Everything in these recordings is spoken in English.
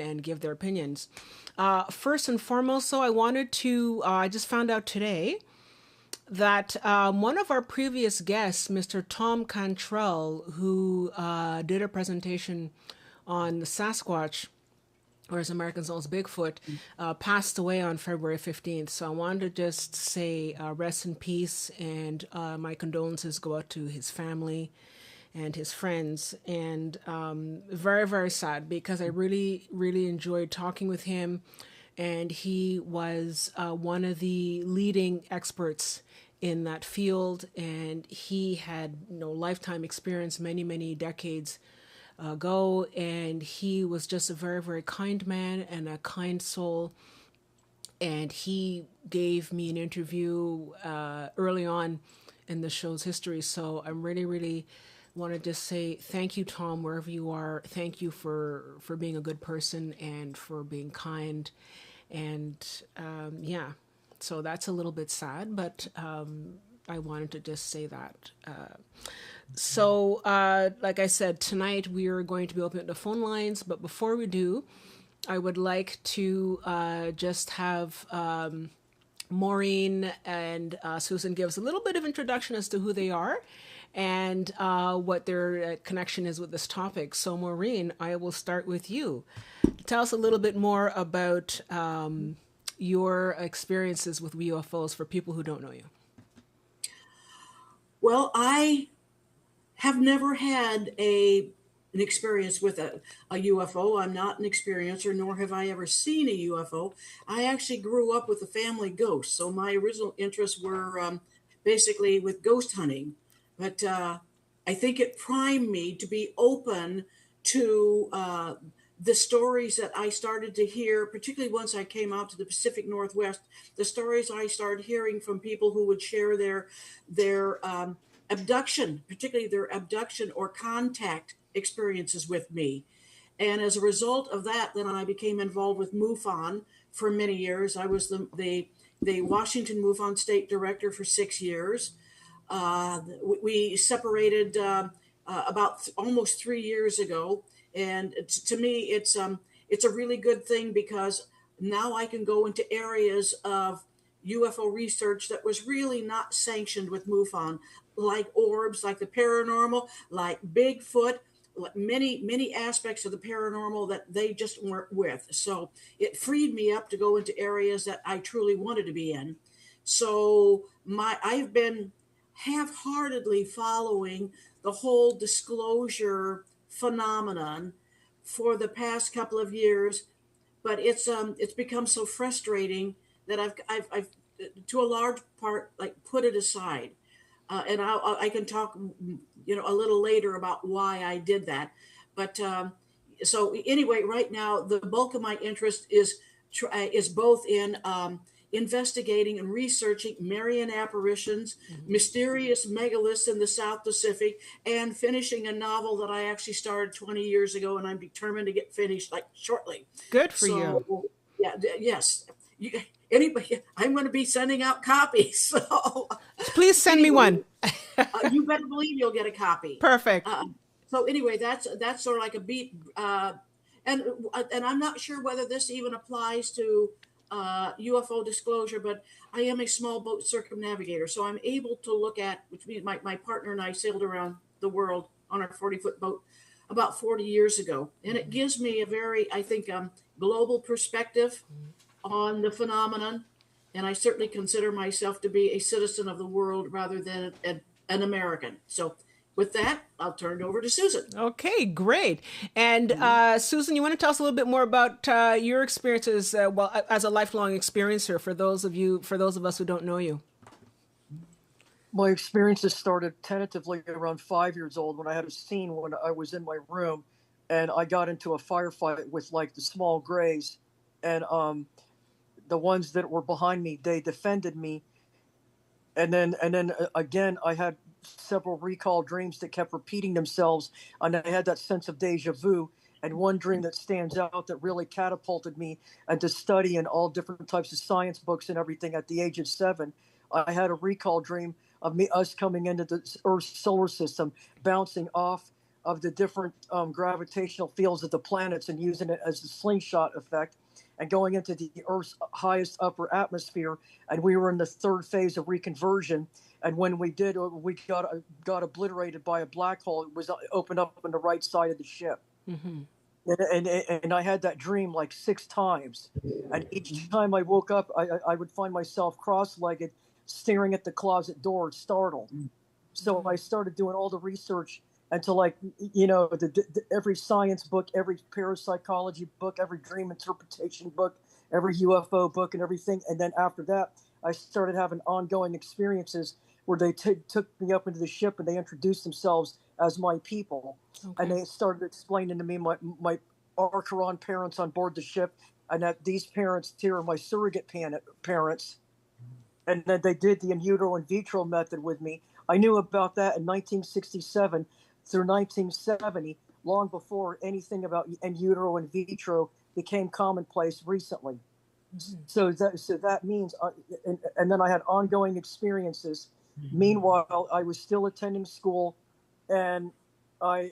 and give their opinions. First and foremost, so I just found out today that one of our previous guests, Mr. Tom Cantrell, who did a presentation on the Sasquatch, or as Americans know as Bigfoot, passed away on February 15th. So I wanted to just say rest in peace, and my condolences go out to his family and his friends. And very, very sad, because I really, really enjoyed talking with him. And he was one of the leading experts in that field, and he had lifetime experience, many, many decades ago, and he was just a very, very kind man and a kind soul. And he gave me an interview early on in the show's history. So I'm really, really want to just say thank you, Tom, wherever you are. Thank you for being a good person and for being kind. And yeah, so that's a little bit sad, but I wanted to just say that. So like I said, tonight we are going to be opening the phone lines, but before we do, I would like to just have Maureen and Susan give us a little bit of introduction as to who they are and what their connection is with this topic. So Maureen, I will start with you. Tell us a little bit more about your experiences with UFOs for people who don't know you. Well, I have never had an experience with a UFO. I'm not an experiencer, nor have I ever seen a UFO. I actually grew up with a family ghost, so my original interests were basically with ghost hunting. But I think it primed me to be open to the stories that I started to hear, particularly once I came out to the Pacific Northwest, the stories I started hearing from people who would share their abduction, particularly their abduction or contact experiences with me. And as a result of that, then I became involved with MUFON for many years. I was the Washington MUFON state director for 6 years. We separated about almost 3 years ago. And to me, it's a really good thing, because now I can go into areas of UFO research that was really not sanctioned with MUFON, like orbs, like the paranormal, like Bigfoot, like many aspects of the paranormal that they just weren't with. So it freed me up to go into areas that I truly wanted to be in. So I've been half-heartedly following the whole disclosure phenomenon for the past couple of years, but it's become so frustrating that I've to a large part put it aside, and I can talk a little later about why I did that. But so anyway, right now the bulk of my interest is both in investigating and researching Marian apparitions, mysterious megaliths in the South Pacific, and finishing a novel that I actually started 20 years ago, and I'm determined to get finished shortly. Good for you. Yeah, yes. Anybody, I'm going to be sending out copies. So please send me one. You better believe you'll get a copy. Perfect. So anyway, that's sort of like a beat, and I'm not sure whether this even applies to UFO disclosure, but I am a small boat circumnavigator, so I'm able to look at, which means my partner and I sailed around the world on our 40-foot boat about 40 years ago, and it gives me a very, I think, global perspective on the phenomenon, and I certainly consider myself to be a citizen of the world rather than an American. So with that, I'll turn it over to Susan. Okay, great. And Susan, you want to tell us a little bit more about your experiences, as a lifelong experiencer, for those of us who don't know you? My experiences started tentatively around 5 years old, when I had a scene when I was in my room and I got into a firefight with the small grays, and the ones that were behind me, they defended me. And then again, I had several recall dreams that kept repeating themselves, and I had that sense of deja vu. And one dream that stands out that really catapulted me into studying all different types of science books and everything at the age of 7. I had a recall dream of us coming into the Earth's solar system, bouncing off of the different gravitational fields of the planets and using it as the slingshot effect and going into the Earth's highest upper atmosphere. And we were in the third phase of reconversion. And when we did, we got obliterated by a black hole. It was opened up on the right side of the ship. Mm-hmm. And I had that dream like 6 times. And each time I woke up, I would find myself cross-legged, staring at the closet door, startled. So I started doing all the research into, like, you know, every science book, every parapsychology book, every dream interpretation book, every UFO book and everything. And then after that, I started having ongoing experiences where they took me up into the ship and they introduced themselves as my people. Okay. And they started explaining to me my Archeron parents on board the ship, and that these parents here are my surrogate parents. And then they did the in utero in vitro method with me. I knew about that in 1967 through 1970, long before anything about in utero in vitro became commonplace recently. Mm-hmm. So that means, and then I had ongoing experiences. Mm-hmm. Meanwhile, I was still attending school, and I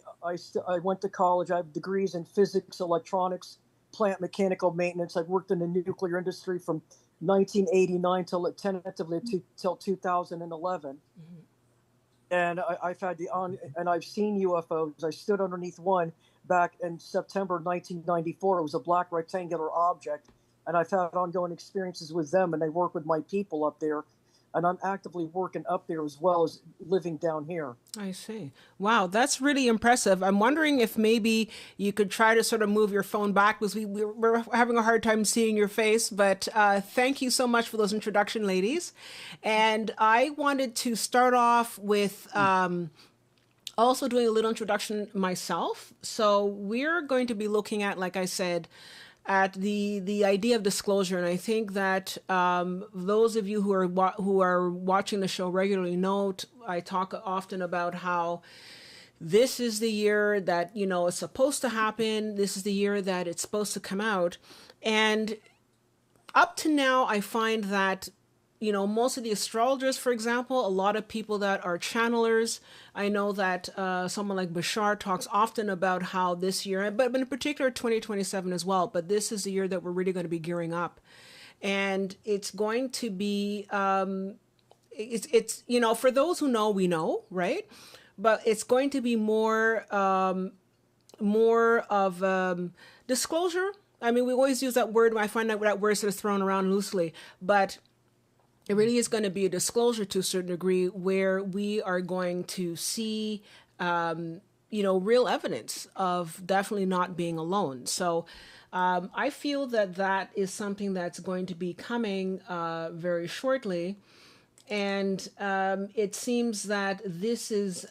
went to college. I have degrees in physics, electronics, plant mechanical maintenance. I worked in the nuclear industry from 1989 till 2011. Mm-hmm. And I've had and I've seen UFOs. I stood underneath one back in September 1994. It was a black rectangular object, and I've had ongoing experiences with them. And they work with my people up there, and I'm actively working up there as well as living down here. I see. Wow, that's really impressive. I'm wondering if maybe you could try to sort of move your phone back, because we're having a hard time seeing your face. But thank you so much for those introduction, ladies. And I wanted to start off with also doing a little introduction myself. So we're going to be looking at, like I said, at the idea of disclosure. And I think that those of you who are watching the show regularly know I talk often about how this is the year that, you know, it's supposed to happen. This is the year that it's supposed to come out. And up to now, I find that, you know, most of the astrologers, for example, a lot of people that are channelers, I know that someone like Bashar talks often about how this year, but in particular 2027 as well, but this is the year that we're really going to be gearing up. And it's going to be, it's you know, for those who know, we know, right? But it's going to be more of disclosure. I mean, we always use that word. I find that word sort of thrown around loosely, but it really is going to be a disclosure to a certain degree, where we are going to see, you know, real evidence of definitely not being alone. So I feel that is something that's going to be coming very shortly. And it seems that this is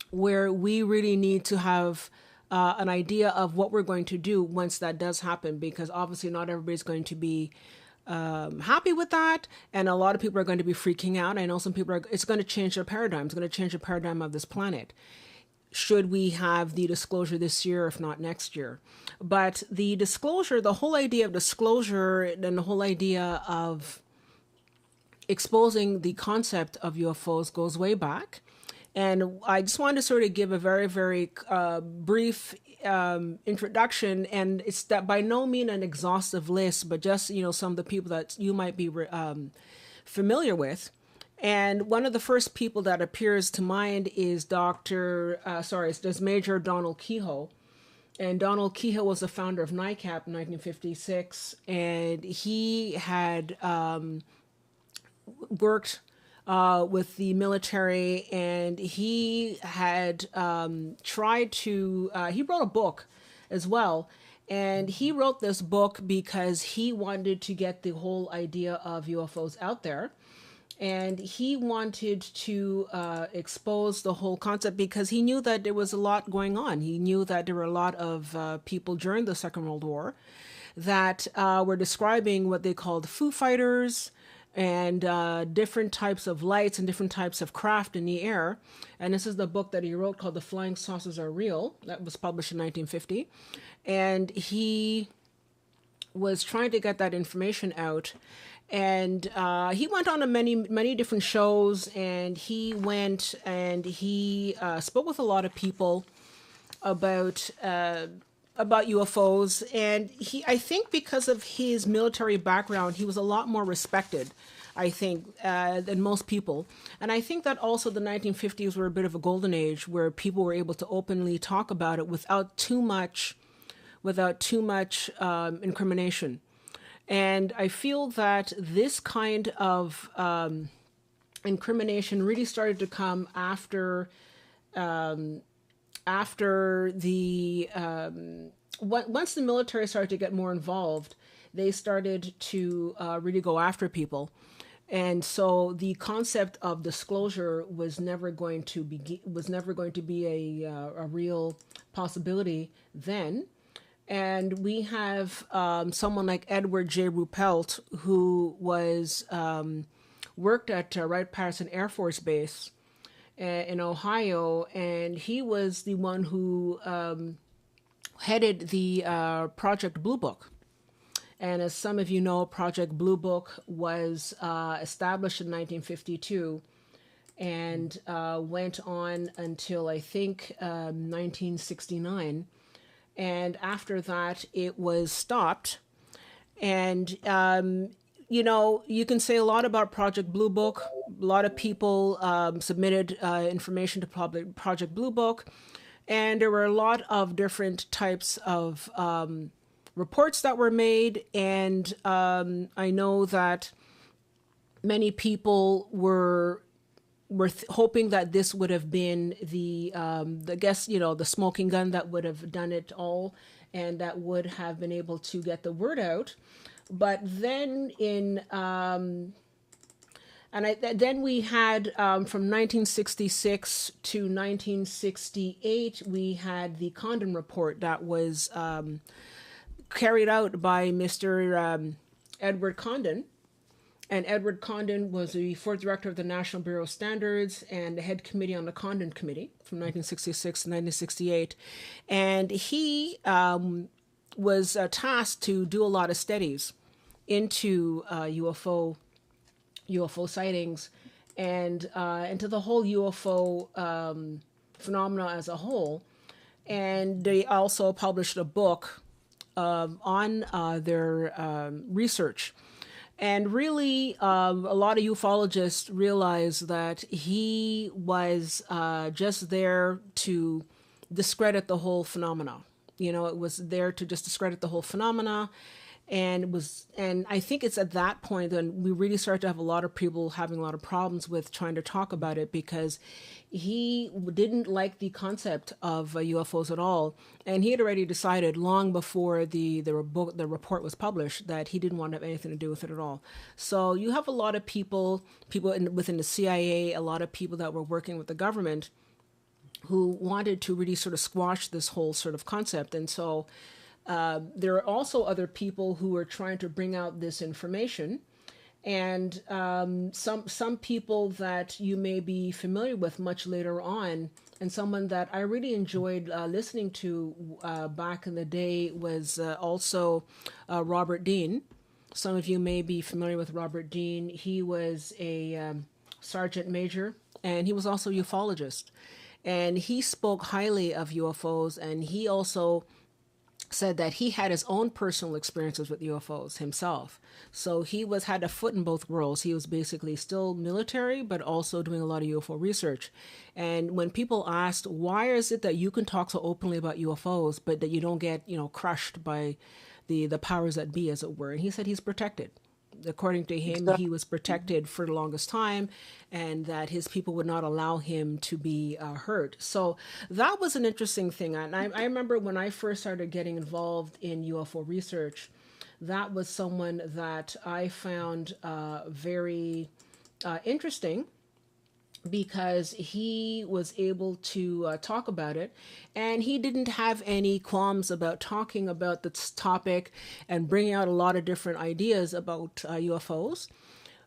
where we really need to have an idea of what we're going to do once that does happen, because obviously not everybody's going to be happy with that, and a lot of people are going to be freaking out. I know some people it's going to change their paradigm. It's going to change the paradigm of this planet. Should we have the disclosure this year, if not next year? But the disclosure, the whole idea of disclosure, and the whole idea of exposing the concept of UFOs goes way back. And I just wanted to sort of give a very, very brief introduction, and it's that by no means an exhaustive list, but just, you know, some of the people that you might be familiar with. And one of the first people that appears to mind is there's Major Donald Keyhoe. And Donald Keyhoe was the founder of NICAP in 1956, and he had worked with the military, and he had tried to, he wrote a book as well. And he wrote this book because he wanted to get the whole idea of UFOs out there. And he wanted to expose the whole concept, because he knew that there was a lot going on. He knew that there were a lot of people during the Second World War that were describing what they called Foo Fighters, and different types of lights and different types of craft in the air. And this is the book that he wrote called The Flying Saucers Are Real. That was published in 1950. And he was trying to get that information out. And he went on to many different shows, and he went and he spoke with a lot of people about UFOs. And I think because of his military background, he was a lot more respected, I think, than most people. And I think that also the 1950s were a bit of a golden age where people were able to openly talk about it without too much incrimination. And I feel that this kind of incrimination really started to come after the once the military started to get more involved. They started to really go after people. And so the concept of disclosure was never going to be a real possibility then. And we have someone like Edward J. Ruppelt, who was worked at Wright-Patterson Air Force Base in Ohio, and he was the one who headed the Project Blue Book. And as some of you know, Project Blue Book was established in 1952 and went on until, I think, 1969. And after that, it was stopped. And, you can say a lot about Project Blue Book. A lot of people submitted information to Project Blue Book. And there were a lot of different types of reports that were made. And I know that many people were hoping that this would have been the smoking gun that would have done it all, and that would have been able to get the word out. But then then we had from 1966 to 1968, we had the Condon Report that was carried out by Mr. Edward Condon. And Edward Condon was the fourth director of the National Bureau of Standards and the head committee on the Condon Committee from 1966 to 1968. And he was tasked to do a lot of studies into UFO sightings and into the whole UFO phenomena as a whole. And they also published a book on their research. And really, a lot of ufologists realized that he was just there to discredit the whole phenomena. It was there to just discredit the whole phenomena. And I think it's at that point when we really started to have a lot of people having a lot of problems with trying to talk about it, because he didn't like the concept of UFOs at all. And he had already decided long before the report was published that he didn't want to have anything to do with it at all. So you have a lot of people within the CIA, a lot of people that were working with the government who wanted to really sort of squash this whole sort of concept. And so there are also other people who are trying to bring out this information. And some people that you may be familiar with much later on, and someone that I really enjoyed listening to back in the day was also Robert Dean. Some of you may be familiar with Robert Dean. He was a sergeant major, and he was also a ufologist. And he spoke highly of UFOs, and he also said that he had his own personal experiences with UFOs himself. So he had a foot in both worlds. He was basically still military, but also doing a lot of UFO research. And when people asked, why is it that you can talk so openly about UFOs, but that you don't get, crushed by the powers that be, as it were? And he said he's protected. According to him, he was protected for the longest time, and that his people would not allow him to be hurt. So that was an interesting thing. And I remember when I first started getting involved in UFO research, that was someone that I found very interesting, because he was able to talk about it, and he didn't have any qualms about talking about this topic and bringing out a lot of different ideas about UFOs.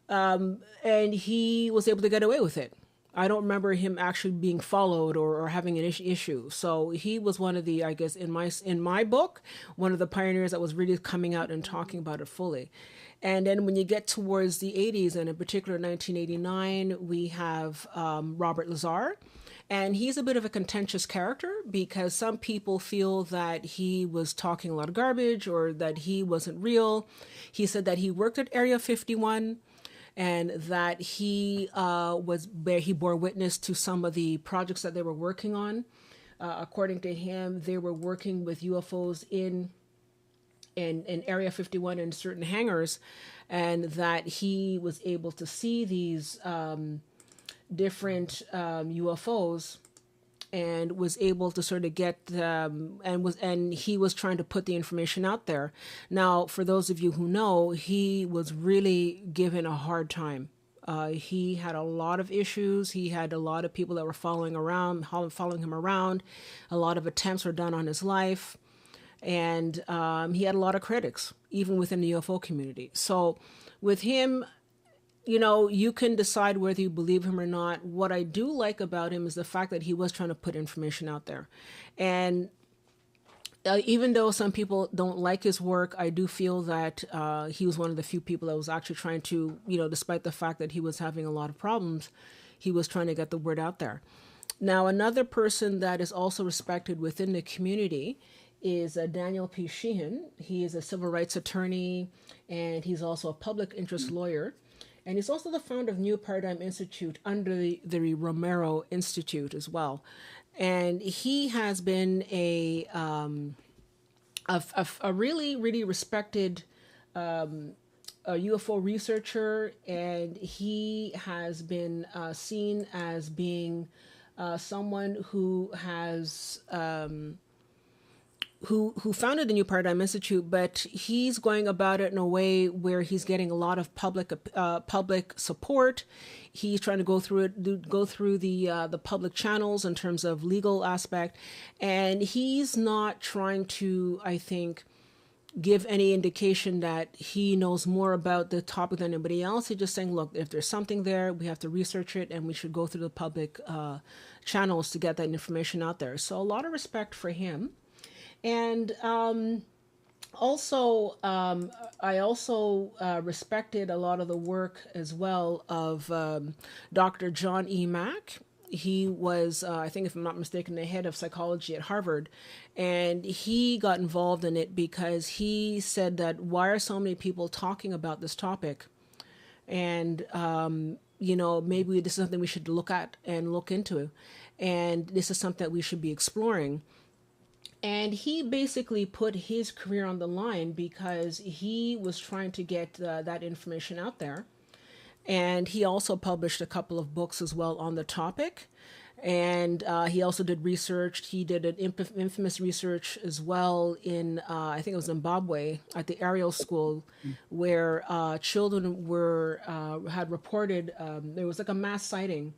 And he was able to get away with it. I don't remember him actually being followed or having an issue. So he was one of the, I guess, in my book, one of the pioneers that was really coming out and talking about it fully. And then when you get towards the 80s, and in particular 1989, we have Robert Lazar. And he's a bit of a contentious character because some people feel that he was talking a lot of garbage or that he wasn't real. He said that he worked at Area 51 and that he he bore witness to some of the projects that they were working on. According to him, they were working with UFOs in Area 51 in certain hangars, and that he was able to see these different UFOs and was able to sort of get and he was trying to put the information out there. Now, for those of you who know, he was really given a hard time. He had a lot of issues. He had a lot of people that were following him around. A lot of attempts were done on his life. And he had a lot of critics, even within the UFO community. So with him, you know, you can decide whether you believe him or not. What I do like about him is the fact that he was trying to put information out there. And even though some people don't like his work, I do feel that he was one of the few people that was actually trying to, you know, despite the fact that he was having a lot of problems, he was trying to get the word out there. Now, another person that is also respected within the community is Daniel P. Sheehan. He is a civil rights attorney, and he's also a public interest lawyer. And he's also the founder of New Paradigm Institute under the Romero Institute as well. And he has been a really, really respected a UFO researcher, and he has been seen as being someone who has who founded the New Paradigm Institute, but he's going about it in a way where he's getting a lot of public support. He's trying to go through the public channels in terms of legal aspect, and he's not trying to, I think, give any indication that he knows more about the topic than anybody else. He's just saying, look, if there's something there, we have to research it, and we should go through the public channels to get that information out there. So a lot of respect for him. And I also respected a lot of the work as well of Dr. John E. Mack. He was, I think if I'm not mistaken, the head of psychology at Harvard. And he got involved in it because he said that why are so many people talking about this topic? And, you know, maybe this is something we should look at and look into. And this is something that we should be exploring. And he basically put his career on the line because he was trying to get that information out there. And he also published a couple of books as well on the topic. And he also did research. He did an infamous research as well in, I think it was Zimbabwe, at the Ariel School, where children had reported there was like a mass sighting.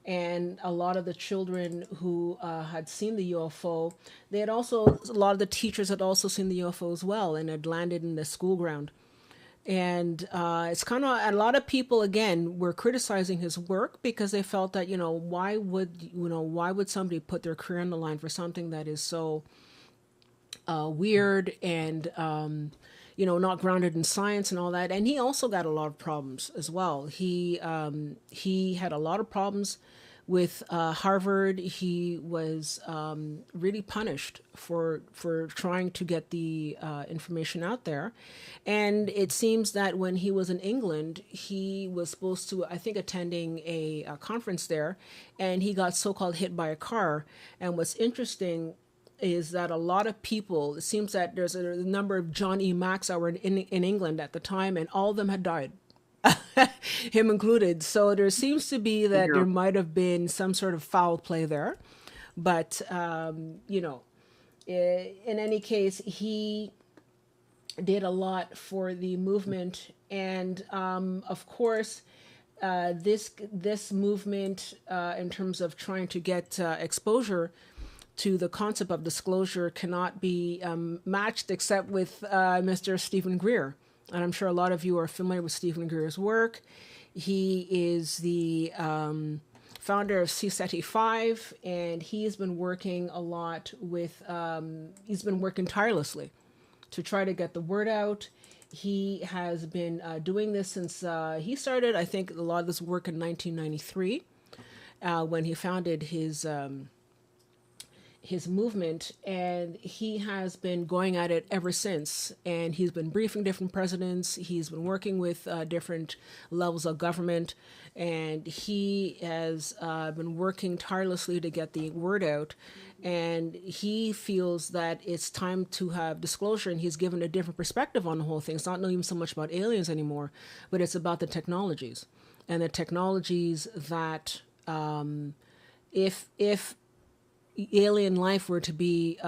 And a lot of the children who had seen the UFO, a lot of the teachers had also seen the UFO as well and had landed in the school ground. And it's kind of, a lot of people, again, were criticizing his work because they felt that, why would somebody put their career on the line for something that is so weird and, not grounded in science and all that. And he also got a lot of problems as well. He had a lot of problems with Harvard. He was really punished for trying to get the information out there. And it seems that when he was in England, he was supposed to, I think, attending a conference there, and he got so-called hit by a car. And what's interesting is that a lot of people, it seems that there's a number of John E. Macks that were in England at the time, and all of them had died, him included. So there seems to be that there might have been some sort of foul play there. But, in any case, he did a lot for the movement. And, of course, this movement, in terms of trying to get exposure to the concept of disclosure, cannot be matched except with Mr. Stephen Greer. And I'm sure a lot of you are familiar with Stephen Greer's work. He is the founder of C-Seti 5, and he's been working a lot with, he's been working tirelessly to try to get the word out. He has been doing this since he started, I think, a lot of this work in 1993 when he founded his movement, and he has been going at it ever since. And he's been briefing different presidents. He's been working with different levels of government, and he has been working tirelessly to get the word out. And he feels that it's time to have disclosure, and he's given a different perspective on the whole thing. It's not even so much about aliens anymore, but it's about the technologies, and the technologies that if alien life were to be,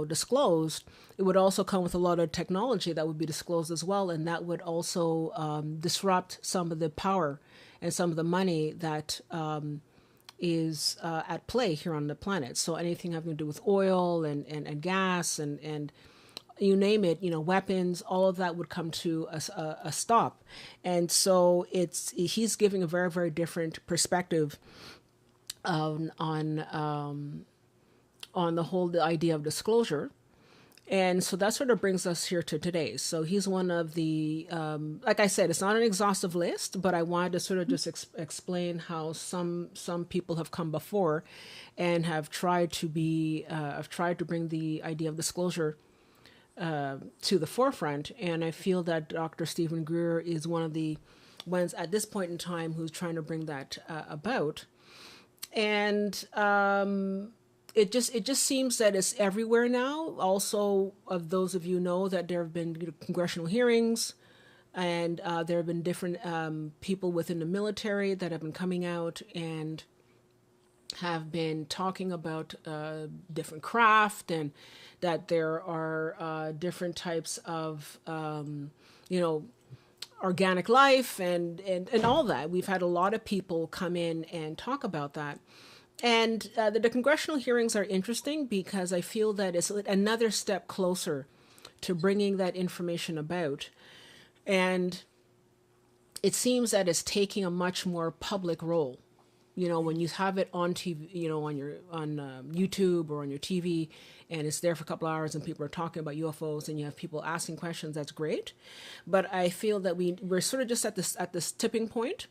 disclosed, it would also come with a lot of technology that would be disclosed as well, and that would also disrupt some of the power and some of the money that is at play here on the planet. So anything having to do with oil and gas and you name it, weapons, all of that would come to a stop. And so he's giving a very, very different perspective on the idea of disclosure. And so that sort of brings us here to today. So he's one of the, like I said, it's not an exhaustive list, but I wanted to sort of just explain how some people have come before and have tried to bring the idea of disclosure to the forefront. And I feel that Dr. Stephen Greer is one of the ones at this point in time who's trying to bring that about. And it just seems that it's everywhere now. Also, of those of you know that there have been congressional hearings, and there have been different people within the military that have been coming out and have been talking about different craft, and that there are different types of organic life and all that. We've had a lot of people come in and talk about that. And the congressional hearings are interesting because I feel that it's another step closer to bringing that information about. And it seems that it's taking a much more public role. When you have it on TV, on YouTube or on your TV, and it's there for a couple hours and people are talking about UFOs and you have people asking questions, that's great. But I feel that we're sort of just at this tipping point.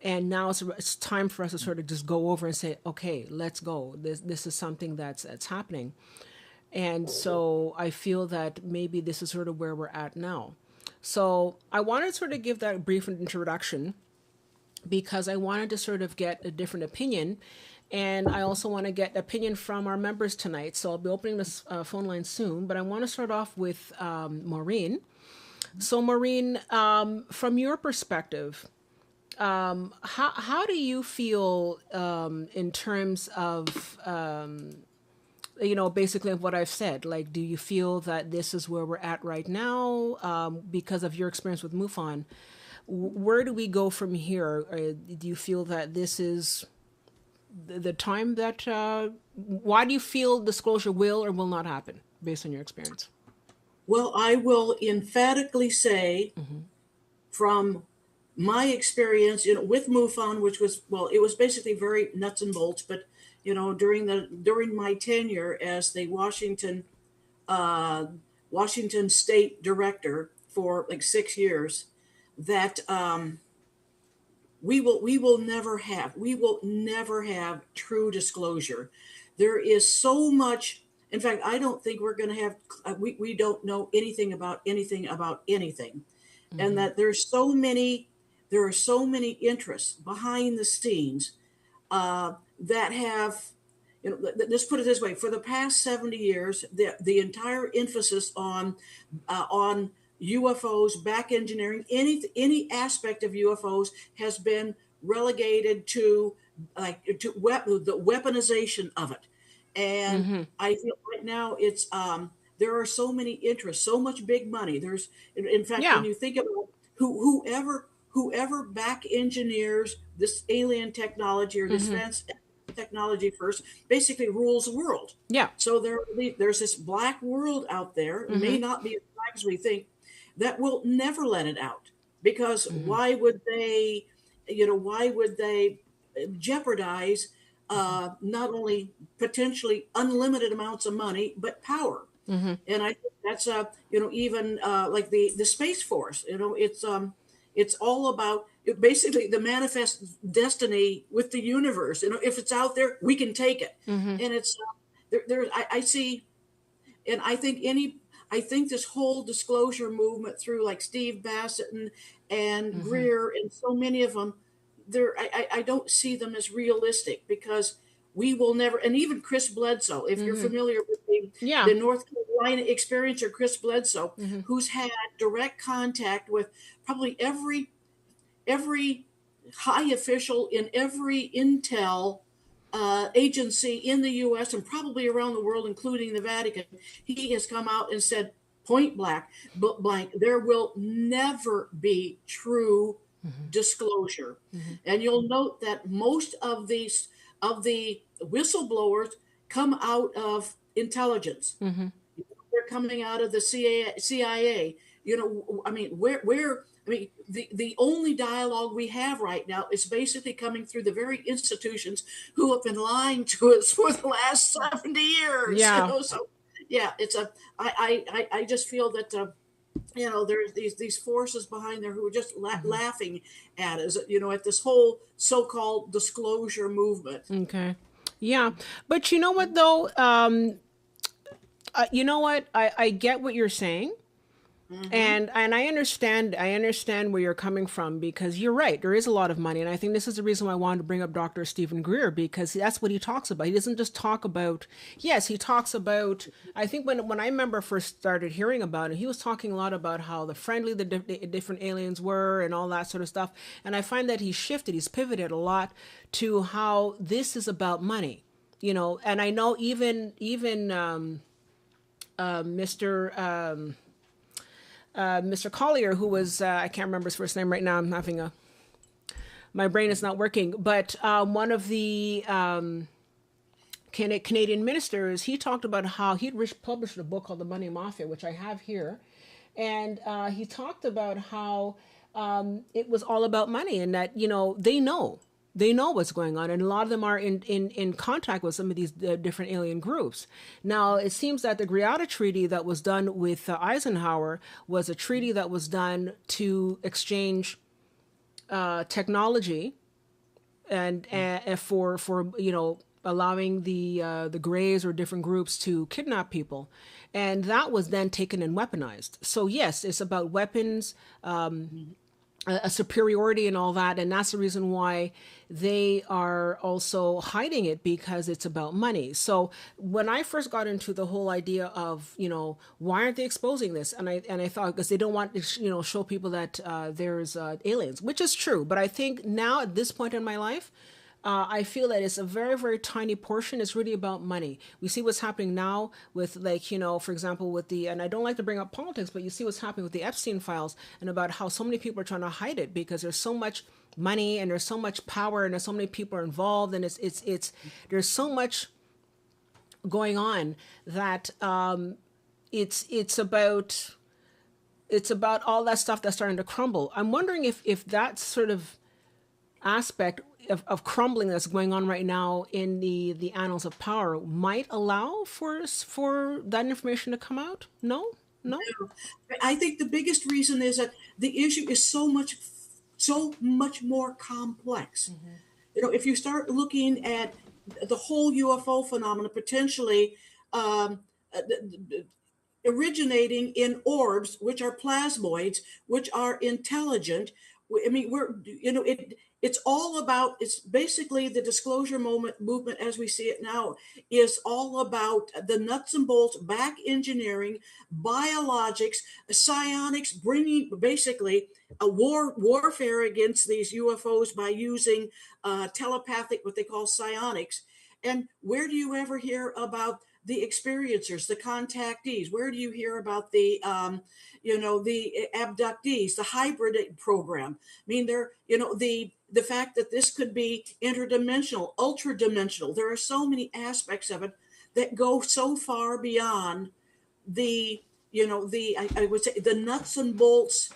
And now it's time for us to sort of just go over and say, okay, let's go. This is something that's happening. And so I feel that maybe this is sort of where we're at now. So I wanted to sort of give that brief introduction because I wanted to sort of get a different opinion. And I also want to get opinion from our members tonight. So I'll be opening this phone line soon. But I want to start off with Maurene. So Maurene, from your perspective, how do you feel in terms of, basically of what I've said? Like, do you feel that this is where we're at right now because of your experience with MUFON? Where do we go from here? Do you feel that this is the time that, why do you feel disclosure will or will not happen based on your experience? Well, I will emphatically say from my experience with MUFON, which was, it was basically very nuts and bolts, but during my tenure as the Washington State Director for like 6 years, that we will never have true disclosure. There is so much. In fact, I don't think we're going to have. We don't know anything about anything, and that there are so many interests behind the scenes that have. Let's put it this way: for the past 70 years, the entire emphasis on UFOs, back engineering, any aspect of UFOs has been relegated to the weaponization of it. And I feel right now it's there are so many interests, so much big money. There's, in fact, when you think about whoever back engineers this alien technology or this advanced technology first, basically rules the world. Yeah. So there's this black world out there. It may not be as black as we think, that will never let it out, because why would they jeopardize not only potentially unlimited amounts of money, but power. Mm-hmm. And I think that's even like the Space Force. It's all about basically the manifest destiny with the universe. If it's out there, we can take it. Mm-hmm. And it's I see, and I think this whole disclosure movement through like Steve Bassett and Mm-hmm. Greer and so many of them, I don't see them as realistic, because we will never, and even Chris Bledsoe, if you're familiar with the North Carolina experience, or Chris Bledsoe, who's had direct contact with probably every high official in every intel agency in the U.S. and probably around the world, including the Vatican. He has come out and said point blank, there will never be true disclosure. And you'll note that most of the whistleblowers come out of intelligence. They're coming out of the CIA. The only dialogue we have right now is basically coming through the very institutions who have been lying to us for the last 70 years. Yeah. So yeah, I just feel that there's these forces behind there who are just laughing at us, at this whole so-called disclosure movement. Okay. Yeah. But you know what, though? You know what? I get what you're saying. And I understand where you're coming from, because you're right. There is a lot of money. And I think this is the reason why I wanted to bring up Dr. Stephen Greer, because that's what he talks about. He doesn't just talk about, yes, he talks about, I think when I remember first started hearing about it, he was talking a lot about how friendly the different aliens were and all that sort of stuff. And I find that he's pivoted a lot to how this is about money, and I know even Mr. Collier, who was, I can't remember his first name right now. My brain is not working. But one of the Canadian ministers, he talked about how he'd published a book called The Money Mafia, which I have here. And he talked about how it was all about money, and that, they know what's going on, and a lot of them are in contact with some of these different alien groups. Now, it seems that the Greada Treaty that was done with Eisenhower was a treaty that was done to exchange technology and for allowing the Greys or different groups to kidnap people, and that was then taken and weaponized. So yes, it's about weapons. A superiority and all that, and that's the reason why they are also hiding it, because it's about money. So when I first got into the whole idea of why aren't they exposing this, and I thought because they don't want to show people that there's aliens, which is true. But I think now at this point in my life, I feel that it's a very, very tiny portion. It's really about money. We see what's happening now with, for example, with and I don't like to bring up politics, but you see what's happening with the Epstein files, and about how so many people are trying to hide it because there's so much money and there's so much power and there's so many people are involved, and there's so much going on that it's about all that stuff that's starting to crumble. I'm wondering if that sort of aspect of crumbling that's going on right now in the annals of power might allow for that information to come out? No. I think the biggest reason is that the issue is so much more complex. If you start looking at the whole UFO phenomena potentially originating in orbs, which are plasmoids, which are intelligent. I mean, it's all about, it's basically the disclosure movement as we see it now is all about the nuts and bolts, back engineering, biologics, psionics, bringing basically a warfare against these UFOs by using telepathic, what they call psionics. And where do you ever hear about the experiencers, the contactees? Where do you hear about the abductees, the hybrid program? I mean, the fact that this could be interdimensional, ultra-dimensional. There are so many aspects of it that go so far beyond I would say the nuts and bolts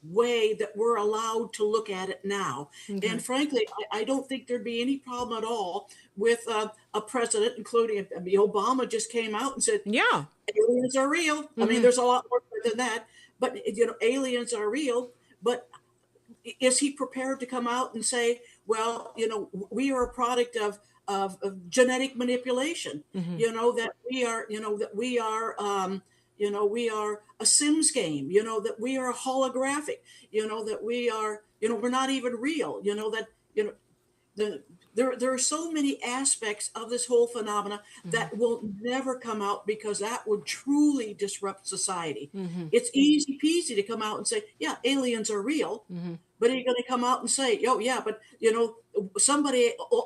way that we're allowed to look at it now. Okay. And frankly, I don't think there'd be any problem at all with a president, including Obama, just came out and said, Yeah. aliens are real. I mean, there's a lot more than that, but aliens are real. But is he prepared to come out and say, well, we are a product of genetic manipulation, that we are, we are a Sims game, that we are holographic, that we are, we're not even real, that, there are so many aspects of this whole phenomena that will never come out, because that would truly disrupt society. It's easy peasy to come out and say, yeah, aliens are real. But are you going to come out and say, oh, yeah, but,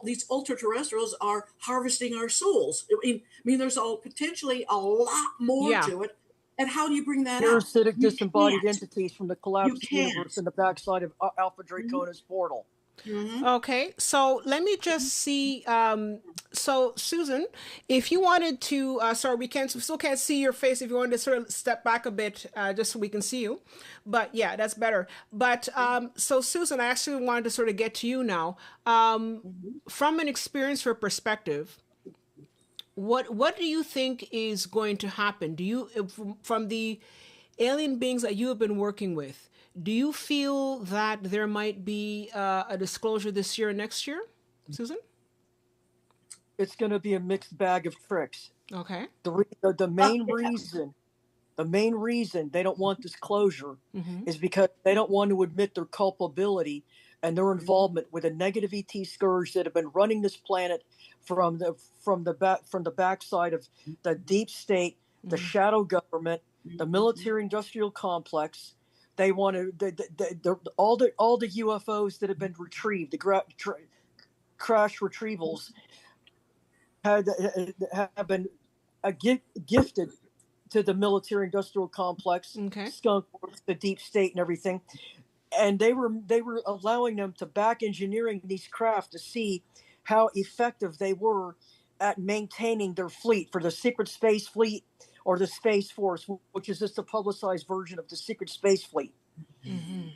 these ultra-terrestrials are harvesting our souls? I mean, there's potentially a lot more to it. And how do you bring that Parasitic out? disembodied entities from the collapsed can't. universe in the backside of Alpha Draconis portal. Okay, so let me just see. So Susan, if you wanted to, sorry, we still can't see your face. If you wanted to sort of step back a bit, just so we can see you, but yeah, that's better. But so Susan, I actually wanted to sort of get to you now. From an experiencer perspective, what do you think is going to happen? Do you, from the alien beings that you have been working with, do you feel that there might be a disclosure this year or next year, Susan? It's going to be a mixed bag of tricks. Okay. The main reason they don't want disclosure is because they don't want to admit their culpability and their involvement with a negative ET scourge that have been running this planet from the backside of the deep state, the shadow government, the military-industrial complex. They want to all the UFOs that have been retrieved, the crash retrievals, have been gifted to the military-industrial complex, skunk works, the deep state, and everything. And they were allowing them to back engineering these craft to see how effective they were at maintaining their fleet for the secret space fleet, or the Space Force, which is just a publicized version of the secret space fleet.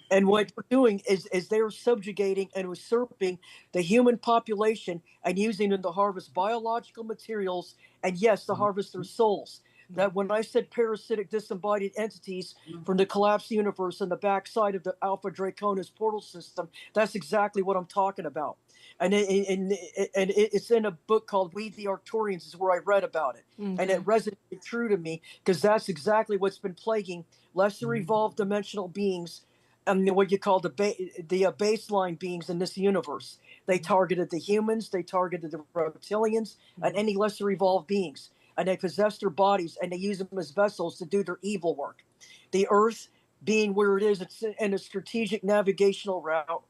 And what we're doing is they're subjugating and usurping the human population and using them to harvest biological materials, and yes, to harvest their souls. That when I said parasitic disembodied entities from the collapsed universe on the backside of the Alpha Draconis portal system, that's exactly what I'm talking about. And it's in a book called We the Arcturians is where I read about it. And it resonated true to me, because that's exactly what's been plaguing lesser evolved dimensional beings, and what you call the baseline beings in this universe. They targeted the humans, they targeted the reptilians, and any lesser evolved beings. And they possess their bodies, and they use them as vessels to do their evil work. The Earth being where it is, it's in a strategic navigational route.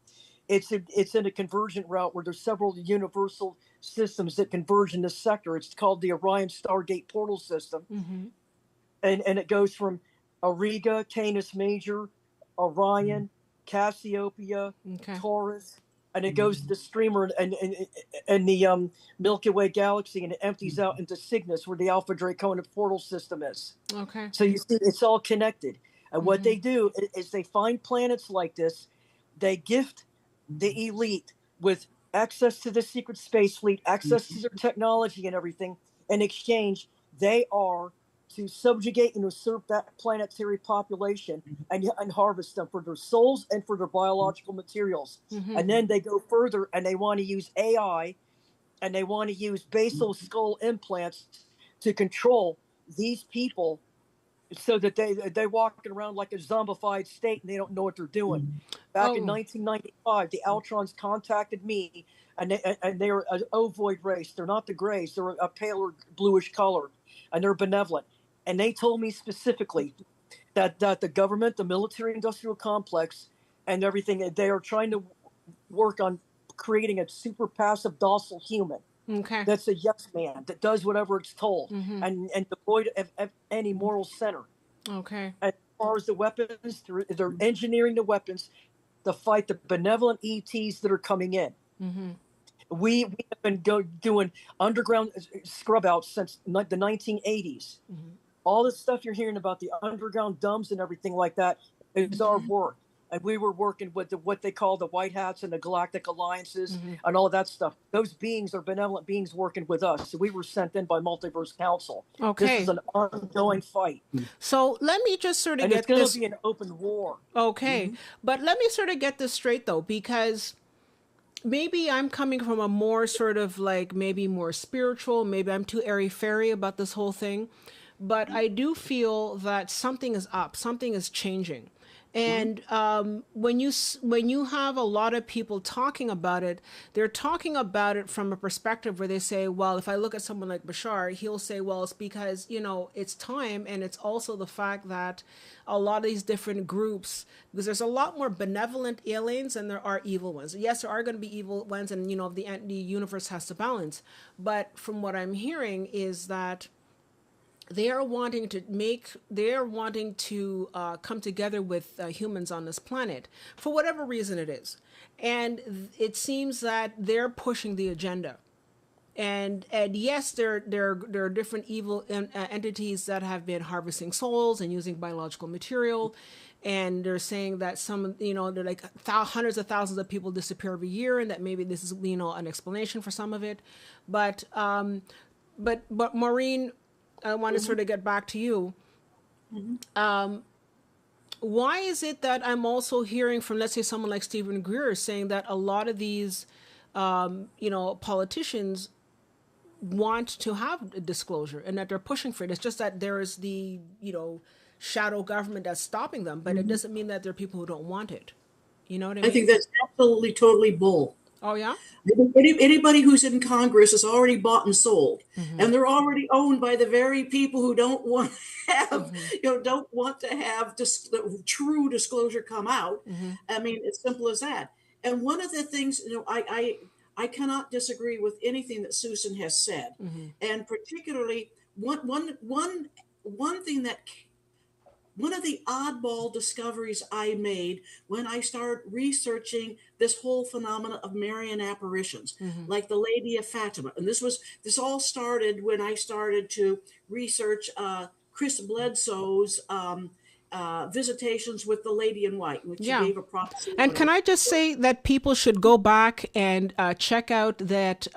It's in a convergent route where there's several universal systems that converge in this sector. It's called the Orion Stargate portal system. And it goes from Auriga, Canis Major, Orion, Cassiopeia, Taurus, and it goes to the streamer and the Milky Way galaxy, and it empties out into Cygnus, where the Alpha Draconis portal system is. Okay. So you see, it's all connected. And what they do is they find planets like this, they gift the elite with access to the secret space fleet, access to their technology and everything. In exchange, they are to subjugate and usurp that planetary population and harvest them for their souls and for their biological materials. And then they go further, and they want to use AI, and they want to use basal skull implants to control these people, so that they're walking around like a zombified state, and they don't know what they're doing. Back in 1995, the Altrons contacted me, and they're an ovoid race. They're not the Greys. They're a paler bluish color, and they're benevolent. And they told me specifically that the government, the military-industrial complex, and everything, they are trying to work on creating a super passive, docile human. That's a yes man that does whatever it's told, and devoid of any moral center. As far as the weapons, they're engineering the weapons to fight the benevolent ETs that are coming in. We have been doing underground scrub outs since the 1980s. All this stuff you're hearing about the underground dumbs and everything like that is our work. and we were working with what they call the White Hats and the Galactic Alliances Mhm. and all of that stuff. Those beings are benevolent beings working with us. So we were sent in by Multiverse Council. This is Okay. an ongoing fight, So let me just sort of and it's get going to this. be an open war. Okay. But let me sort of get this straight though, because maybe I'm coming from a more sort of like maybe more spiritual, maybe I'm too airy-fairy about this whole thing, but I do feel that something is up, something is changing. And when you have a lot of people talking about it, they're talking about it from a perspective where they say, well, if I look at someone like Bashar, he'll say, well, it's because, you know, it's time, and it's also the fact that a lot of these different groups, because there's a lot more benevolent aliens than there are evil ones. Yes, there are going to be evil ones, and you know, the universe has to balance. But from what I'm hearing is that they are wanting to come together with humans on this planet for whatever reason it is, and it seems that they're pushing the agenda. And yes, there are different evil entities that have been harvesting souls and using biological material, and they're saying that some, you know, they're like hundreds of thousands of people disappear every year, and that maybe this is, you know, an explanation for some of it. But Maureen, I want to sort of get back to you. Why is it that I'm also hearing from, let's say, someone like Stephen Greer saying that a lot of these, you know, politicians want to have a disclosure and that they're pushing for it? It's just that there is the, you know, shadow government that's stopping them, but it doesn't mean that there are people who don't want it. You know what I mean? I think that's absolutely totally bull. Oh, yeah? Anybody who's in Congress is already bought and sold, Mm-hmm. and they're already owned by the very people who don't want to have, Mm-hmm. you know, don't want to have true disclosure come out. Mm-hmm. I mean, it's simple as that. And one of the things, you know, I cannot disagree with anything that Susan has said, Mm-hmm. and particularly one thing that one of the oddball discoveries I made when I started researching this whole phenomena of Marian apparitions, Mm-hmm. like the Lady of Fatima. And this all started when I started to research Chris Bledsoe's visitations with the Lady in White, which she Yeah. gave a prophecy. And can I just say that people should go back and check out that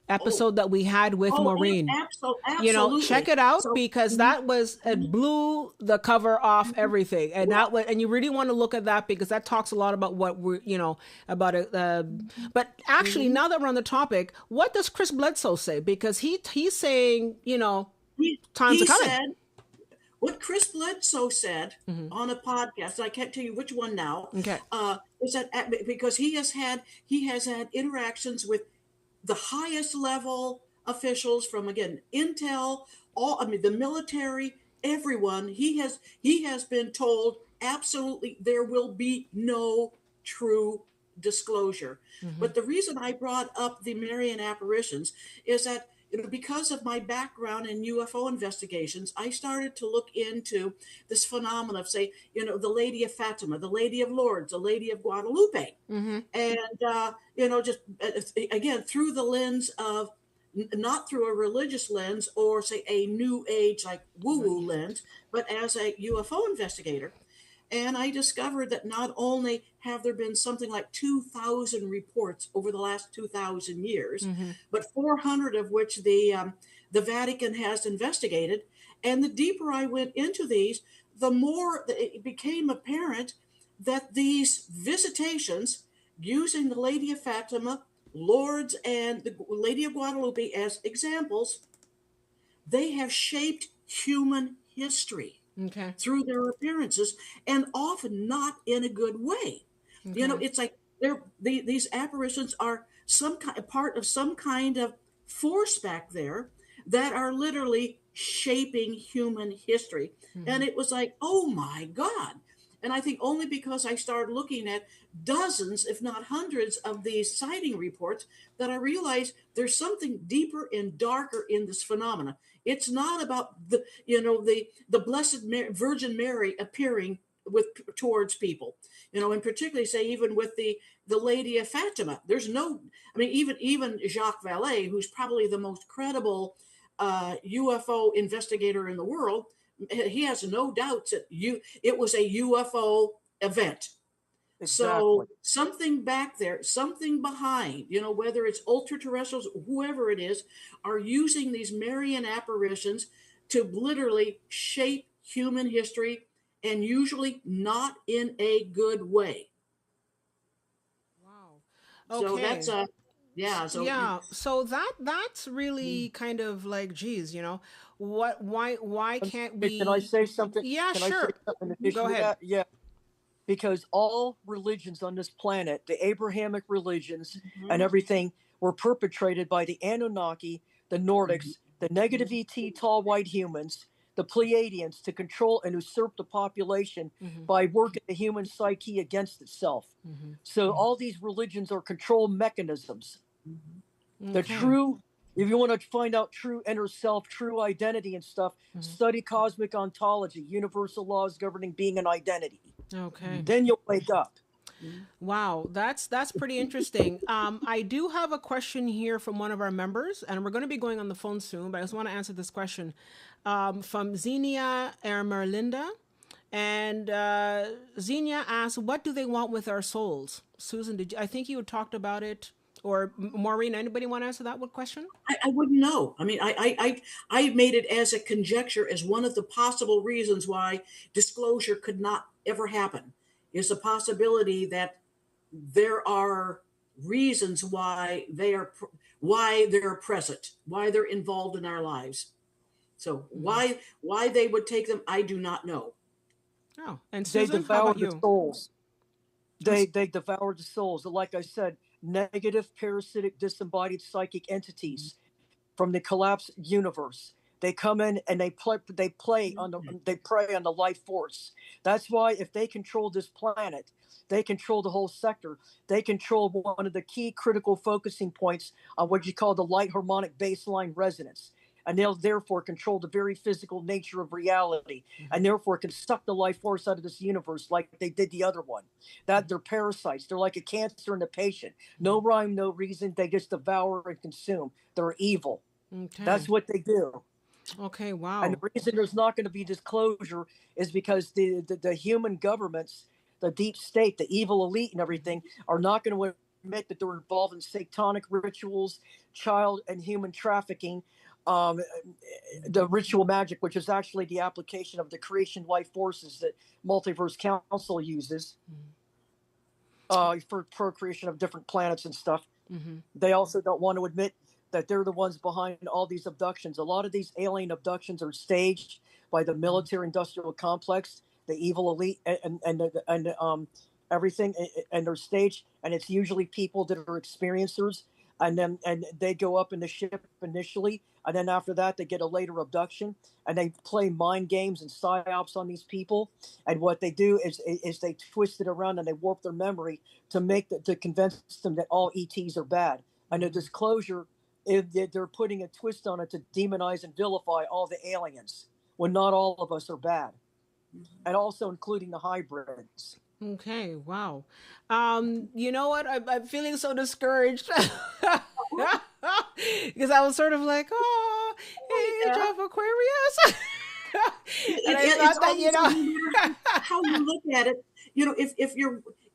episode that we had with Maureen. Absolutely. You know, check it out, So, because that was, it blew the cover off everything, and that was, and you really want to look at that because that talks a lot about what we're, you know, about it. But actually, now that we're on the topic, what does Chris Bledsoe say? Because he's saying, you know, times he are coming. said, what Chris Bledsoe said on a podcast, I can't tell you which one now, Okay. is that because he has had interactions with the highest level officials from, again, Intel, the military, everyone. He has been told absolutely there will be no true disclosure. But the reason I brought up the Marian apparitions is that, you know, because of my background in UFO investigations, I started to look into this phenomenon of, say, you know, the Lady of Fatima, the Lady of Lourdes, the Lady of Guadalupe, and you know, just again through the lens of not through a religious lens or say a new age like woo-woo lens, but as a UFO investigator. And I discovered that not only have there been something like 2,000 reports over the last 2,000 years, but 400 of which the Vatican has investigated. And the deeper I went into these, the more it became apparent that these visitations using the Lady of Fatima, Lourdes, and the Lady of Guadalupe as examples, they have shaped human history through their appearances, and often not in a good way. You know, it's like these apparitions are some kind part of some kind of force back there that are literally shaping human history. And it was like, oh my God. And I think only because I started looking at dozens, if not hundreds, of these sighting reports that I realized there's something deeper and darker in this phenomena. It's not about the, you know, the Blessed Virgin Mary appearing towards people, you know, and particularly say even with the Lady of Fatima. There's no, I mean, even Jacques Vallée, who's probably the most credible UFO investigator in the world, he has no doubts that it was a UFO event. Exactly. So something back there, something behind, whether it's ultra terrestrials, whoever it is, are using these Marian apparitions to literally shape human history, and usually not in a good way. Wow. So that's Okay. yeah. So Yeah, so that's really kind of like, geez, why can't Hey, can I we? say something? Yeah, Can I say sure. something in Go addition to ahead. that? Yeah, because all religions on this planet, the Abrahamic religions and everything, were perpetrated by the Anunnaki, the Nordics, the negative ET tall white humans, the Pleiadians, to control and usurp the population Hmm. by working the human psyche against itself. Hmm. So all these religions are control mechanisms. The Okay. true, if you want to find out true inner self, true identity and stuff, Hmm. study cosmic ontology, universal laws governing being and identity. Okay. Then you'll wake up. Wow, that's pretty interesting. I do have a question here from one of our members, and we're going to be going on the phone soon, but I just want to answer this question from Xenia Ermerlinda. And Xenia asks, "What do they want with our souls?" Susan, I think you had talked about it, or Maureen? Anybody want to answer that? What question? I wouldn't know. I mean, I made it as a conjecture, as one of the possible reasons why disclosure could not ever happen, is a possibility that there are reasons why they're present, why they're involved in our lives. So Hmm. why they would take them, I do not know. Oh, and They Susan, how devour about the you? souls. And They devour the souls. Like I said, negative, parasitic, disembodied psychic entities from the collapsed universe. They come in and they prey on the life force. That's why if they control this planet, they control the whole sector. They control one of the key critical focusing points on what you call the light harmonic baseline resonance. And they'll therefore control the very physical nature of reality, and therefore can suck the life force out of this universe like they did the other one. That they're parasites. They're like a cancer in the patient. No rhyme, no reason. They just devour and consume. They're evil. okay, That's what they do. okay, And wow, the reason there's not going to be disclosure is because the human governments, the deep state, the evil elite, and everything are not going to admit that they're involved in satanic rituals, child and human trafficking, um, the ritual magic, which is actually the application of the creation life forces that Multiverse Council uses for procreation of different planets and stuff. mm-hmm. They also don't want to admit that they're the ones behind all these abductions. A lot of these alien abductions are staged by the military industrial complex, the evil elite, and everything, and they're staged. And it's usually people that are experiencers, and they go up in the ship initially, and then after that they get a later abduction, and they play mind games and psyops on these people. And what they do is they twist it around and they warp their memory to convince them that all ETs are bad. And a disclosure, they're putting a twist on it to demonize and vilify all the aliens when not all of us are bad, and also including the hybrids. Okay, wow. You know what? I'm feeling so discouraged because I was sort of like, oh, age Yeah. of Aquarius, and I It's thought that, almost no matter how you look at it.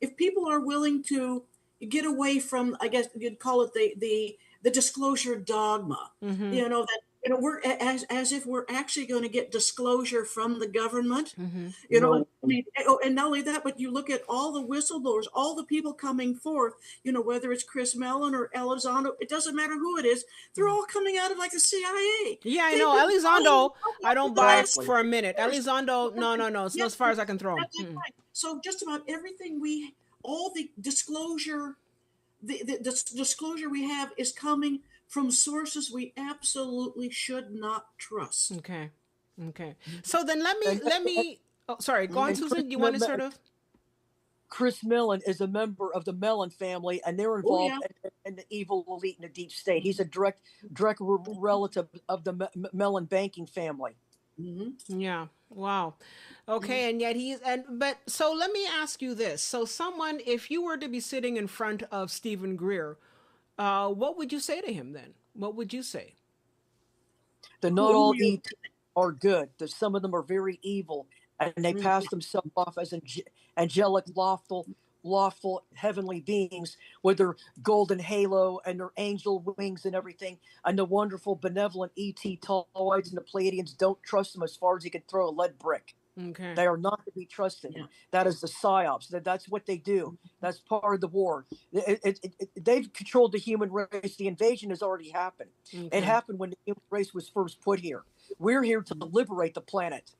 If people are willing to get away from, I guess you'd call it the disclosure dogma. mm-hmm, That we're as if we're actually going to get disclosure from the government. mm-hmm, No, I mean, and not only that, but you look at all the whistleblowers, all the people coming forth, whether it's Chris Mellon or Elizondo, it doesn't matter who it is, they're all coming out of like the CIA. yeah, I They've know. been fighting the Elizondo, I public for don't the buy last it exactly. for a minute. years. Elizondo, no. It's Yeah, as far as I can throw. that's Mm. right. So just about everything all the disclosure, the disclosure we have is coming from sources we absolutely should not trust. Okay, okay. So then let me And, let me. Oh, sorry. Go on, and Susan. Do you want to sort of? Chris Mellon is a member of the Mellon family, and they're Oh involved yeah. in the evil elite in the deep state. He's a direct relative of the Mellon banking family. Mm-hmm. Yeah. Wow. Okay, and yet but so let me ask you this. So someone, if you were to be sitting in front of Stephen Greer, what would you say to him then? What would you say? The not Who all you? ET are good. That some of them are very evil and they pass themselves off as angelic, lawful heavenly beings with their golden halo and their angel wings and everything. And the wonderful, benevolent ET Toloids and the Pleiadians don't trust them as far as you can throw a lead brick. Okay. They are not to be trusted. Yeah. That is the psyops. That's what they do. That's part of the war. They've controlled the human race. The invasion has already happened. Okay. It happened when the human race was first put here. We're here to liberate the planet,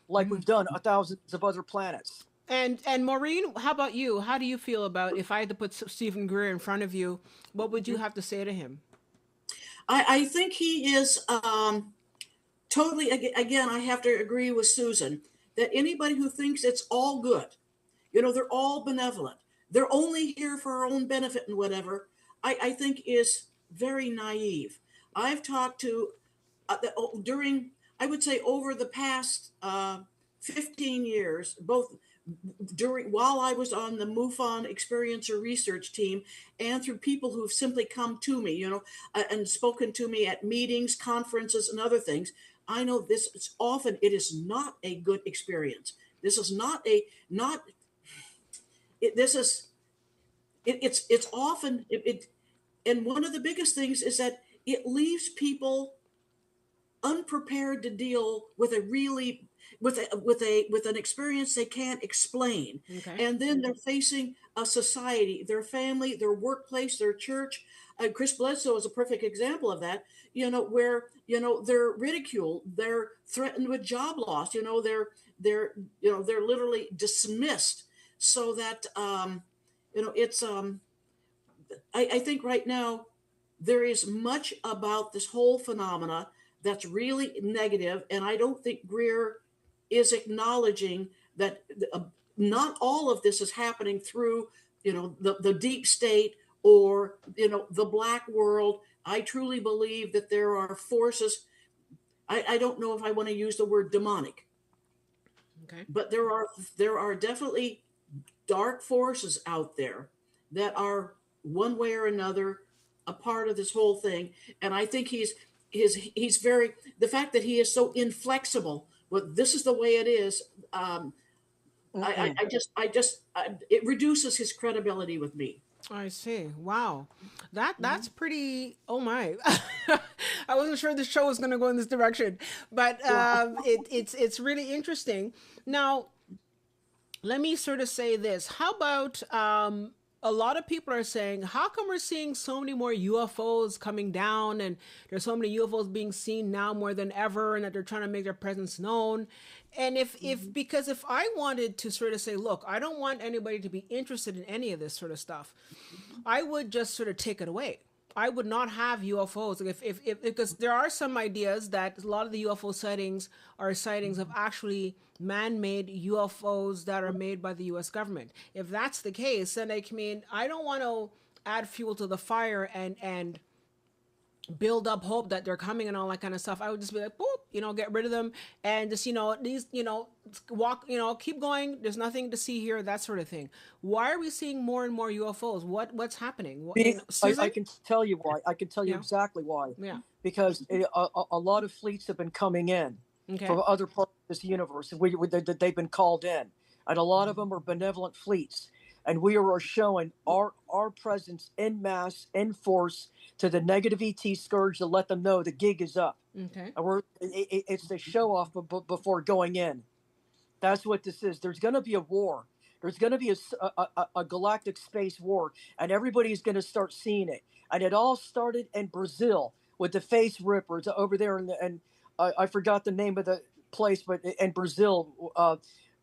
like we've done thousands of other planets. And Maureen, how about you? How do you feel about, if I had to put Stephen Greer in front of you, what would you have to say to him? I think he is totally, again, I have to agree with Susan, that anybody who thinks it's all good, they're all benevolent, they're only here for our own benefit and whatever, I think is very naive. I've talked to, I would say over the past 15 years, both while I was on the MUFON experiencer research team and through people who've simply come to me, and spoken to me at meetings, conferences, and other things. I know this is often, it is not a good experience. This is it's often, and one of the biggest things is that it leaves people unprepared to deal with an experience they can't explain. Okay. And then they're facing a society, their family, their workplace, their church. Chris Bledsoe is a perfect example of that, where they're ridiculed, they're threatened with job loss, they're literally dismissed. So that it's I think right now there is much about this whole phenomena that's really negative, and I don't think Greer is acknowledging that not all of this is happening through the deep state or the black world. I truly believe that there are forces. I don't know if I want to use the word demonic, Okay. but there are definitely dark forces out there that are one way or another a part of this whole thing. And I think he's very, the fact that he is so inflexible, well, this is the way it is. It reduces his credibility with me. I see. Wow. That's pretty, oh my. I wasn't sure the show was going to go in this direction, but it's really interesting. Now, let me sort of say this. How about a lot of people are saying, how come we're seeing so many more UFOs coming down, and there's so many UFOs being seen now more than ever, and that they're trying to make their presence known? And because if I wanted to sort of say, look, I don't want anybody to be interested in any of this sort of stuff, I would just sort of take it away. I would not have UFOs because there are some ideas that a lot of the UFO sightings are sightings of actually man-made UFOs that are made by the U.S. government. If that's the case, then I don't want to add fuel to the fire and build up hope that they're coming and all that kind of stuff. I would just be like, boop, get rid of them and just, walk, keep going. There's nothing to see here, that sort of thing. Why are we seeing more and more UFOs? What's happening? I can tell you why. I can tell you exactly why. Yeah. Because a lot of fleets have been coming in from other parts of this universe. They've been called in. And a lot of them are benevolent fleets. And we are showing our presence in mass, in force, to the negative ET scourge to let them know the gig is up. Okay. And it's the show off before going in. That's what this is. There's going to be a war. There's going to be a galactic space war, and everybody's going to start seeing it. And it all started in Brazil with the face rippers over there, and I forgot the name of the place, but in Brazil,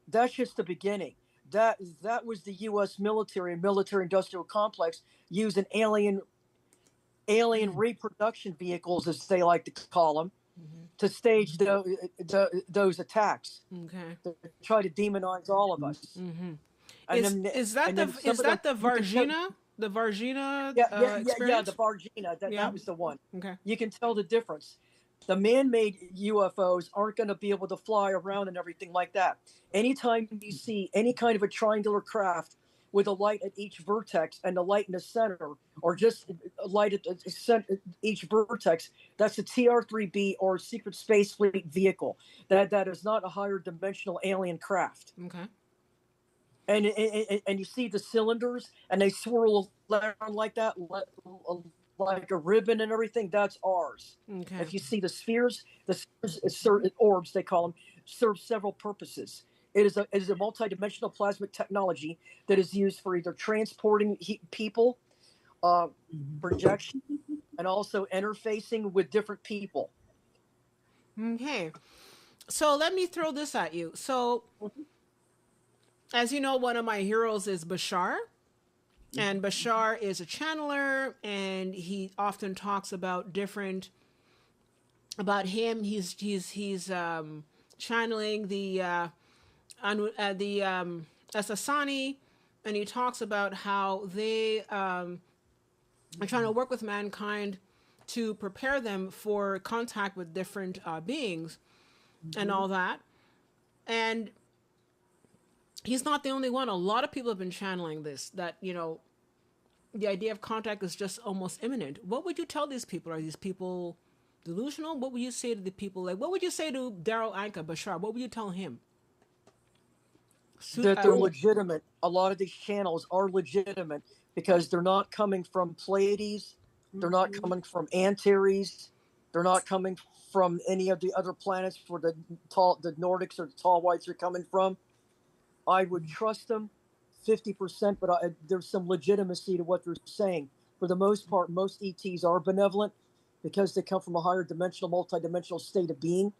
that's just the beginning. That was the U.S. military industrial complex using alien reproduction vehicles, as they like to call them, to stage those attacks. Okay. To try to demonize all of us. Mm-hmm. Is that the Varginha? The Varginha experience? Yeah, the Varginha. That was the one. Okay. You can tell the difference. The man-made UFOs aren't going to be able to fly around and everything like that. Anytime you see any kind of a triangular craft with a light at each vertex and the light in the center, or just a light at each vertex. That's a TR-3B or secret space fleet vehicle. That is not a higher dimensional alien craft. Okay. And you see the cylinders, and they swirl around like that, like a ribbon and everything. That's ours. Okay. If you see the spheres orbs, they call them, serve several purposes. It is a multidimensional plasmic technology that is used for either transporting people, projection, and also interfacing with different people. Okay. So let me throw this at you. So, as you know, one of my heroes is Bashar. And Bashar is a channeler, and he often talks about him. He's channeling the Asasani, and he talks about how they are trying to work with mankind to prepare them for contact with different beings and all that. And he's not the only one. A lot of people have been channeling this, that, the idea of contact is just almost imminent. What would you tell these people? Are these people delusional? What would you say to the people? Like, what would you say to Daryl Anka, Bashar? What would you tell him? That they're legitimate. A lot of these channels are legitimate because they're not coming from Pleiades. They're not coming from Antares. They're not coming from any of the other planets where the Nordics or the tall whites are coming from. I would trust them 50%, but there's some legitimacy to what they're saying. For the most part, most ETs are benevolent because they come from a higher dimensional, multidimensional state of being,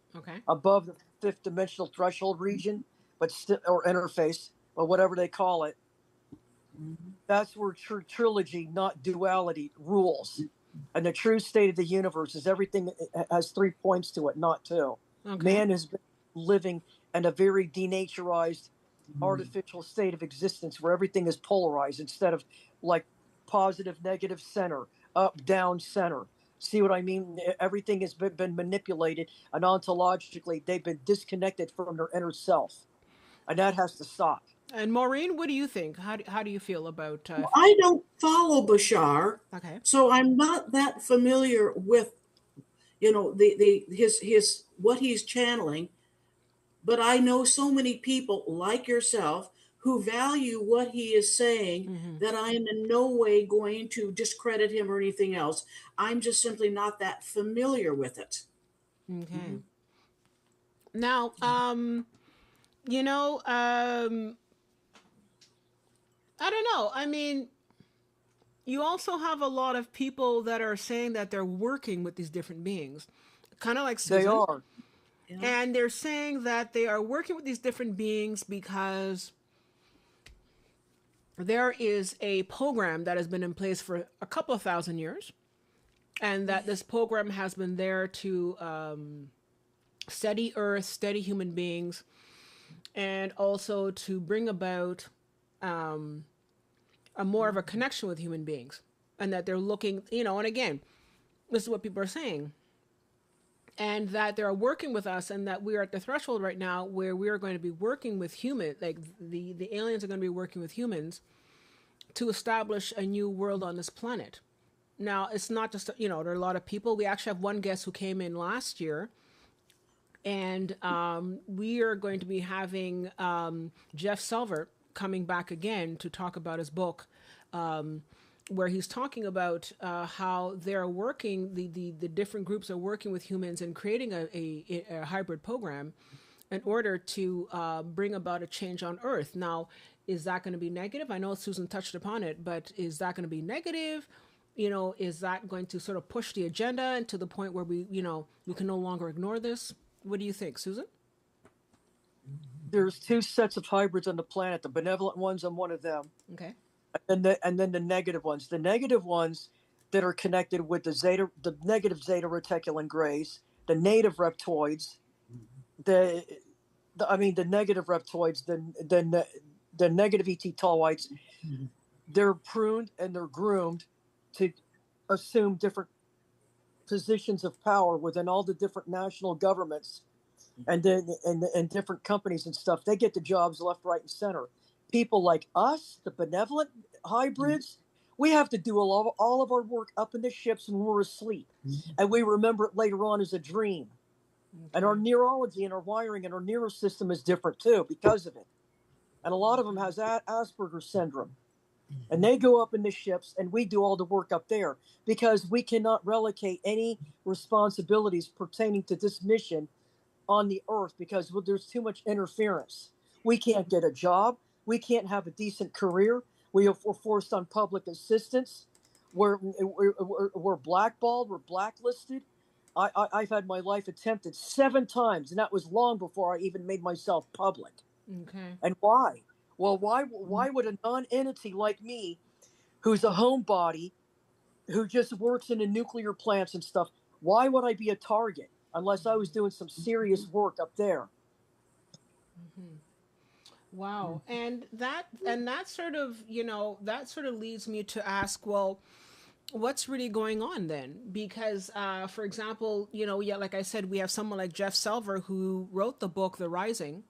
above the fifth dimensional threshold region, or interface, or whatever they call it. That's where trilogy, not duality, rules. And the true state of the universe is everything has 3 points to it, not 2. Man has been living in a very denaturized, artificial state of existence where everything is polarized instead of like positive, negative, center, up, down, center. See what I mean? Everything has been manipulated, and ontologically they've been disconnected from their inner self, and that has to stop. And Maureen, what do you think? How do you feel about? I don't follow Bashar, so I'm not that familiar with, his what he's channeling. But I know so many people like yourself who value what he is saying that I am in no way going to discredit him or anything else. I'm just simply not that familiar with it. Okay. Now, I don't know. I mean, you also have a lot of people that are saying that they're working with these different beings, kind of like Susan. They are. Yeah. And they're saying that they are working with these different beings because there is a program that has been in place for a couple of thousand years, and that this program has been there to steady Earth, steady human beings, and also to bring about a more of a connection with human beings. And that they're looking, and again, this is what people are saying. And that they're working with us, and that we are at the threshold right now where we are going to be working with humans, like the aliens are going to be working with humans to establish a new world on this planet. Now, it's not just, there are a lot of people. We actually have one guest who came in last year, and we are going to be having Jeff Selver coming back again to talk about his book, where he's talking about how they're working, the different groups are working with humans and creating a hybrid program in order to bring about a change on Earth. Now, is that going to be negative? I know Susan touched upon it, but is that going to be negative? Is that going to sort of push the agenda and to the point where we can no longer ignore this? What do you think, Susan? There's 2 sets of hybrids on the planet. The benevolent ones, I'm one of them. Okay. And then the negative ones. The negative ones that are connected with the negative zeta reticulin grays, the native reptoids, the negative reptoids, the negative ET tall whites. They're pruned and they're groomed to assume different positions of power within all the different national governments and then and different companies and stuff. They get the jobs left, right, and center. people like us, the benevolent hybrids, we have to do all of our work up in the ships when we're asleep. And we remember it later on as a dream. Okay. And our neurology and our wiring and our nervous system is different too because of it. And a lot of them has Asperger's syndrome. And they go up in the ships and we do all the work up there because we cannot relegate any responsibilities pertaining to this mission on the earth because there's too much interference. We can't get a job. We can't have a decent career. We're forced on public assistance. We're blackballed. We're blacklisted. I've had my life attempted 7 times, and that was long before I even made myself public. Okay. And why? Well, why would a non-entity like me, who's a homebody, who just works in the nuclear plants and stuff, why would I be a target unless I was doing some serious work up there? Mm-hmm. Wow. And that sort of, that sort of leads me to ask, well, what's really going on then? Because, for example, like I said, we have someone like Jeff Selver who wrote the book, The Rising,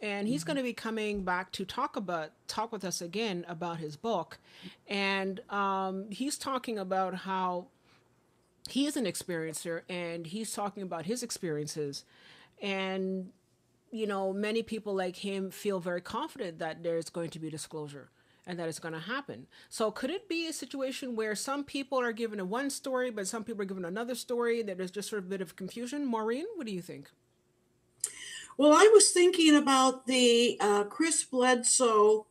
and he's going to be coming back to talk with us again about his book. And he's talking about how he is an experiencer and he's talking about his experiences. And, many people like him feel very confident that there's going to be disclosure and that it's going to happen. So could it be a situation where some people are given a one story, but some people are given another story, that there's just sort of a bit of confusion? Maureen, what do you think? Well, I was thinking about the Chris Bledsoe,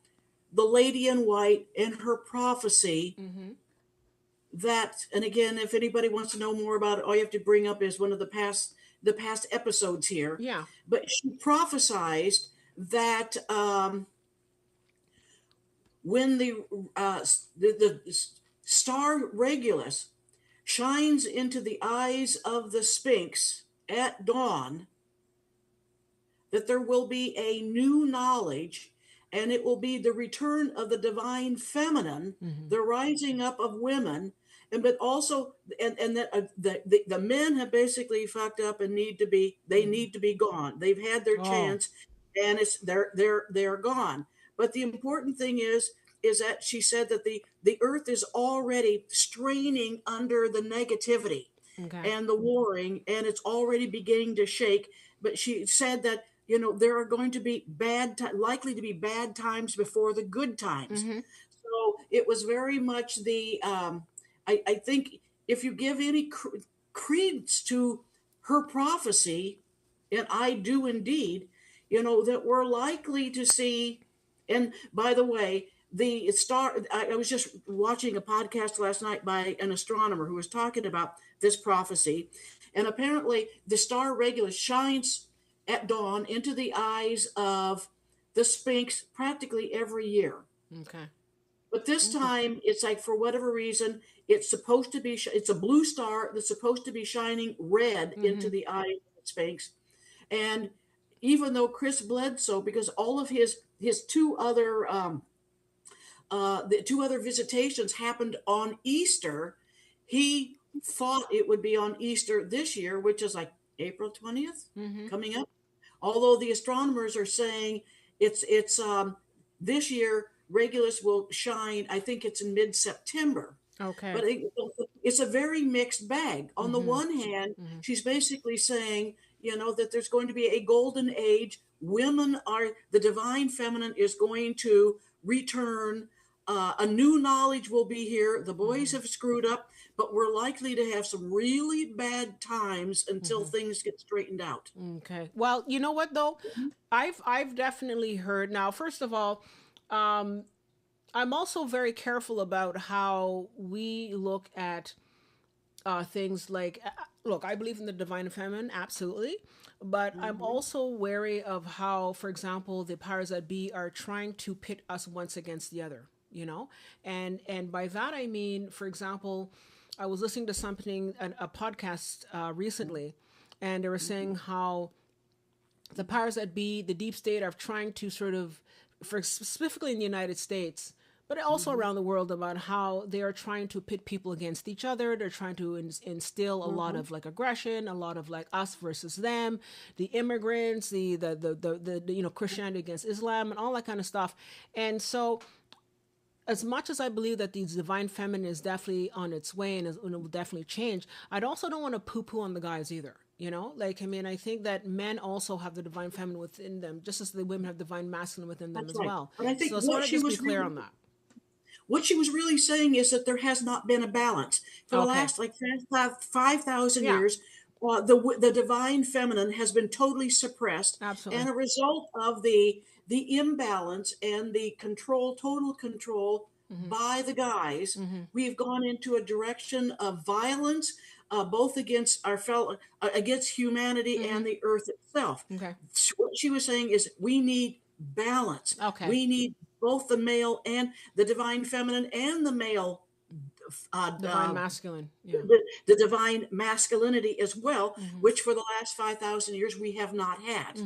the Lady in White, and her prophecy. Mm-hmm. That, and again, if anybody wants to know more about it, all you have to bring up is one of the past episodes here. Yeah. But she prophesied that when the star Regulus shines into the eyes of the Sphinx at dawn, that there will be a new knowledge, and it will be the return of the divine feminine, mm-hmm. the rising up of women, but also, and that the men have basically fucked up and need to be gone. They've had their chance, and they're gone. But the important thing is that she said that the earth is already straining under the negativity, okay. and the warring, and it's already beginning to shake. But she said that, there are going to be likely to be bad times before the good times. Mm-hmm. So it was very much I think if you give any credence to her prophecy, and I do indeed, that we're likely to see. And by the way, the star, I was just watching a podcast last night by an astronomer who was talking about this prophecy. And apparently the star Regulus shines at dawn into the eyes of the Sphinx practically every year. Okay. But this time, it's like, for whatever reason, it's supposed to be, it's a blue star that's supposed to be shining red mm-hmm. into the eye of the Sphinx. And even though Chris Bledsoe, because all of his two other, the 2 other visitations happened on Easter, he thought it would be on Easter this year, which is like April 20th mm-hmm. coming up. Although the astronomers are saying it's this year, Regulus will shine, I think it's in mid-September. Okay. But it's a very mixed bag. On mm-hmm. the one hand, mm-hmm. she's basically saying, that there's going to be a golden age. The divine feminine is going to return. A new knowledge will be here. The boys mm-hmm. have screwed up, but we're likely to have some really bad times until mm-hmm. things get straightened out. Okay. Well, you know what though? Mm-hmm. I've definitely heard. Now, first of all, I'm also very careful about how we look at things like, look, I believe in the divine feminine, absolutely. But mm-hmm. I'm also wary of how, for example, the powers that be are trying to pit us once against the other, And by that, I mean, for example, I was listening to a podcast recently, and they were saying how the powers that be, the deep state, are trying to sort of, specifically in the United States, but also around the world, about how they are trying to pit people against each other. They're trying to instill a lot of like aggression, a lot of like us versus them, the immigrants, the Christianity against Islam, and all that kind of stuff. And so, as much as I believe that the divine feminine is definitely on its way and it will definitely change, I also don't want to poo-poo on the guys either. Like, I mean, I think that men also have the divine feminine within them, just as the women have divine masculine within them That's as right. well. But I think So I just want to just be clear on that. What she was really saying is that there has not been a balance for the last like 5,000 Yeah. years. The divine feminine has been totally suppressed, Absolutely. and a result of the imbalance and the total control by the guys, we've gone into a direction of violence, both against our fellow, against humanity and the earth itself. Okay. What she was saying is we need balance. Okay. We need both the male and the divine feminine and the male divine masculine. Yeah. The divine masculinity as well, which for the last 5,000 years we have not had.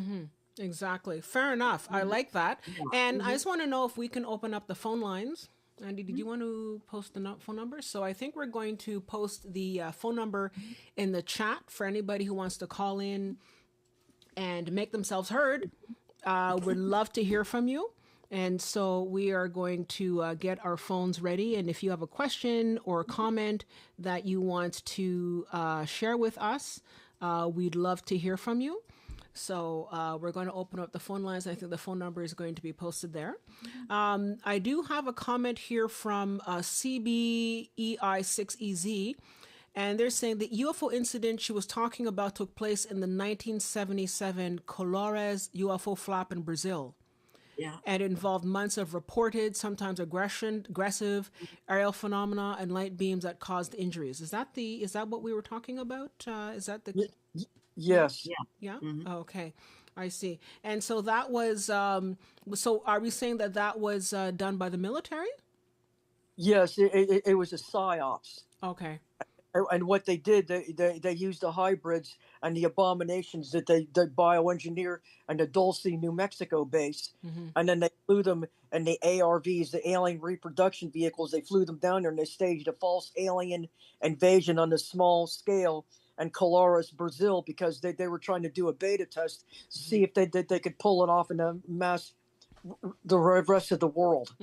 Exactly. Fair enough. I like that. And I just want to know if we can open up the phone lines. Andy, did you want to post the phone number? So I think we're going to post the phone number in the chat for anybody who wants to call in and make themselves heard. We'd love to hear from you. And so we are going to get our phones ready. And if you have a question or a comment that you want to share with us, we'd love to hear from you. So we're going to open up the phone lines. I think the phone number is going to be posted there. I do have a comment here from CBEI6EZ. And they're saying the UFO incident she was talking about took place in the 1977 Colores UFO flap in Brazil. Yeah. And it involved months of reported, sometimes aggressive aerial phenomena and light beams that caused injuries. Is that what we were talking about? Is that the? Yes. Yeah. Oh, okay, I see. And so that was. So are we saying that was done by the military? Yes, it was a psyops. Okay. And what they did, they used the hybrids and the abominations that they bioengineer and the Dulce, New Mexico base. And then they flew them in the ARVs, the alien reproduction vehicles. They flew them down there and they staged a false alien invasion on a small scale in Colores, Brazil, because they were trying to do a beta test to see if they could pull it off in the rest of the world.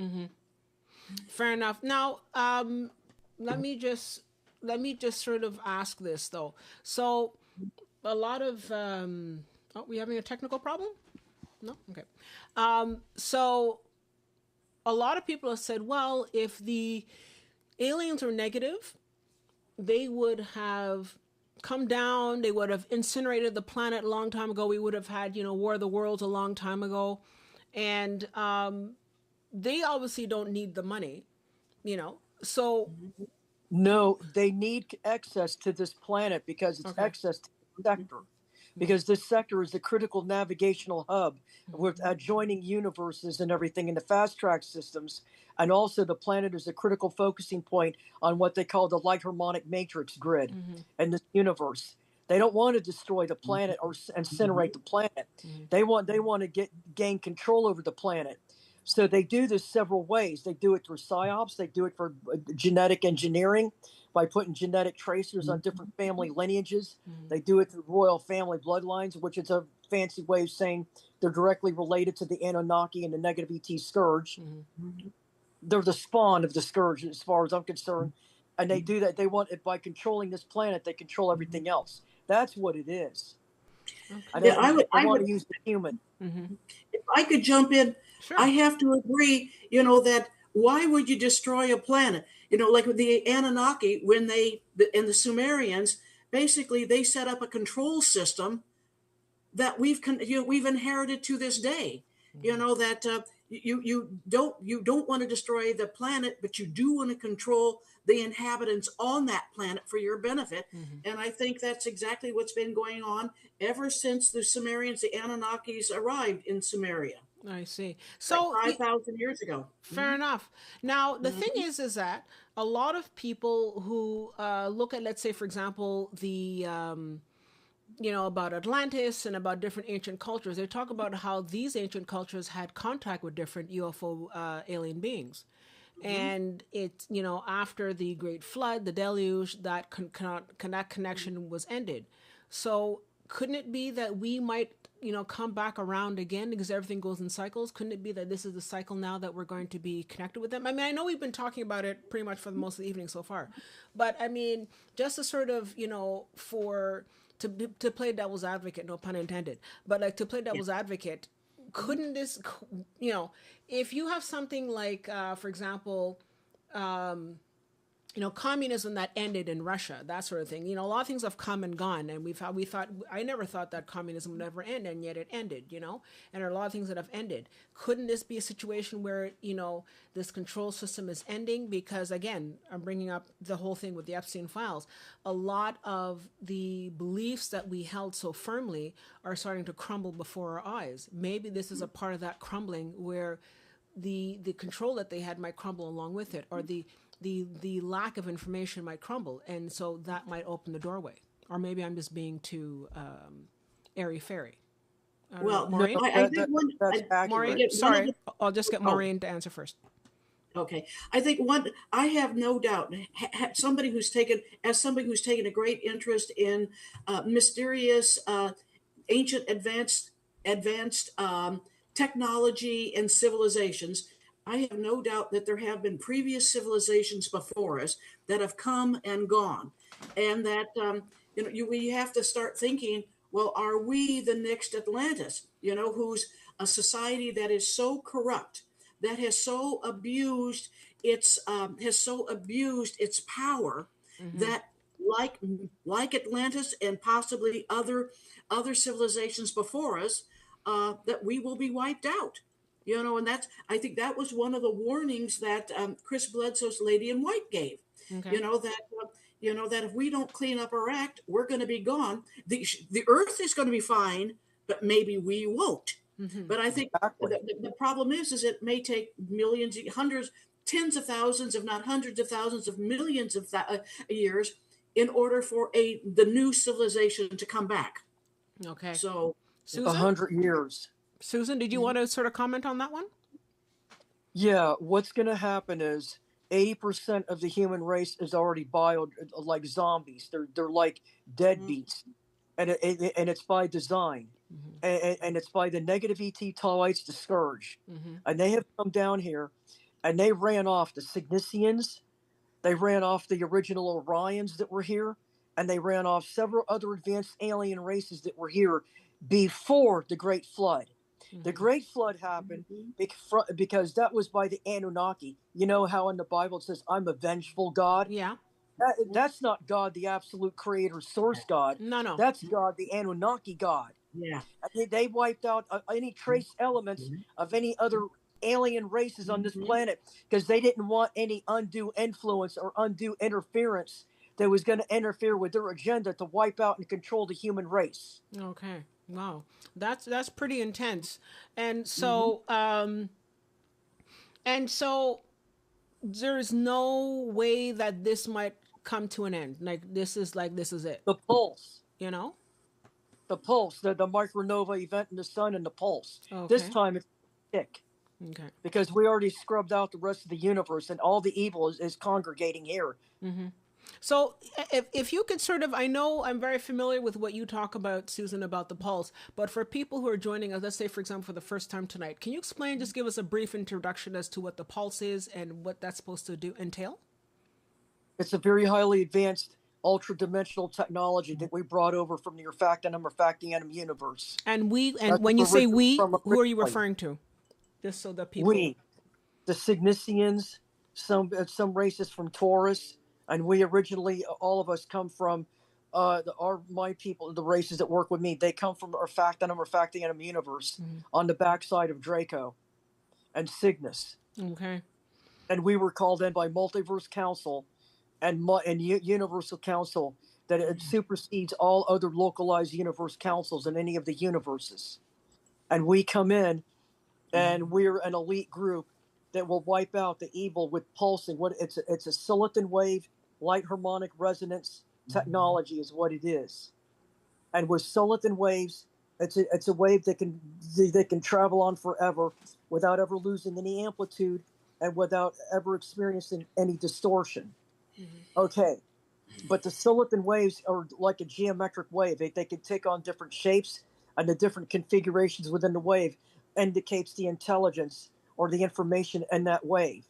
Fair enough. Now, let me just sort of ask this though. So a lot of we having a technical problem? No? Okay. So a lot of people have said, well, if the aliens are negative, they would have come down, they would have incinerated the planet a long time ago. We would have had, War of the Worlds a long time ago. And they obviously don't need the money, so no, they need access to this planet because it's access to the sector. Because this sector is the critical navigational hub with adjoining universes and everything in the fast track systems. And also the planet is a critical focusing point on what they call the light harmonic matrix grid in this universe. They don't want to destroy the planet or incinerate the planet. They want to gain control over the planet. So they do this several ways. They do it through psyops. They do it for genetic engineering by putting genetic tracers on different family lineages. They do it through royal family bloodlines, which is a fancy way of saying they're directly related to the Anunnaki and the negative ET scourge. They're the spawn of the scourge, as far as I'm concerned. And they do that. They want it by controlling this planet. They control everything else. That's what it is. Yeah, I want to use the human. If I could jump in, sure. I have to agree, that why would you destroy a planet? Like with the Anunnaki, when and the Sumerians, basically they set up a control system that we've inherited to this day. That you don't want to destroy the planet, but you do want to control the inhabitants on that planet for your benefit. And I think that's exactly what's been going on ever since the Sumerians, the Anunnakis, arrived in Sumeria. I see. So like 5,000 years ago. Fair enough. Now, the thing is that a lot of people who look at, let's say, for example, the about Atlantis and about different ancient cultures, they talk about how these ancient cultures had contact with different UFO alien beings. And it, after the great flood, the deluge, that that connection was ended. So couldn't it be that we might, come back around again because everything goes in cycles? Couldn't it be that this is the cycle now that we're going to be connected with them? I mean, I know we've been talking about it pretty much for the most of the evening so far, but I mean, just to sort of, to play devil's advocate, no pun intended, but like to play devil's advocate, couldn't this, if you have something like, for example, communism that ended in Russia, that sort of thing. A lot of things have come and gone, and I never thought that communism would ever end, and yet it ended, and there are a lot of things that have ended. Couldn't this be a situation where, this control system is ending? Because again, I'm bringing up the whole thing with the Epstein files. A lot of the beliefs that we held so firmly are starting to crumble before our eyes. Maybe this is a part of that crumbling where the control that they had might crumble along with it, or the lack of information might crumble, and so that might open the doorway. Or maybe I'm just being too airy-fairy. Well, Maureen? I think that's accurate. Maureen, sorry, I'll just get Maureen to answer first. Okay, I think I have no doubt. As somebody who's taken a great interest in mysterious, ancient, advanced technology and civilizations, I have no doubt that there have been previous civilizations before us that have come and gone, and that we have to start thinking, well, are we the next Atlantis? Who's a society that is so corrupt, that has so abused its power, that like Atlantis and possibly other civilizations before us, that we will be wiped out. And I think that was one of the warnings that Chris Bledsoe's Lady in White gave. Okay. That if we don't clean up our act, we're going to be gone. The Earth is going to be fine, but maybe we won't. But I think the problem is it may take millions, hundreds, tens of thousands, if not hundreds of thousands of millions of years in order for the new civilization to come back. Okay. So, Susan? 100 years. Susan, did you want to sort of comment on that one? Yeah, what's going to happen is 80% of the human race is already like zombies. They're like deadbeats, and it's by design, and it's by the negative ET Talites, the scourge, and they have come down here, and they ran off the Cygnicians, they ran off the original Orions that were here, and they ran off several other advanced alien races that were here before the Great Flood. The Great Flood happened because that was by the Anunnaki. You know how in the Bible it says, I'm a vengeful God? Yeah. That's not God, the absolute creator source God. No. That's God, the Anunnaki God. Yeah. They wiped out any trace elements of any other alien races on this planet because they didn't want any undue influence or undue interference that was going to interfere with their agenda to wipe out and control the human race. Okay. Wow, that's pretty intense, and so there's no way that this might come to an end. Like this is it. The pulse, the pulse, the micronova event in the sun and the pulse. Okay. This time it's thick. Okay. Because we already scrubbed out the rest of the universe, and all the evil is congregating here. So if you could sort of, I know I'm very familiar with what you talk about, Susan, about the pulse, but for people who are joining us, let's say, for example, for the first time tonight, can you explain, just give us a brief introduction as to what the pulse is and what that's supposed to entail? It's a very highly advanced, ultra-dimensional technology that we brought over from the Urfactanum universe. And when you say we, who are you referring to? Just so that people... We, the Cygnicians, some races from Taurus, and we originally, all of us come from my people, the races that work with me, they come from Urfactanum universe on the backside of Draco and Cygnus. Okay. And we were called in by Multiverse Council and Universal Council that it supersedes all other localized universe councils in any of the universes. And we come in and we're an elite group that will wipe out the evil with pulsing. It's a silicon wave, light harmonic resonance technology is what it is. And with silicon waves, it's a wave that can travel on forever without ever losing any amplitude and without ever experiencing any distortion. Okay. But the silicon waves are like a geometric wave. They can take on different shapes, and the different configurations within the wave indicates the intelligence or the information in that wave.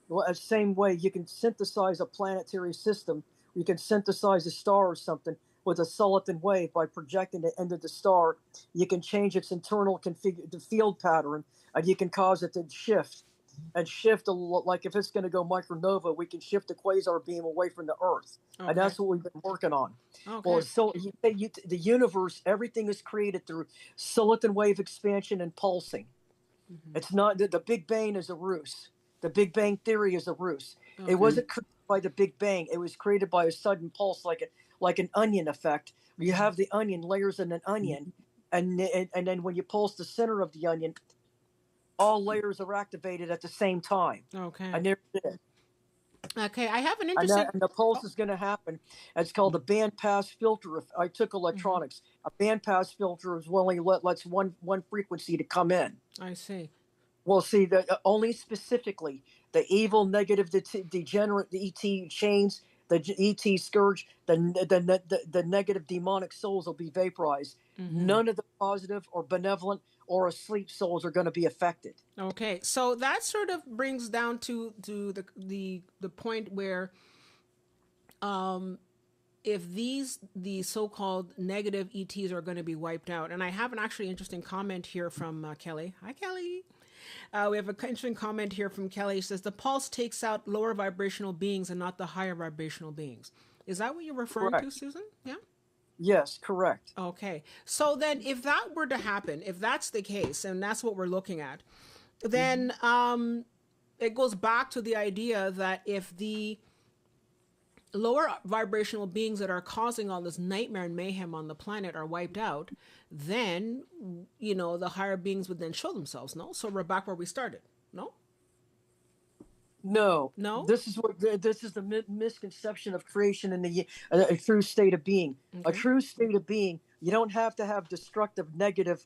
Well, the same way you can synthesize a planetary system, you can synthesize a star or something with a silicon wave by projecting it into the star. You can change its internal the field pattern, and you can cause it to shift. And shift like if it's going to go micronova, we can shift the quasar beam away from the Earth, and that's what we've been working on. Well, so the universe, everything is created through silicon wave expansion and pulsing. It's not the Big Bang is a ruse. The Big Bang theory is a ruse. It wasn't created by the Big Bang. It was created by a sudden pulse, like an onion effect. You have the onion layers in an onion, and then when you pulse the center of the onion, all layers are activated at the same time. Okay. I never did. Okay, I have an interesting. And the pulse is going to happen. It's called a bandpass filter. If I took electronics, a bandpass filter is only lets one frequency to come in. I see. Well, see, only specifically the evil, negative, degenerate, the ET chains, the ET scourge, the negative demonic souls will be vaporized. None of the positive or benevolent or asleep souls are going to be affected. Okay, so that sort of brings down to the point where, if the so-called negative ETs are going to be wiped out, and I have an actually interesting comment here from Kelly. Hi, Kelly. We have an interesting comment here from Kelly. It says the pulse takes out lower vibrational beings and not the higher vibrational beings. Is that what you're referring to, Susan? Yeah. Yes, correct. Okay. So then if that were to happen, if that's the case, and that's what we're looking at, then it goes back to the idea that if the lower vibrational beings that are causing all this nightmare and mayhem on the planet are wiped out, then, the higher beings would then show themselves, no? So we're back where we started, no? No. This is the misconception of creation and a true state of being. Okay. A true state of being, you don't have to have destructive, negative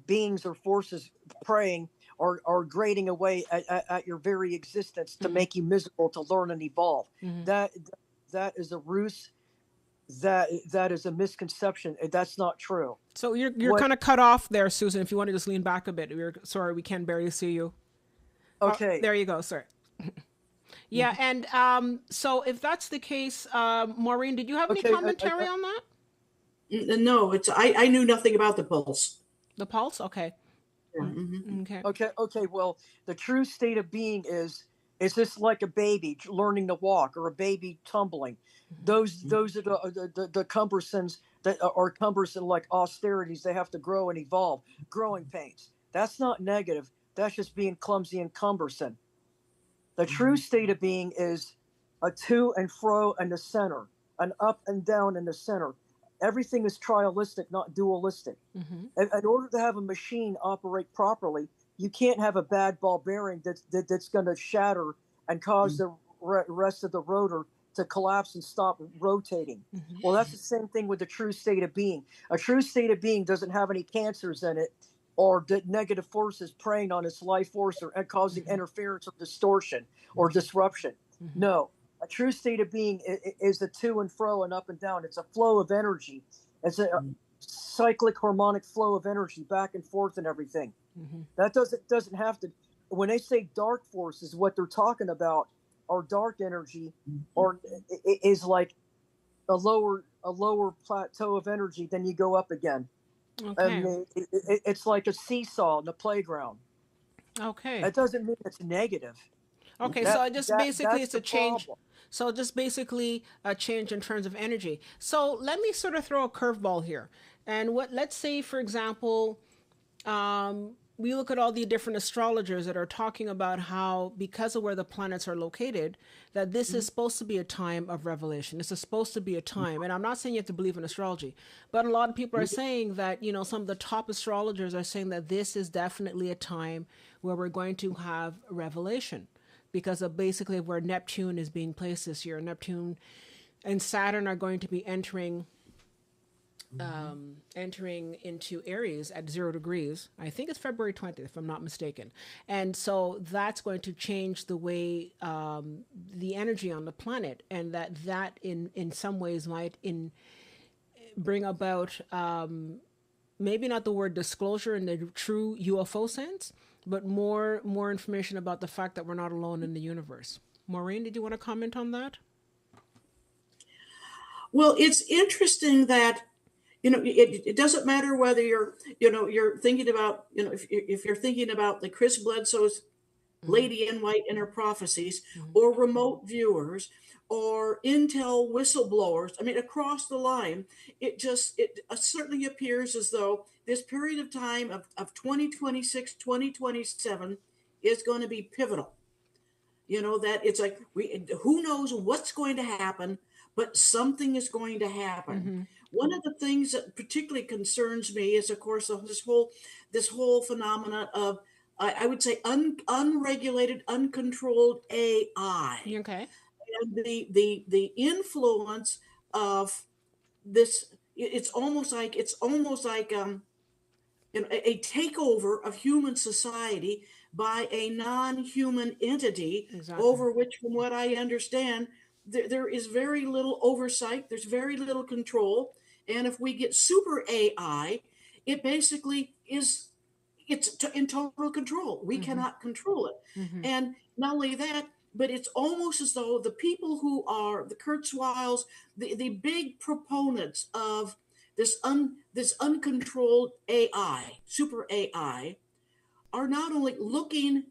beings or forces preying or grating away at your very existence to make you miserable, to learn and evolve. That is a ruse. That is a misconception. That's not true. So you're kind of cut off there, Susan. If you want to just lean back a bit. Sorry, we can barely see you. Okay. Oh, there you go. Sorry. Yeah, and so if that's the case, Maureen, did you have any commentary on that? No, I knew nothing about the pulse. The pulse? Okay. Yeah. Okay. Well, the true state of being is just like a baby learning to walk or a baby tumbling. Those are the cumbersome that are cumbersome, like austerities. They have to grow and evolve. Growing pains. That's not negative. That's just being clumsy and cumbersome. The true state of being is a to and fro in the center, an up and down in the center. Everything is trialistic, not dualistic. In order to have a machine operate properly, you can't have a bad ball bearing that's going to shatter and cause the rest of the rotor to collapse and stop rotating. Well, that's the same thing with the true state of being. A true state of being doesn't have any cancers in it or negative forces preying on its life force or causing interference or distortion or disruption. No. A true state of being is the to and fro and up and down. It's a flow of energy. It's a cyclic harmonic flow of energy back and forth and everything. That doesn't have to. When they say dark forces, what they're talking about are dark energy, or is like a lower plateau of energy. Then you go up again. Okay. It's like a seesaw in the playground. Okay. That doesn't mean it's negative. Okay, so it's a change. Problem. So just basically a change in terms of energy. So let me sort of throw a curveball here. And let's say, for example, we look at all the different astrologers that are talking about how, because of where the planets are located, that this is supposed to be a time of revelation. This is supposed to be a time. And I'm not saying you have to believe in astrology, but a lot of people are saying that, some of the top astrologers are saying that this is definitely a time where we're going to have revelation. Because of basically where Neptune is being placed this year. Neptune and Saturn are going to be entering entering into Aries at 0 degrees. I think it's February 20th, if I'm not mistaken. And so that's going to change the way the energy on the planet, and that in some ways might bring about maybe not the word disclosure in the true UFO sense, but more information about the fact that we're not alone in the universe. Maureen, did you want to comment on that? Well, it's interesting that, it doesn't matter whether you're thinking about, if you're thinking about the Chris Bledsoe's Lady in White Inner Prophecies, or remote viewers, or intel whistleblowers. I mean, across the line, it certainly appears as though this period of time of 2026, 2027 is going to be pivotal. That it's like, who knows what's going to happen, but something is going to happen. One of the things that particularly concerns me is, of course, this whole phenomena of, I would say, unregulated, uncontrolled AI, Okay. and the influence of this. It's almost like a takeover of human society by a non-human entity, Exactly. over which, from what I understand, there is very little oversight. There's very little control, and if we get super AI, it basically is in total control. We cannot control it. And not only that, but it's almost as though the people who are the Kurzweils, the big proponents of this uncontrolled AI, super AI, are not only looking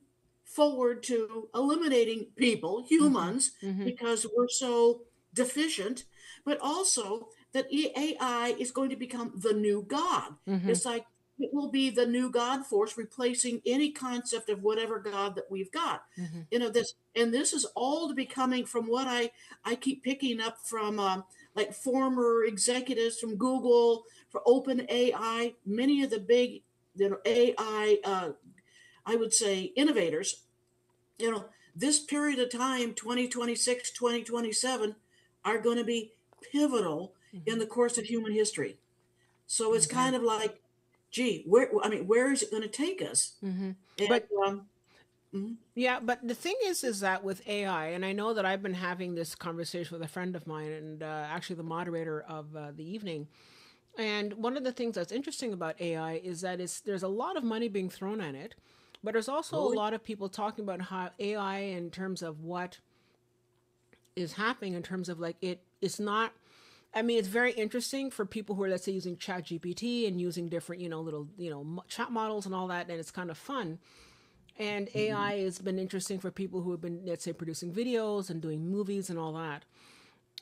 forward to eliminating people, humans, because we're so deficient, but also that AI is going to become the new God. It's like it will be the new God force, replacing any concept of whatever God that we've got. This is all to be coming from what I keep picking up from like former executives from Google, for Open AI, many of the big AI I would say innovators. This period of time, 2026, 2027, are going to be pivotal in the course of human history. So it's kind of like, gee, where is it going to take us? And, But mhm. yeah, but the thing is that with AI, and I know that I've been having this conversation with a friend of mine, and actually the moderator of the evening. And one of the things that's interesting about AI is that there's a lot of money being thrown at it, but there's also a Oh, lot of people talking about how AI, in terms of what is happening, in terms of like it's not. I mean, it's very interesting for people who are, let's say, using Chat GPT and using different, little, chat models and all that, and it's kind of fun. And AI has been interesting for people who have been, let's say, producing videos and doing movies and all that.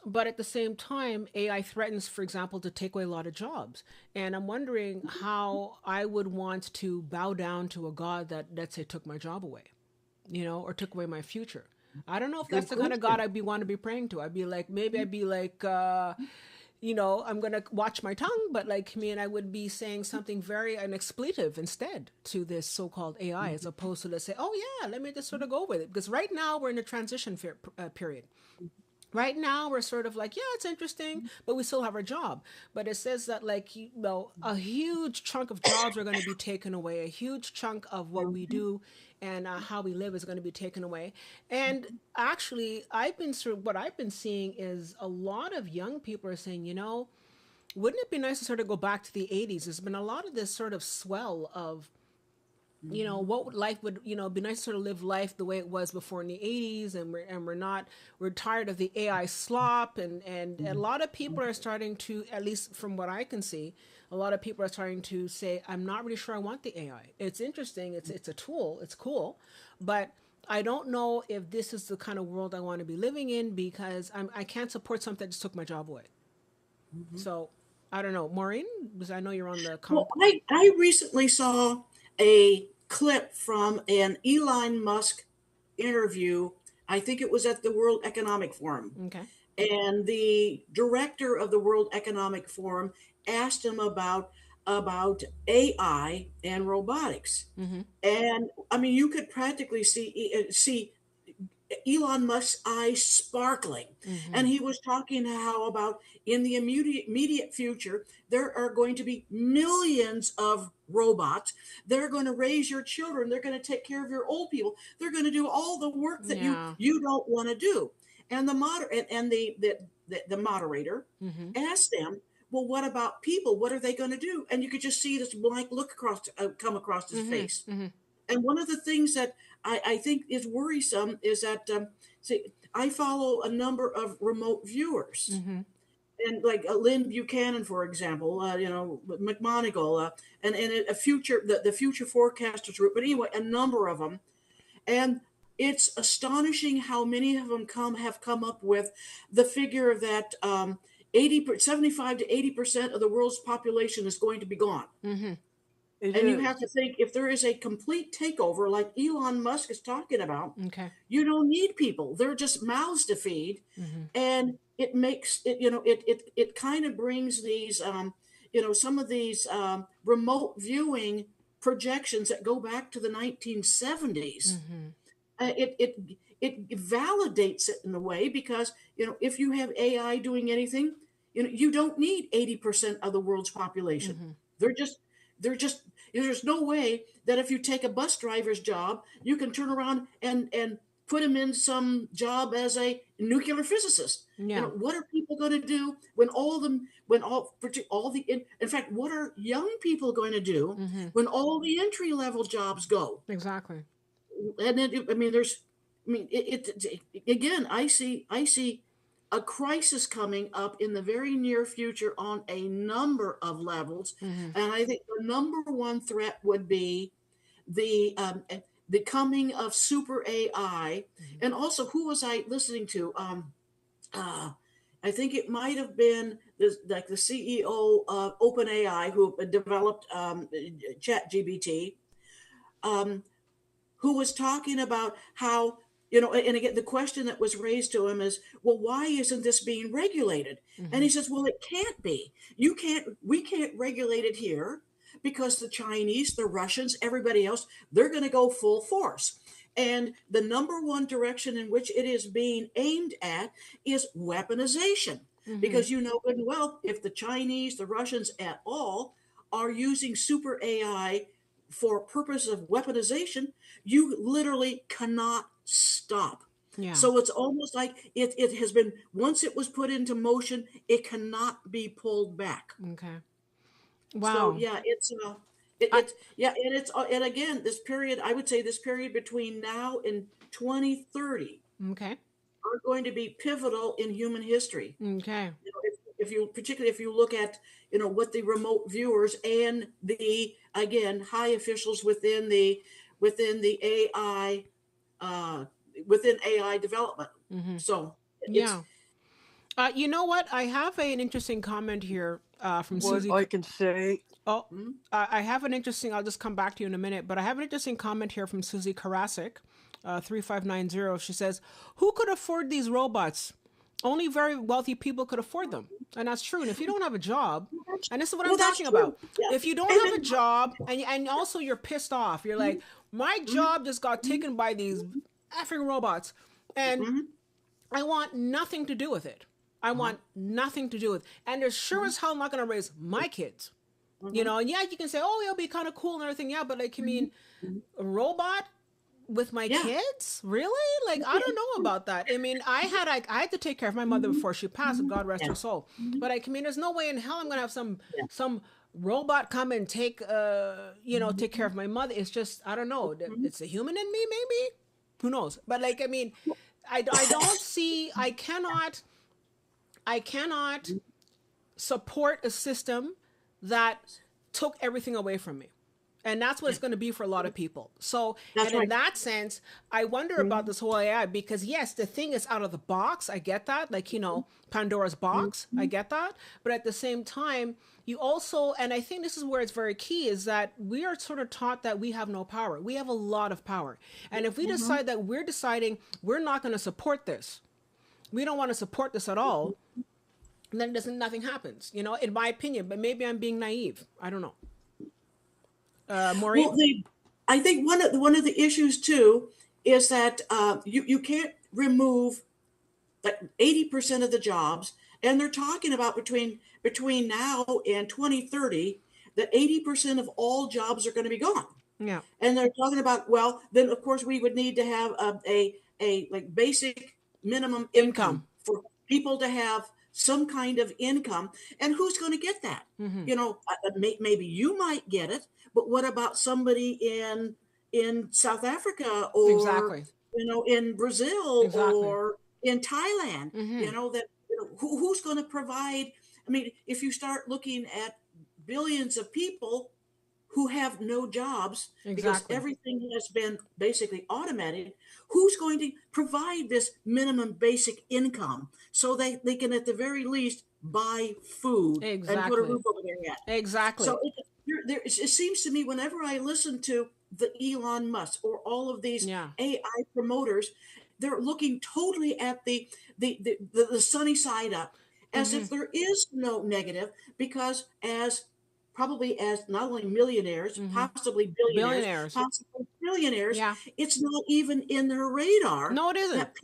But at the same time, AI threatens, for example, to take away a lot of jobs. And I'm wondering how I would want to bow down to a God that, let's say, took my job away, or took away my future. I don't know if that's good the kind of God question. want to be praying to. Maybe I'd be like, I'm going to watch my tongue, but like me, and I would be saying something an expletive instead to this so-called AI, as opposed to, let's say, oh yeah, let me just sort of go with it. Because right now we're in a transition period. Right now we're sort of like, yeah, it's interesting, but we still have our job. But it says that, like, a huge chunk of jobs are going to be taken away. A huge chunk of what we do and how we live is going to be taken away. And actually, what I've been seeing is a lot of young people are saying, wouldn't it be nice to sort of go back to the 80s? There's been a lot of this sort of swell of, what would life would, be nice to sort of live life the way it was before in the 80s, and we're tired of the AI slop, and a lot of people are starting to, at least from what I can see, a lot of people are starting to say, I'm not really sure I want the AI. It's interesting, it's a tool, it's cool, but I don't know if this is the kind of world I want to be living in, because I can't support something that just took my job away. So I don't know, Maureen, because I know you're on the Well, I recently saw a clip from an Elon Musk interview. I think it was at the World Economic Forum. Okay. And the director of the World Economic Forum asked him about AI and robotics. And I mean, you could practically see Elon Musk's eyes sparkling. And he was talking how about in the immediate future, there are going to be millions of robots. They're going to raise your children. They're going to take care of your old people. They're going to do all the work that you don't want to do. And the moderator asked them, well, what about people? What are they going to do? And you could just see this blank look come across his face. And one of the things that I think is worrisome is that, see, I follow a number of remote viewers. And like Lynn Buchanan, for example, McMonigal, and a future, the future forecasters group, but anyway, a number of them. And it's astonishing how many of them have come up with the figure that 75 to 80% of the world's population is going to be gone. You have to think, if there is a complete takeover like Elon Musk is talking about, you don't need people. They're just mouths to feed. And it makes it, it kind of brings these, some of these remote viewing projections that go back to the 1970s. It validates it in a way because, if you have AI doing anything, you don't need 80% of the world's population. There's no way that if you take a bus driver's job, you can turn around and put him in some job as a nuclear physicist. What are people going to do in fact, what are young people going to do when all the entry level jobs go? Exactly. And then, again, I see a crisis coming up in the very near future on a number of levels. And I think the number one threat would be the coming of super AI. And also, who was I listening to? I think it might have been the CEO of OpenAI, who developed ChatGPT, who was talking about how, and again, the question that was raised to him is, well, why isn't this being regulated? And he says, well, it can't be. We can't regulate it here because the Chinese, the Russians, everybody else, they're going to go full force. And the number one direction in which it is being aimed at is weaponization. Because you know good and well, if the Chinese, the Russians at all are using super AI for purpose of weaponization, you literally cannot stop. So it's almost like it has been, once it was put into motion, it cannot be pulled back. Wow. So yeah, and again, this period, I would say this period between now and 2030 are going to be pivotal in human history. Particularly if you look at, what the remote viewers and the, again, high officials within the AI, within AI development. So you know what? I have an interesting comment here from Susie. I can say. Oh, I have an interesting. I'll just come back to you in a minute. But I have an interesting comment here from Susie Karasik, 3590. She says, "Who could afford these robots? Only very wealthy people could afford them." And that's true. And if you don't have a job, and this is what I'm talking about, if you don't have a job and also you're pissed off, you're like, my job just got taken by these effing robots, and I want nothing to do with it. I want nothing to do with it. And they're sure as hell not going to raise my kids. And yeah, you can say, oh, it'll be kind of cool and everything. Yeah, but like, a robot with my kids? Really? Like, I don't know about that. I had to take care of my mother before she passed, and God rest her soul. But there's no way in hell I'm going to have some robot come and take care of my mother. It's just, I don't know. It's a human in me, maybe? Who knows? But I don't see, I cannot support a system that took everything away from me. And that's what it's going to be for a lot of people. So, in that sense, I wonder about this whole AI because, yes, the thing is out of the box. I get that. Like, Pandora's box. I get that. But at the same time, you also, and I think this is where it's very key, is that we are sort of taught that we have no power. We have a lot of power. And if we decide that we're deciding we're not going to support this, we don't want to support this at all, then nothing happens, in my opinion. But maybe I'm being naive. I don't know. Maureen? Well, I think one of the issues too is that you can't remove like 80% of the jobs, and they're talking about between now and 2030 that 80% of all jobs are going to be gone. Yeah. And they're talking about, well, then of course we would need to have a like basic minimum income for people to have some kind of income. And who's going to get that? Mm-hmm. You know, maybe you might get it, but what about somebody in South Africa, or Exactly. you know, in Brazil, Exactly. or in Thailand? Mm-hmm. You know, that who's going to provide? I mean, if you start looking at billions of people who have no jobs because Exactly. everything has been basically automated, who's going to provide this minimum basic income so they can at the very least buy food and put a Exactly. roof over their head? Exactly. So it seems to me whenever I listen to the Elon Musk or all of these Yeah. AI promoters, they're looking totally at the sunny side up, as Mm-hmm. if there is no negative, because as probably as not only millionaires, Mm-hmm. possibly billionaires, Billionaires. possibly trillionaires, Yeah. it's not even in their radar No, it isn't. that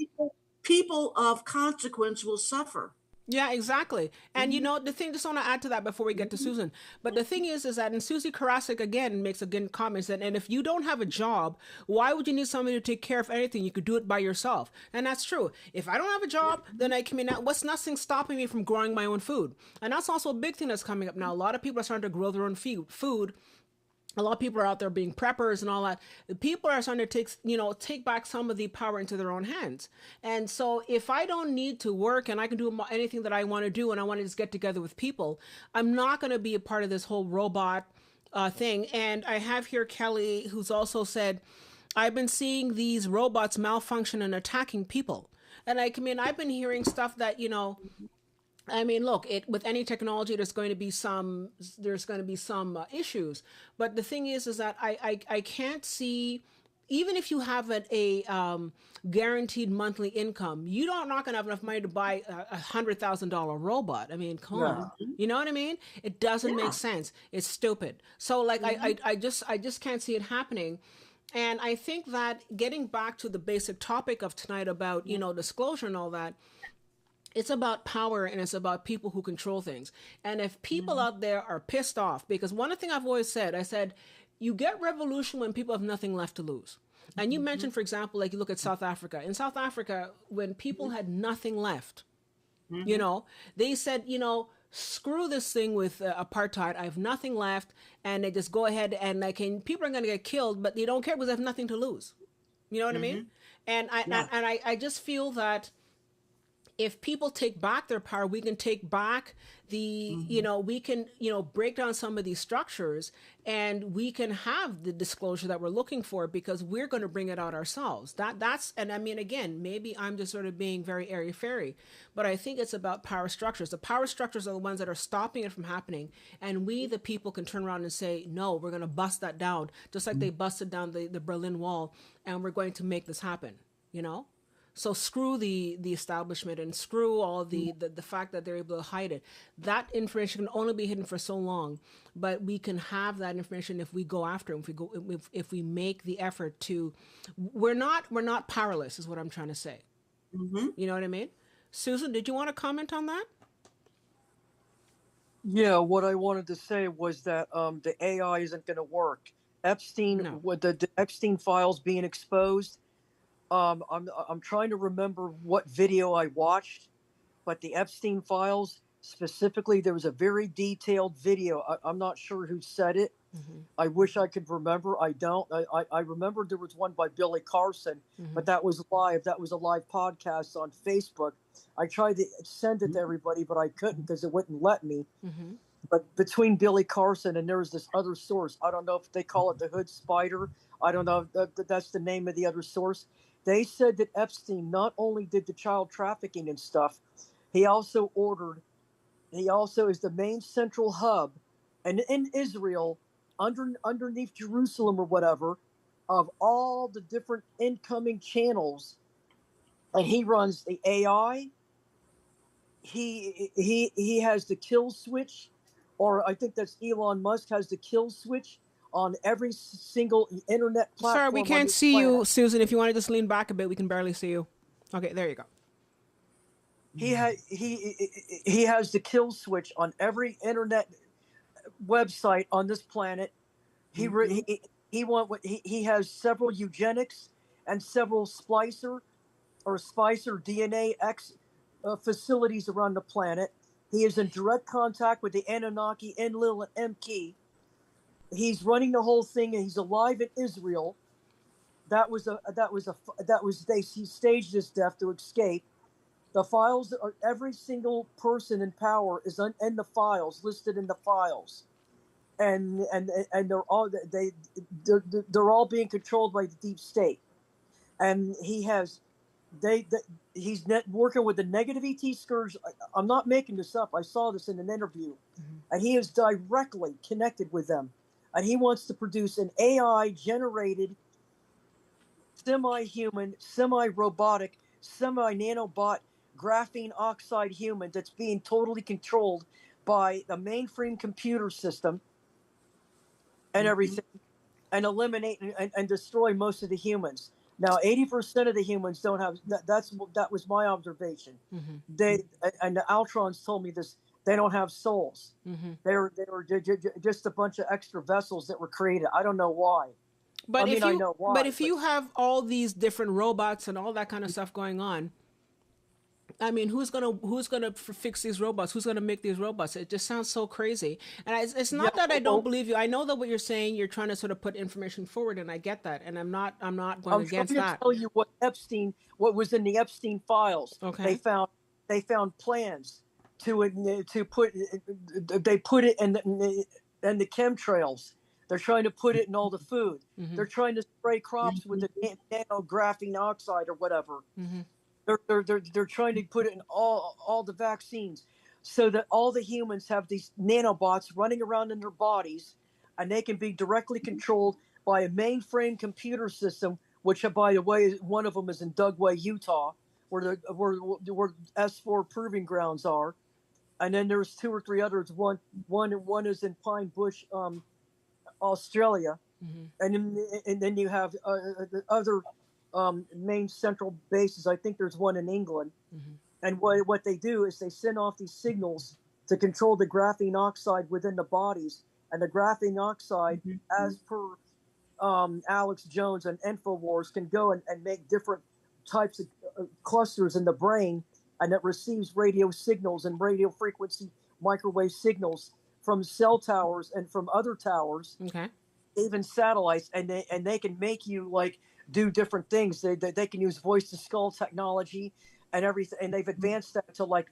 people of consequence will suffer. Yeah, exactly. And you Mhm. know, the thing, just want to add to that before we get to Susan. But the thing is that, and Susie Karasik again makes again comments that, and if you don't have a job, why would you need somebody to take care of anything? You could do it by yourself. And that's true. If I don't have a job, then I can, what's nothing stopping me from growing my own food? And that's also a big thing that's coming up now. A lot of people are starting to grow their own food. A lot of people are out there being preppers and all that. People are starting to take back some of the power into their own hands. And so if I don't need to work and I can do anything that I want to do and I want to just get together with people, I'm not going to be a part of this whole robot thing. And I have here Kelly, who's also said, I've been seeing these robots malfunction and attacking people. And I've been hearing stuff that, look, with any technology, there's going to be some issues. But the thing is that I can't see, even if you have a guaranteed monthly income, not going to have enough money to buy $100,000 robot. I mean, come on, you know what I mean? It doesn't make sense. It's stupid. So like, I just can't see it happening. And I think that getting back to the basic topic of tonight about, disclosure and all that, it's about power and it's about people who control things. And if people out there are pissed off, because one thing I've always said, I said, you get revolution when people have nothing left to lose. And you mentioned, for example, like you look at South Africa. In South Africa, when people had nothing left, they said, screw this thing with apartheid. I have nothing left. And they just go ahead and people are going to get killed, but they don't care because they have nothing to lose. You know what I mean? And I just feel that if people take back their power, we can take back we can, break down some of these structures and we can have the disclosure that we're looking for because we're going to bring it out ourselves. And again, maybe I'm just sort of being very airy-fairy, but I think it's about power structures. The power structures are the ones that are stopping it from happening. And we, the people, can turn around and say, no, we're going to bust that down, just like they busted down the Berlin Wall, and we're going to make this happen, So screw the establishment and screw all the fact that they're able to hide it. That information can only be hidden for so long, but we can have that information if we go after it. If we make the effort to, we're not powerless, is what I'm trying to say. You know what I mean? Susan, did you want to comment on that? Yeah, what I wanted to say was that the AI isn't going to work. With the Epstein files being exposed. I'm trying to remember what video I watched, but the Epstein files specifically, there was a very detailed video. I'm not sure who said it. I wish I could remember. I don't. I remember there was one by Billy Carson, but that was live. That was a live podcast on Facebook. I tried to send it to everybody, but I couldn't because it wouldn't let me. But between Billy Carson and there was this other source. I don't know if they call it the Hood Spider. I don't know if that's the name of the other source. They said that Epstein not only did the child trafficking and stuff, he also is the main central hub, and in Israel, underneath Jerusalem or whatever, of all the different incoming channels, and he runs the AI. He has the kill switch, or I think that's Elon Musk has the kill switch on every single internet platform. Sorry, we can't see you, Susan. If you want to just lean back a bit, we can barely see you. Okay, there you go. He has the kill switch on every internet website on this planet. He has several eugenics and several spicer DNA X facilities around the planet. He is in direct contact with the Anunnaki, Enlil, and Enki. He's running the whole thing, and he's alive in Israel. He staged his death to escape. The files are every single person in power is in the files, listed in the files, and they're all they're all being controlled by the deep state, and he's working with the negative ET scourge. I'm not making this up. I saw this in an interview, and he is directly connected with them, and he wants to produce an AI generated, semi-human, semi-robotic, semi-nanobot graphene oxide human that's being totally controlled by the mainframe computer system and everything, and eliminate and destroy most of the humans. Now, 80% of the humans don't have that was my observation. They and the Altrons told me this. They don't have souls. They were just a bunch of extra vessels that were created. I don't know why. But I know why. But if you have all these different robots and all that kind of stuff going on, I mean, who's gonna fix these robots? Who's gonna make these robots? It just sounds so crazy. And it's not that I don't believe you. I know that what you're saying, you're trying to sort of put information forward, and I get that. And I'm not going against that. I'm trying to tell you what was in the Epstein files. Okay. They found plans to put they put it in the chemtrails. They're trying to put it in all the food. They're trying to spray crops with the nanographene oxide or whatever. They're trying to put it in all the vaccines, so that all the humans have these nanobots running around in their bodies, and they can be directly controlled by a mainframe computer system. Which, by the way, one of them is in Dugway, Utah, where S4 proving grounds are, and then there's 2 or 3 others. One is in Pine Bush, Australia, and then you have the other main central bases. I think there's one in England, and what they do is they send off these signals to control the graphene oxide within the bodies, and the graphene oxide, as per Alex Jones and InfoWars, can go and make different types of clusters in the brain, and it receives radio signals and radio frequency microwave signals from cell towers and from other towers, even satellites, and they can make you like do different things. They can use voice to skull technology and everything, and they've advanced that to like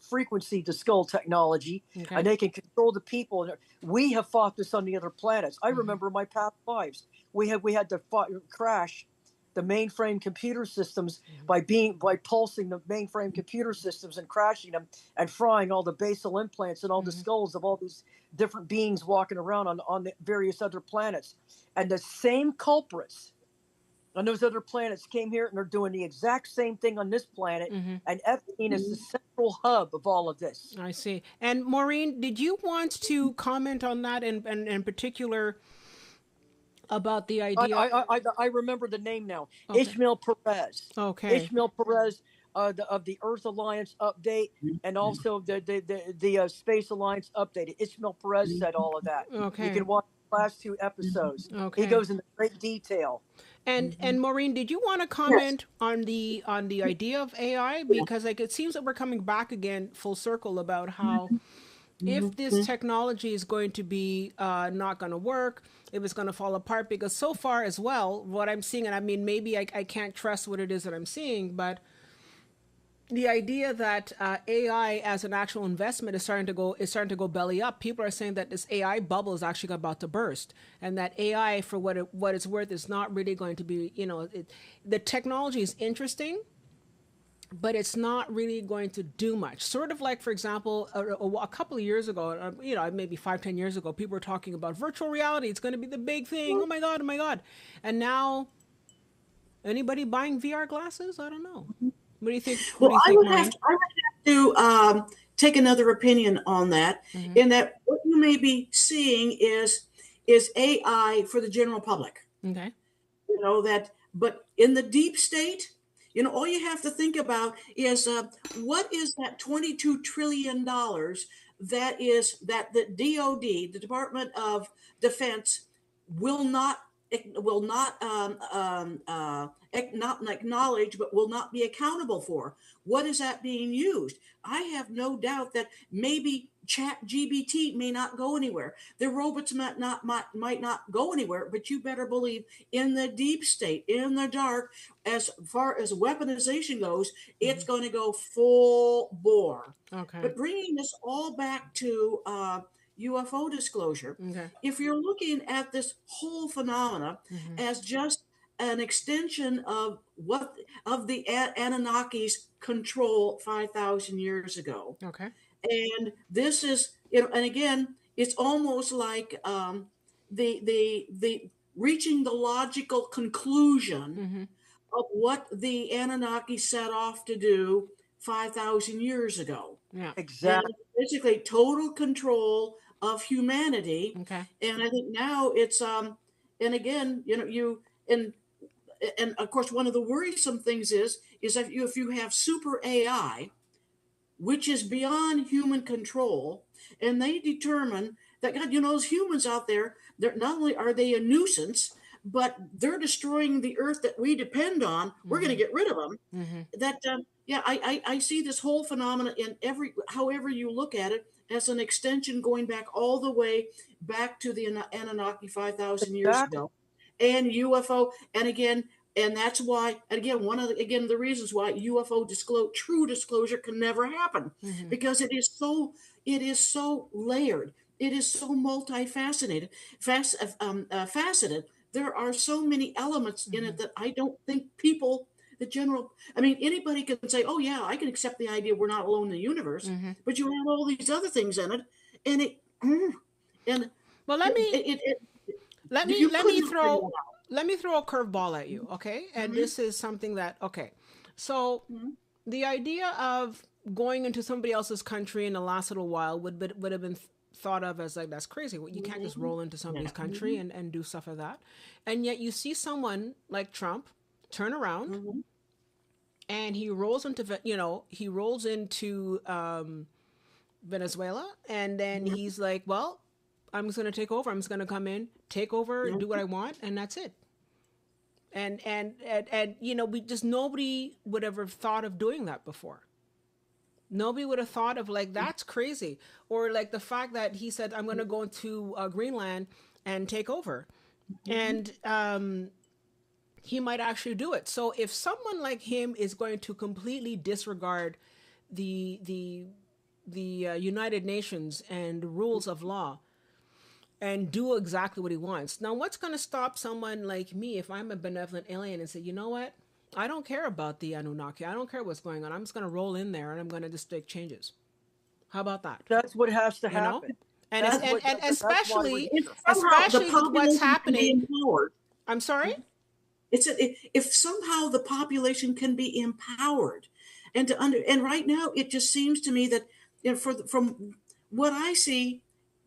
frequency to skull technology, and they can control the people. And we have fought this on the other planets. I remember my past lives. We had to crash the mainframe computer systems by pulsing the mainframe computer systems and crashing them and frying all the basal implants and all the skulls of all these different beings walking around on the various other planets. And the same culprits on those other planets came here, and they're doing the exact same thing on this planet. And Epstein is the central hub of all of this. I see. And Maureen, did you want to comment on that in particular about the idea? I remember the name now. Ishmael Perez. Ishmael Perez of the Earth Alliance update, and also the Space Alliance update. Ishmael Perez said all of that. You can watch the last 2 episodes. He goes into great detail. And Maureen, did you want to comment on the idea of AI? Because like it seems that we're coming back again full circle about how if this technology is going to be not going to work, if it's going to fall apart, because so far as well, what I'm seeing, and I mean, maybe I can't trust what it is that I'm seeing, but the idea that AI as an actual investment is starting to go belly up. People are saying that this AI bubble is actually about to burst, and that AI, for what it's worth, is not really going to be. The technology is interesting, but it's not really going to do much. Sort of like, for example, a couple of years ago, maybe 5-10 years ago, people were talking about virtual reality. It's going to be the big thing. Oh my God! And now, anybody buying VR glasses? I don't know. What do you think? I would have to take another opinion on that. In that, what you may be seeing is AI for the general public. Okay. But in the deep state, All you have to think about is what is that $22 trillion that the DoD, the Department of Defense, will not not acknowledge, but will not be accountable for. What is that being used? I have no doubt that maybe Chat GBT may not go anywhere. The robots might not go anywhere, but you better believe in the deep state, in the dark, as far as weaponization goes, it's going to go full bore. Okay. But bringing this all back to UFO disclosure, Okay. if you're looking at this whole phenomena as just an extension of the Anunnakis control 5,000 years ago. Okay. And this is, and again, it's almost like the reaching the logical conclusion of what the Anunnaki set off to do 5,000 years ago. Yeah. Exactly. And basically total control of humanity. Okay. And I think now it's and again, and of course one of the worrisome things is that if you have super AI, which is beyond human control, and they determine that, God, those humans out there, they're not only are they a nuisance, but they're destroying the earth that we depend on. We're going to get rid of them. That I see this whole phenomena in however you look at it, as an extension going back all the way back to the Anunnaki 5,000 years ago, and UFO. And again, and that's why, and again, the reasons why UFO true disclosure can never happen, because it is so layered. It is so multifaceted, faceted. There are so many elements in it that I don't think anybody can say, oh yeah, I can accept the idea we're not alone in the universe, but you have all these other things in it, and well, let me throw a curveball at you, okay? And this is something that, okay, so the idea of going into somebody else's country in the last little while would have been thought of as like, that's crazy. You can't just roll into somebody's country and do stuff like that. And yet you see someone like Trump turn around and he rolls into Venezuela, and then he's like, well, I'm just going to take over. I'm just going to come in, take over, do what I want, and that's it. And nobody would ever have thought of doing that before. Nobody would have thought of like, that's crazy. Or like the fact that he said, I'm going to go into Greenland and take over. And he might actually do it. So if someone like him is going to completely disregard the United Nations and rules of law and do exactly what he wants, now what's going to stop someone like me if I'm a benevolent alien and say, you know what? I don't care about the Anunnaki. I don't care what's going on. I'm just going to roll in there and I'm going to just make changes. How about that? That's what has to happen. And especially with what's happening. I'm sorry? If somehow the population can be empowered, and right now it just seems to me that from what I see,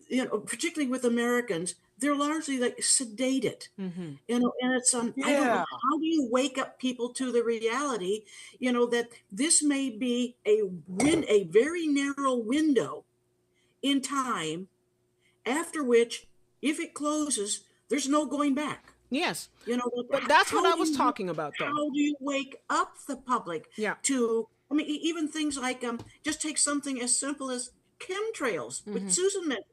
particularly with Americans, they're largely like sedated, and it's I don't know, how do you wake up people to the reality, that this may be a very narrow window in time, after which, if it closes, there's no going back. Yes, but that's what I was talking about, though. How do you wake up the public to? I mean, even things like just take something as simple as chemtrails. With Susan mentioned,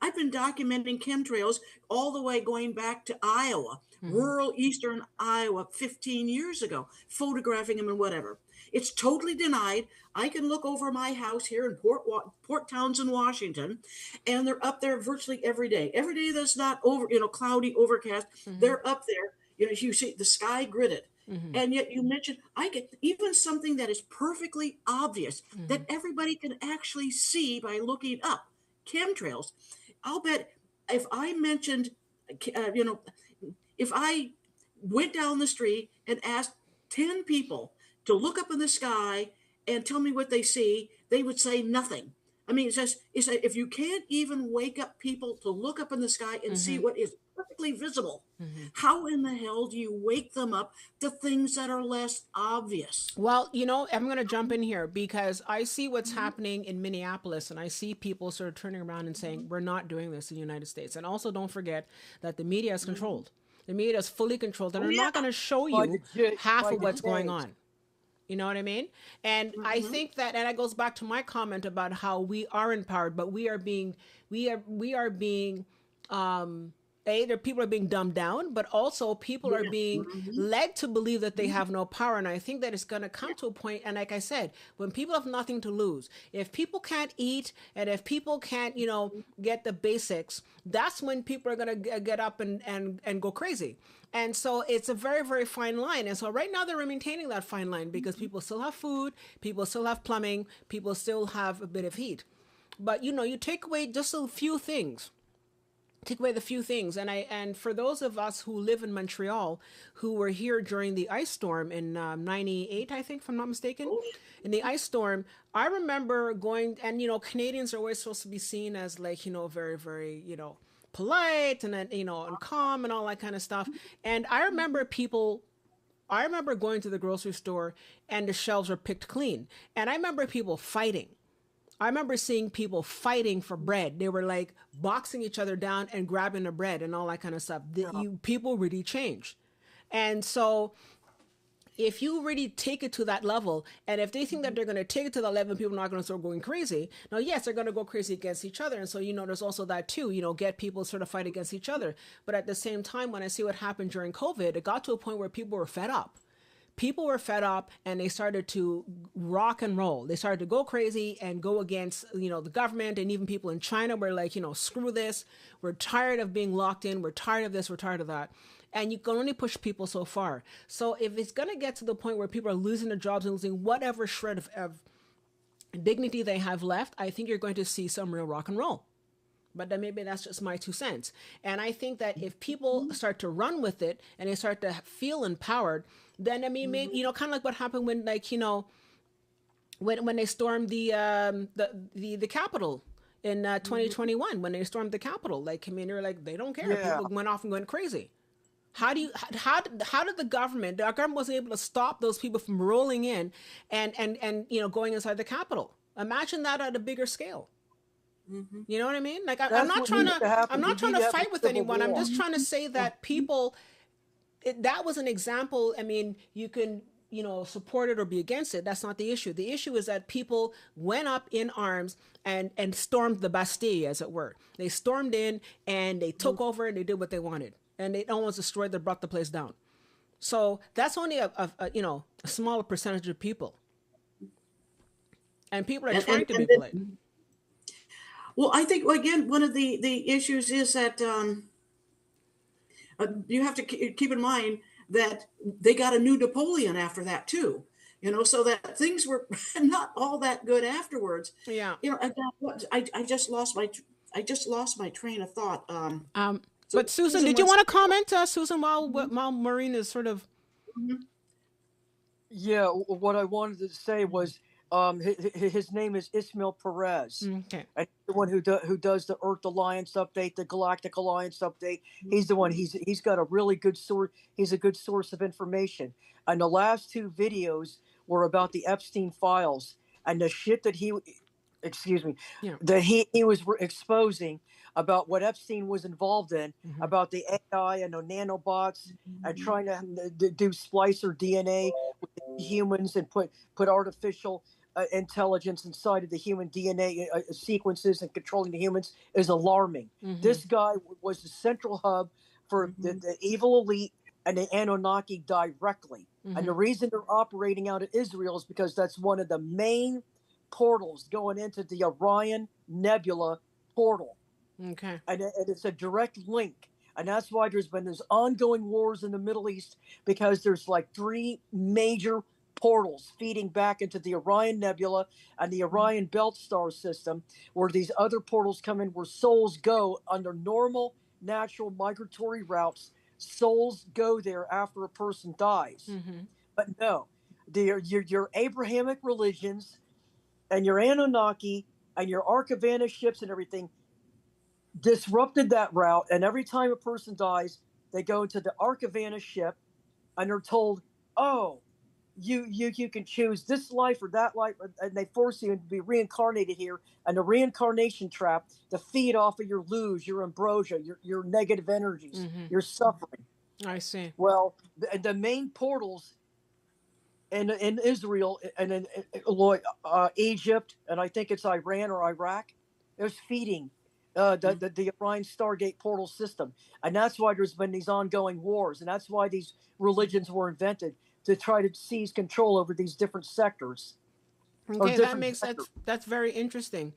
I've been documenting chemtrails all the way going back to Iowa, rural eastern Iowa, 15 years ago, photographing them and whatever. It's totally denied. I can look over my house here in Port Townsend, Washington, and they're up there virtually every day. Every day that's not cloudy, overcast, they're up there. You see the sky gridded. And yet you mentioned, I get even something that is perfectly obvious that everybody can actually see by looking up, chemtrails. I'll bet if I mentioned, if I went down the street and asked 10 people to look up in the sky and tell me what they see, they would say nothing. I mean, it's if you can't even wake up people to look up in the sky and see what is perfectly visible. Mm-hmm. How in the hell do you wake them up to things that are less obvious? Well, you know, I'm going to jump in here because I see what's happening in Minneapolis and I see people sort of turning around and saying, we're not doing this in the United States. And also don't forget that the media is controlled. The media is fully controlled and Oh they're not yeah. going to show by you the half by of the what's going Jays. on. You know what I mean? And I Mm-hmm. think that, and that goes back to my comment about how we are empowered, but we are being, either people are being dumbed down, but also people are Yeah. being Mm-hmm. led to believe that they have no power. And I think that it's going to come to a point, and like I said, when people have nothing to lose, if people can't eat and if people can't, get the basics, that's when people are going to get up and go crazy. And so it's a very, very fine line. And so right now they're maintaining that fine line because people still have food, people still have plumbing, people still have a bit of heat. But you take away just a few things, take away the few things, and for those of us who live in Montreal, who were here during the ice storm in '98, I think, if I'm not mistaken, Oh in the ice storm, I remember going, and Canadians are always supposed to be seen as like very, very polite and then and calm and all that kind of stuff. And I remember going to the grocery store and the shelves were picked clean, and I remember people fighting. I remember seeing people fighting for bread. They were like boxing each other down and grabbing the bread and all that kind of stuff. People really change. And so if you really take it to that level, and if they think that they're going to take it to that level, people are not going to start going crazy. Now, yes, they're going to go crazy against each other. And so, there's also that too, get people sort of fight against each other. But at the same time, when I see what happened during COVID, it got to a point where people were fed up. People were fed up and they started to rock and roll. They started to go crazy and go against, the government, and even people in China were like, screw this. We're tired of being locked in. We're tired of this. We're tired of that. And you can only push people so far. So if it's going to get to the point where people are losing their jobs and losing whatever shred of dignity they have left, I think you're going to see some real rock and roll. But then maybe that's just my 2 cents. And I think that if people start to run with it and they start to feel empowered, then maybe kind of like what happened when when they stormed the Capitol in 2021, when they stormed the Capitol, they're like they don't care. Yeah. People went off and went crazy. How did the government wasn't able to stop those people from rolling in and going inside the Capitol? Imagine that at a bigger scale. Mm-hmm. You know what I mean? Like I'm That's not what trying needs to happen. I'm We not trying need to have a fight with civil anyone. I'm war. just trying to say that people that was an example. I mean, you can support it or be against it. That's not the issue. The issue is that people went up in arms and stormed the Bastille, as it were. They stormed in and they took over and they did what they wanted, and they almost destroyed. They brought the place down. So that's only a smaller percentage of people, and people are trying to be polite. Well, I think again one of the issues is that you have to keep in mind that they got a new Napoleon after that too. So that things were not all that good afterwards. Yeah. I just lost my train of thought. So But Susan, Susan did you wants. want to comment, Susan, while Maureen is sort of Yeah, what I wanted to say was his name is Ismail Perez. okay? And he's the one who does the Earth Alliance update, the Galactic Alliance update. He's the one. He's got a really good source. He's a good source of information. And the last two videos were about the Epstein files and the shit that excuse me, Yeah. that he was exposing about what Epstein was involved in, about the AI and the nanobots, and trying to do splicer DNA with humans and put artificial intelligence inside of the human DNA sequences and controlling the humans is alarming. This guy was the central hub for the evil elite and the Anunnaki directly. And the reason they're operating out of Israel is because that's one of the main portals going into the Orion Nebula portal. Okay. And it's a direct link. And that's why there's been these ongoing wars in the Middle East, because there's like three major portals feeding back into the Orion Nebula and the Orion Belt Star System, where these other portals come in, where souls go under normal, natural migratory routes. Souls go there after a person dies. But no, your Abrahamic religions and your Anunnaki and your Ark of Vanna ships and everything, disrupted that route. And every time a person dies, they go into the Arcavana ship and they're told, oh, you can choose this life or that life, and they force you to be reincarnated here. And the reincarnation trap to feed off of your lose, your ambrosia, your negative energies, your suffering. I see. Well, the main portals in Israel and in Egypt, and I think it's Iran or Iraq, there's feeding the Orion Stargate portal system. And that's why there's been these ongoing wars. And that's why these religions were invented, to try to seize control over these different sectors. Okay, that makes sense. That's very interesting.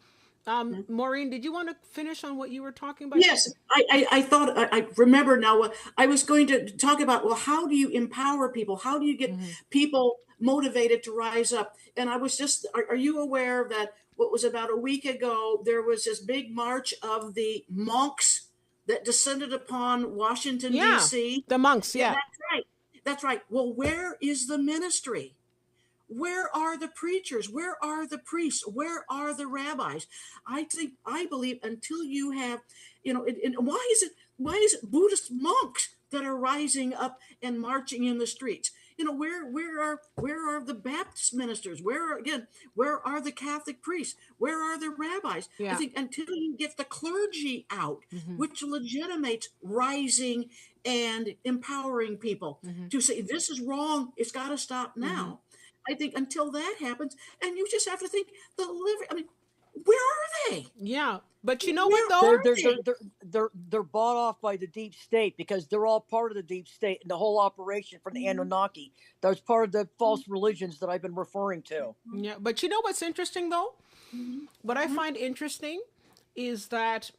Maureen, did you want to finish on what you were talking about? Yes, I thought, I remember now what I was going to talk about. Well, how do you empower people? How do you get people motivated to rise up? And I was just, are you aware that what was about a week ago, there was this big march of the monks that descended upon Washington, D.C.? The monks, yeah. That's right. That's right. Well, where is the ministry? Where are the preachers? Where are the priests? Where are the rabbis? I believe until you have, and why is it Buddhist monks that are rising up and marching in the streets? Where are the Baptist ministers? Where are the Catholic priests? Where are the rabbis? Yeah. I think until you get the clergy out, which legitimates rising and empowering people to say, this is wrong, it's got to stop now. I think until that happens, and you just have to think where are they? Yeah, but you know what though? They're bought off by the deep state, because they're all part of the deep state and the whole operation from the Anunnaki. That was part of the false religions that I've been referring to. Yeah, but you know what's interesting though? What I find interesting is that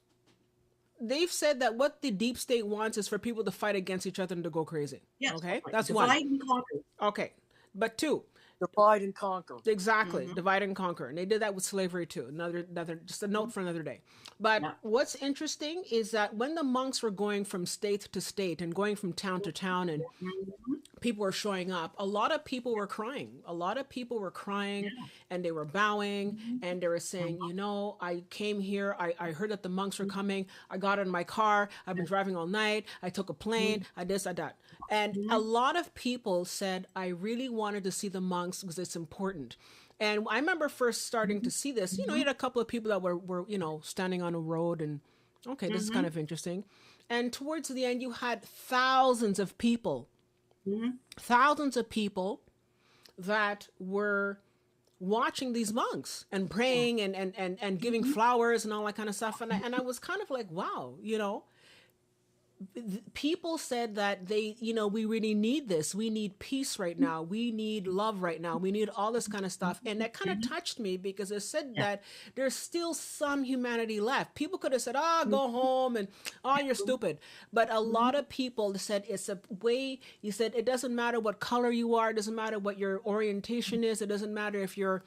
they've said that what the deep state wants is for people to fight against each other and to go crazy. Yes, okay, right. That's Divide one. and conquer. Okay, but two. Divide and conquer. Exactly. Divide and conquer. And they did that with slavery too. Another just a note for another day. But what's interesting is that when the monks were going from state to state and going from town to town, and people were showing up, a lot of people were crying. And they were bowing and they were saying, I came here, I heard that the monks were coming, I got in my car, I've been driving all night, I took a plane, I this, I that. And a lot of people said, I really wanted to see the monks because it's important. And I remember first starting to see this, you had a couple of people that were standing on a road and, okay, this is kind of interesting. And towards the end, you had thousands of people that were watching these monks and praying and giving flowers and all that kind of stuff. And I was kind of like, wow, people said that we really need this. We need peace right now. We need love right now. We need all this kind of stuff. And that kind of touched me, because it said that there's still some humanity left. People could have said, go home and, you're stupid. But a lot of people said it's a way, you said, it doesn't matter what color you are. It doesn't matter what your orientation is. It doesn't matter if you're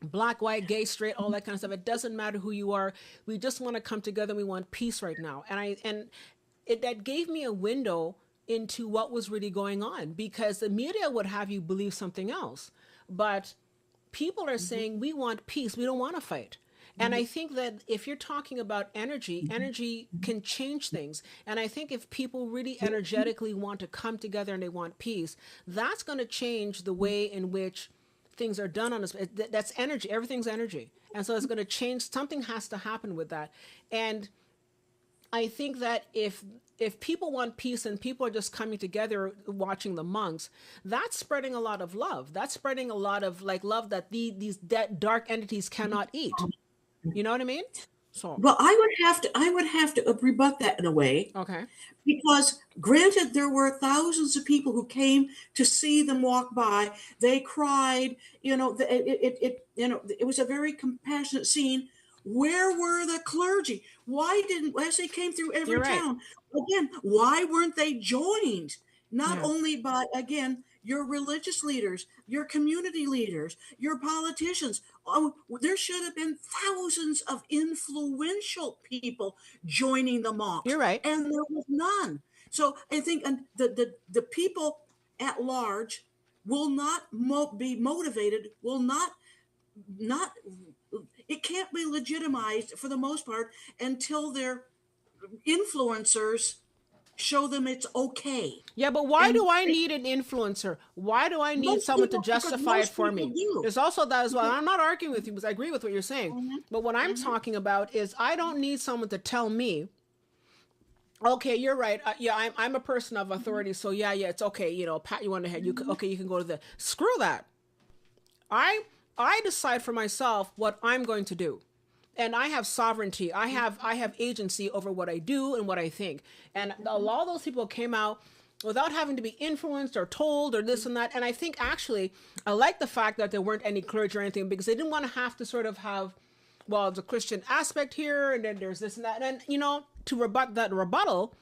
black, white, gay, straight, all that kind of stuff. It doesn't matter who you are. We just want to come together. We want peace right now. That gave me a window into what was really going on, because the media would have you believe something else. But people are saying, we want peace. We don't want to fight. And I think that if you're talking about energy, energy can change things. And I think if people really energetically want to come together and they want peace, that's going to change the way in which things are done on this. That's energy. Everything's energy. And so it's going to change. Something has to happen with that. And I think that if people want peace and people are just coming together watching the monks, that's spreading a lot of love. That's spreading a lot of love that these dark entities cannot eat. You know what I mean? So well, I would have to rebut that in a way. Okay. Because granted, there were thousands of people who came to see them walk by. They cried. It was a very compassionate scene. Where were the clergy? Why didn't, as they came through every town, again, why weren't they joined? Not only by, again, your religious leaders, your community leaders, your politicians. Oh, there should have been thousands of influential people joining the monks. You're right. And there was none. So I think the people at large will not be motivated, will not it can't be legitimized for the most part until their influencers show them it's okay. Yeah, but why And do I need an influencer? Why do I need most someone to people, because justify it most for people me? do. There's also that as well. I'm not arguing with you because I agree with what you're saying. Mhm. But what I'm talking about is I don't need someone to tell me, okay, you're right. Yeah, I'm a person of authority, so yeah, it's okay. You know, pat you on the head. Okay, you can go to the screw that. I I decide for myself what I'm going to do. And I have sovereignty. I have agency over what I do and what I think. And a lot of those people came out without having to be influenced or told or this and that. And I think actually I like the fact that there weren't any clergy or anything because they didn't want to have to sort of have, well, the Christian aspect here and then there's this and that. And you know, to rebut that rebuttal,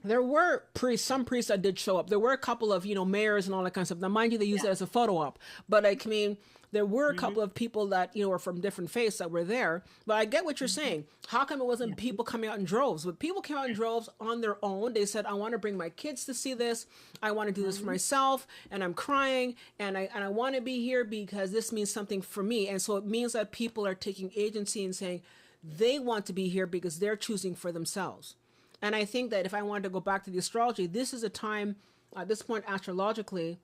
there were some priests that did show up. There were a couple of, mayors and all that kind of stuff. Now, mind you, they used it as a photo op. But like, I mean, there were a couple of people that, were from different faiths that were there. But I get what you're saying. How come it wasn't people coming out in droves? But people came out in droves on their own. They said, I want to bring my kids to see this. I want to do this for myself. And I'm crying. And I want to be here because this means something for me. And so it means that people are taking agency and saying they want to be here because they're choosing for themselves. And I think that if I wanted to go back to the astrology, this is a time, at this point astrologically,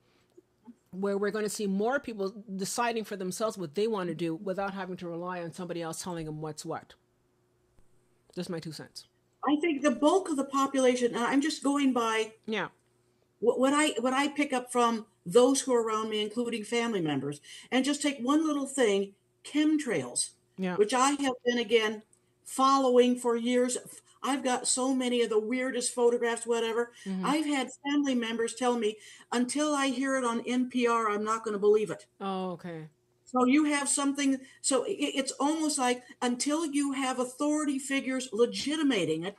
where we're going to see more people deciding for themselves what they want to do without having to rely on somebody else telling them what's what. Just my 2 cents. I think the bulk of the population, and I'm just going by what I pick up from those who are around me, including family members, and just take one little thing, chemtrails, which I have been, again, following for years. I've got so many of the weirdest photographs, whatever. I've had family members tell me, until I hear it on NPR, I'm not going to believe it. Oh, okay. So you have something, so it's almost like until you have authority figures legitimating it,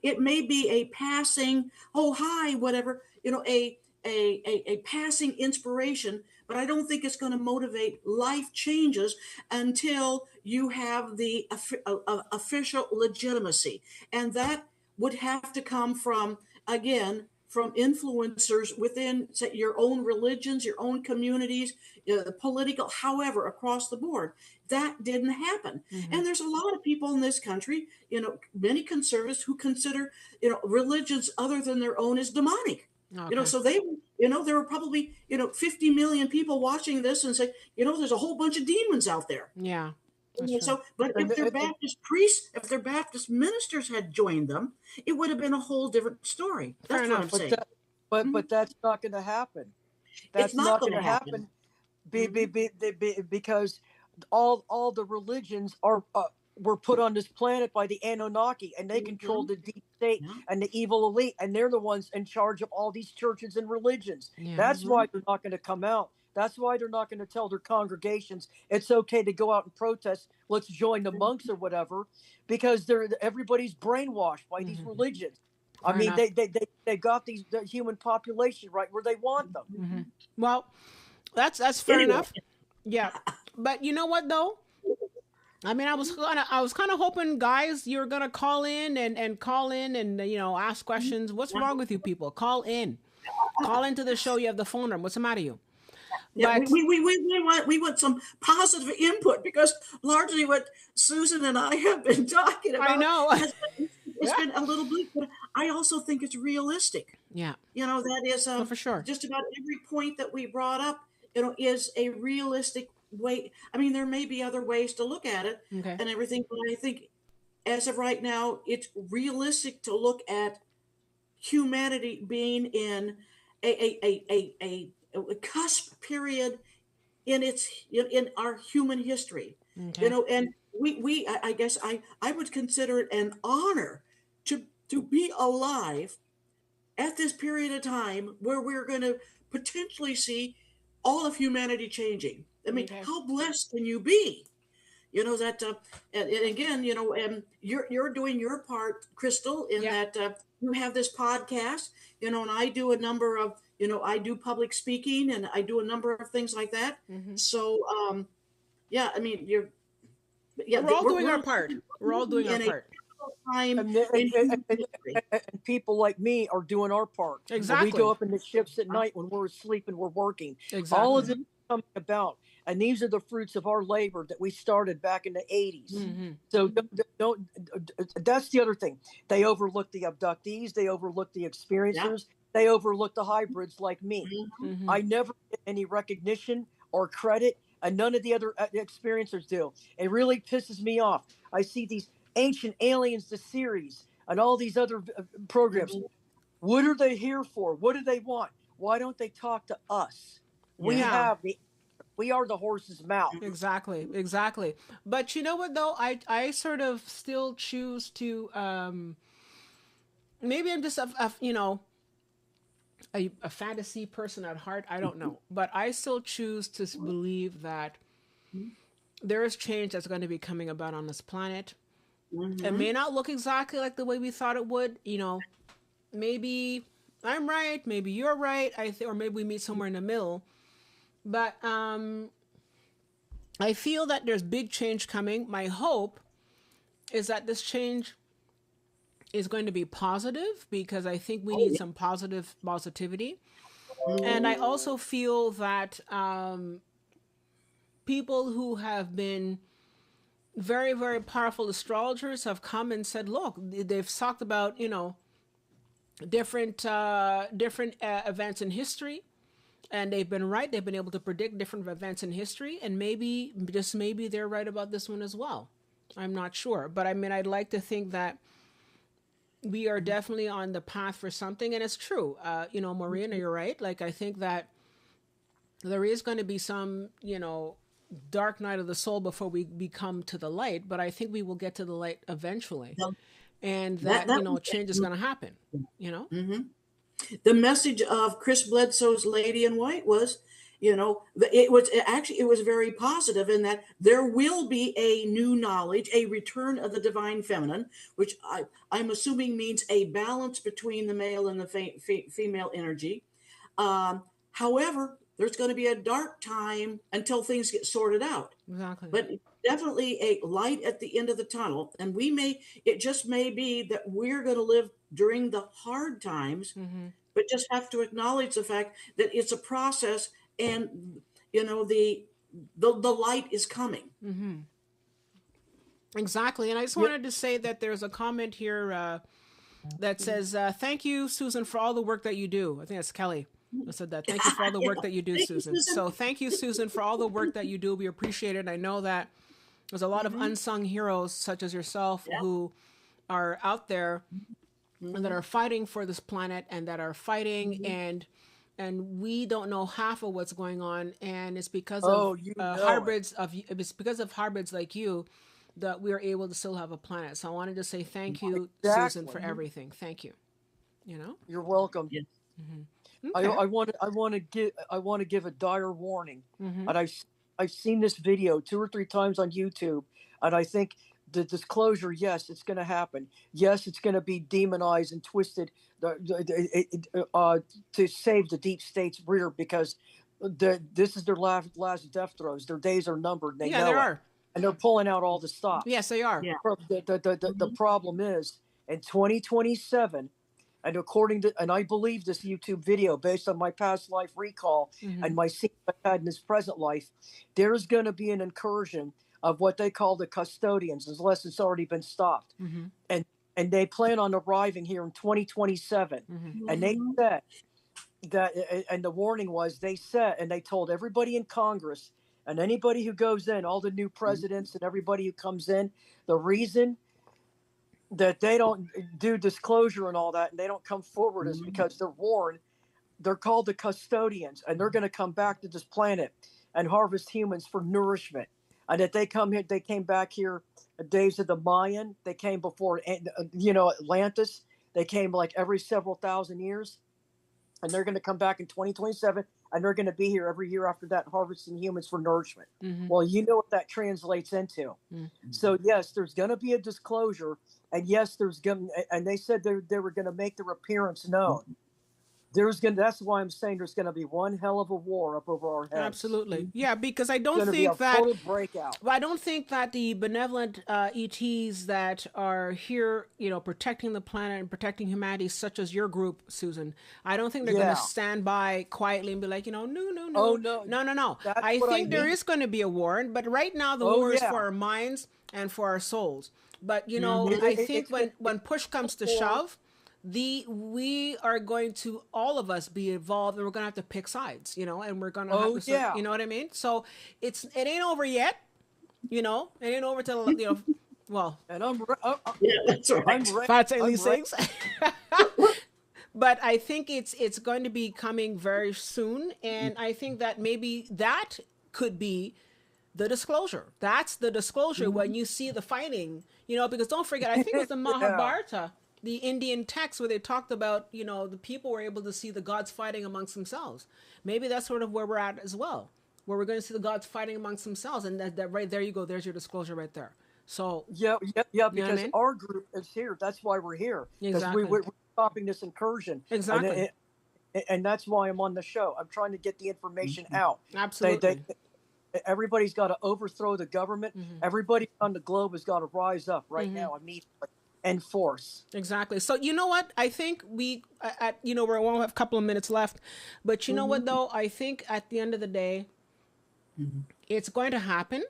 it may be a passing, oh, hi, whatever, a passing inspiration, but I don't think it's going to motivate life changes until you have the official legitimacy. And that would have to come from, again, from influencers within, say, your own religions, your own communities, political, however, across the board. That didn't happen. And there's a lot of people in this country, many conservatives who consider, religions other than their own as demonic. Okay. So they, there were probably, 50 million people watching this and say, there's a whole bunch of demons out there. Yeah. So, but if their Baptist priests, if their Baptist ministers had joined them, it would have been a whole different story. That's what I'm saying. But that's not going to happen. That's not going to happen. Because all the religions were put on this planet by the Anunnaki, and they control the deep state and the evil elite, and they're the ones in charge of all these churches and religions. That's why they're not going to come out. That's why they're not going to tell their congregations it's okay to go out and protest. Let's join the monks or whatever, because everybody's brainwashed by these religions. I mean, they got the human population right where they want them. Well, that's fair enough. Yeah, but you know what though? I mean, I was kind of hoping, guys, you're gonna call in and ask questions. What's wrong with you people? Call into the show. You have the phone number. What's the matter with you? Yeah, we want some positive input, because largely what Susan and I have been talking about, I know, it's been a little bit, but I also think it's realistic. Yeah, that is for sure. Just about every point that we brought up, is a realistic way. I mean, there may be other ways to look at it and everything, but I think as of right now, it's realistic to look at humanity being in a cusp period in our human history, and I guess I would consider it an honor to be alive at this period of time where we're going to potentially see all of humanity changing. I mean, how blessed can you be? That, and again, and you're doing your part, Crystal, in that you have this podcast, and I do a number of, I do public speaking and I do a number of things like that. So, I mean, we're all doing our part. We're all doing our part. And people like me are doing our part. Exactly. We go up in the ships at night when we're asleep and we're working. Exactly. All of this coming about, and these are the fruits of our labor that we started back in the 80s. Mm-hmm. So that's the other thing. They overlook the abductees. They overlook the experiencers. They overlook the hybrids like me. Mm-hmm. I never get any recognition or credit, and none of the other experiencers do. It really pisses me off. I see these Ancient Aliens, the series, and all these other programs. What are they here for? What do they want? Why don't they talk to us? We are the horse's mouth. Exactly, exactly. But you know what though? I sort of still choose to maybe I'm just a fantasy person at heart. I don't know, but I still choose to believe that there is change that's going to be coming about on this planet. It may not look exactly like the way we thought it would. Maybe I'm right, maybe you're right. Or maybe we meet somewhere in the middle. But I feel that there's big change coming. My hope is that this change is going to be positive, because I think we need some positivity. And I also feel that people who have been very, very powerful astrologers have come and said, look, they've talked about, different events in history. And they've been right. They've been able to predict different events in history. And maybe, just maybe, they're right about this one as well. I'm not sure. But I mean, I'd like to think that we are definitely on the path for something. And it's true. Maureen, you're right. Like, I think that there is going to be some, dark night of the soul before we come to the light. But I think we will get to the light eventually. And that change is going to happen, The message of Chris Bledsoe's Lady in White was, it was very positive in that there will be a new knowledge, a return of the divine feminine, which I'm assuming means a balance between the male and the female energy. However, there's going to be a dark time until things get sorted out. Exactly. But definitely a light at the end of the tunnel. And it just may be that we're going to live during the hard times, but just have to acknowledge the fact that it's a process, and the light is coming. Exactly. And I just wanted to say that there's a comment here that says, thank you, Susan, for all the work that you do. I think that's Kelly who said that. Thank you for all the work that you do, Susan. So thank you, Susan, for all the work that you do. We appreciate it. I know that there's a lot of unsung heroes such as yourself who are out there and that are fighting for this planet, and that are fighting and we don't know half of what's going on, and it's because of it's because of hybrids like you that we're able to still have a planet. So I wanted to say thank you, Susan, for everything. Thank you. You're welcome. Yes. Okay. I want to give a dire warning, and I've seen this video 2 or 3 times on YouTube, and I think the disclosure, yes, it's going to happen. Yes, it's going to be demonized and twisted to save the deep state's rear, because this is their last death throes. Their days are numbered. They know they it. are. And they're pulling out all the stops. Yes, they are. Yeah. The problem is, in 2027, and and I believe this YouTube video based on my past life recall and my scenes I've had in this present life, there's going to be an incursion of what they call the custodians, unless it's already been stopped. And they plan on arriving here in 2027. And they said that, and the warning was, they said, and they told everybody in Congress and anybody who goes in, all the new presidents and everybody who comes in, the reason that they don't do disclosure and all that, and they don't come forward, is because they're warned. They're called the custodians, and they're going to come back to this planet and harvest humans for nourishment. And that they came back here days of the Mayan. They came before, Atlantis. They came like every several thousand years. And they're going to come back in 2027, and they're going to be here every year after that, harvesting humans for nourishment. Well, you know what that translates into. So yes, there's going to be a disclosure, and yes, and they said they were going to make their appearance known. That's why I'm saying there's gonna be one hell of a war up over our heads. Absolutely. Yeah, because I It's don't gonna be think a that total breakout. I don't think that the benevolent ETs that are here, protecting the planet and protecting humanity, such as your group, Susan, I don't think they're going to stand by quietly and be like, no, no, no, Oh no. no. That's I what I think there mean. is going to be a war, but right now the war is for our minds and for our souls. But I think when push comes to shove, we are going to, all of us, be involved, and we're going to have to pick sides, and we're going to have to, you know what I mean? So it ain't over yet. It ain't over till well. And yeah, that's right. If I say these things. But I think it's going to be coming very soon, and I think that maybe that could be the disclosure. That's the disclosure when you see the fighting, because don't forget, I think it was the Mahabharata, the Indian text, where they talked about, the people were able to see the gods fighting amongst themselves. Maybe that's sort of where we're at as well, where we're going to see the gods fighting amongst themselves, and that right there you go. There's your disclosure right there. So yeah, because our group is here. That's why we're here. Exactly. We're stopping this incursion. Exactly. And that's why I'm on the show. I'm trying to get the information out. Absolutely. Everybody's got to overthrow the government. Everybody on the globe has got to rise up right now immediately and force. Exactly. So you know what? I think we won't have a couple of minutes left, but you know what though? I think at the end of the day, it's going to happen.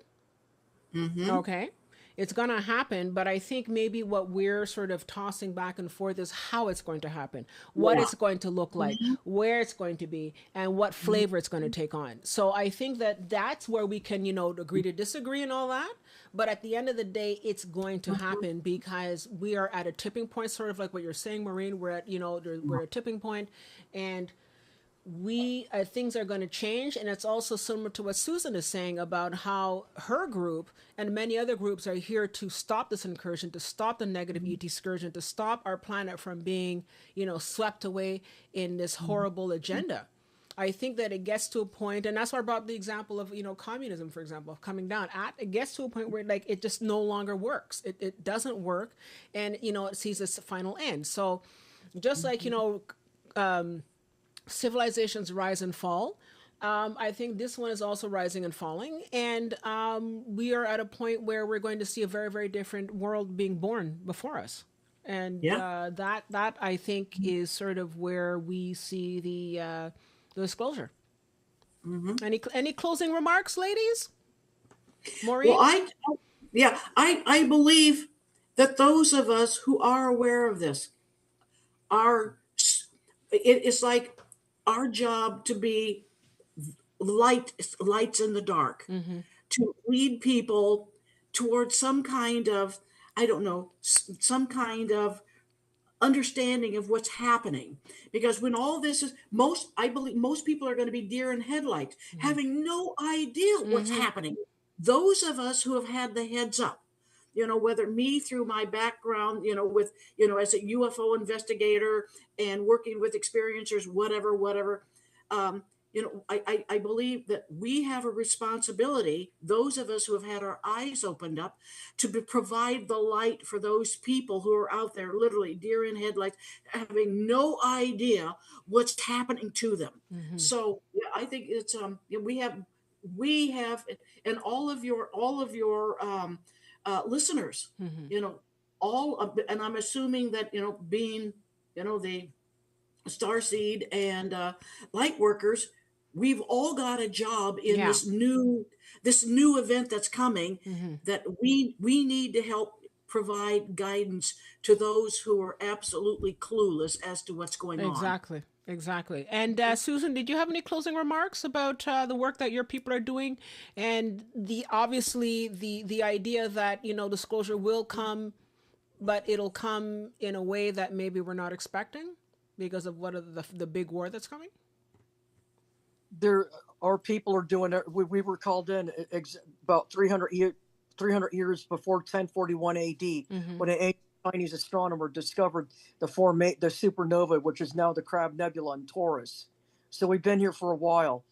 Okay. It's going to happen, but I think maybe what we're sort of tossing back and forth is how it's going to happen, what it's going to look like, where it's going to be, and what flavor it's going to take on. So I think that that's where we can, agree to disagree and all that. But at the end of the day, it's going to happen because we are at a tipping point, sort of like what you're saying, Maurene. We're at, we're at a tipping point, and things are going to change. And it's also similar to what Susan is saying about how her group and many other groups are here to stop this incursion, to stop the negative ET excursion, to stop our planet from being, swept away in this horrible agenda. I think that it gets to a point, and that's why I brought the example of, communism, for example, coming down. It gets to a point where it just no longer works. It doesn't work, and, it sees its final end. So just like, civilizations rise and fall, I think this one is also rising and falling, and we are at a point where we're going to see a very, very different world being born before us, and that I think is sort of where we see the disclosure. Any closing remarks, ladies? Maureen? Well, I believe that those of us who are aware of this it's like our job to be lights in the dark, to lead people towards some kind of, I don't know, some kind of understanding of what's happening. Because when all this is, I believe most people are going to be deer in headlights, having no idea what's happening. Those of us who have had the heads up, whether me through my background, with, as a UFO investigator and working with experiencers, whatever, I believe that we have a responsibility, those of us who have had our eyes opened up, to provide the light for those people who are out there, literally deer in headlights, having no idea what's happening to them. So I think it's we have, and all of your listeners, and I'm assuming that, being, the starseed and light workers, we've all got a job in this new event that's coming, that we need to help provide guidance to those who are absolutely clueless as to what's going on. Exactly. And Susan, did you have any closing remarks about the work that your people are doing, and the idea that disclosure will come, but it'll come in a way that maybe we're not expecting because of what the big war that's coming? Our people are doing it. We were called in about 300 years before 1041 AD, when an Chinese astronomer discovered the supernova, which is now the Crab Nebula in Taurus. So we've been here for a while,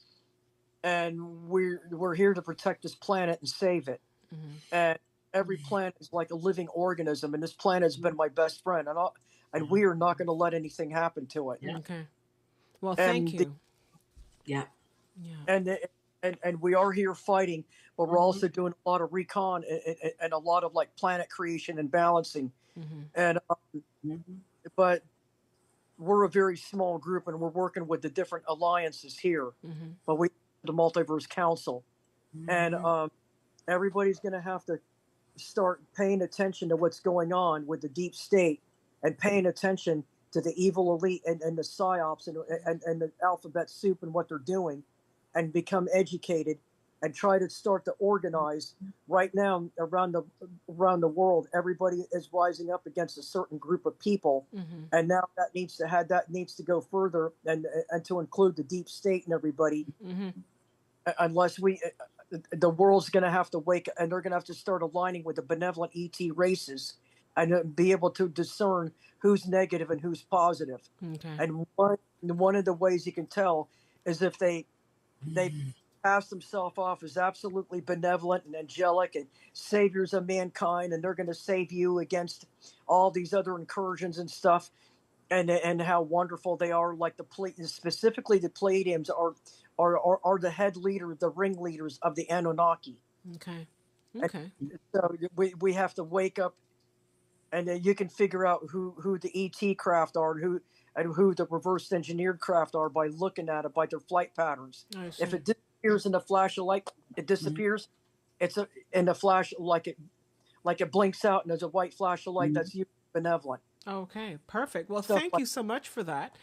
and we're here to protect this planet and save it. And every planet is like a living organism, and this planet has been my best friend, and we are not going to let anything happen to it. Okay. Well, thank and the, you. Yeah. Yeah. and we are here fighting, but we're Mhm. also doing a lot of recon and a lot of like planet creation and balancing. Mm-hmm. And Mhm. but we're a very small group, and we're working with the different alliances here. Mm-hmm. But we the Multiverse Council, and Mhm. everybody's going to have to start paying attention to what's going on with the deep state, and paying attention to the evil elite and the psyops and the alphabet soup and what they're doing, and become educated and try to start to organize. Right now around the world, everybody is rising up against a certain group of people, Mm-hmm. and now that needs to go further and to include the deep state and everybody. Mm-hmm. Unless we the world's going to have to wake, and they're going to have to start aligning with the benevolent ET races, and be able to discern who's negative and who's positive. Okay. And one of the ways you can tell is if they pass themselves off as absolutely benevolent and angelic and saviors of mankind, and they're going to save you against all these other incursions and stuff, and how wonderful they are. Like specifically the Palladiums are the head leader, the ringleaders of the Anunnaki. Okay. And Okay. so we have to wake up, and then you can figure out who the ET craft are, and who the reverse engineered craft are by looking at it by their flight patterns. I see. If it disappears in a flash of light, it disappears. It's in a flash, like it blinks out and there's a white flash of light. That's you benevolent Okay, perfect. Well, stuff thank like. you so much for that.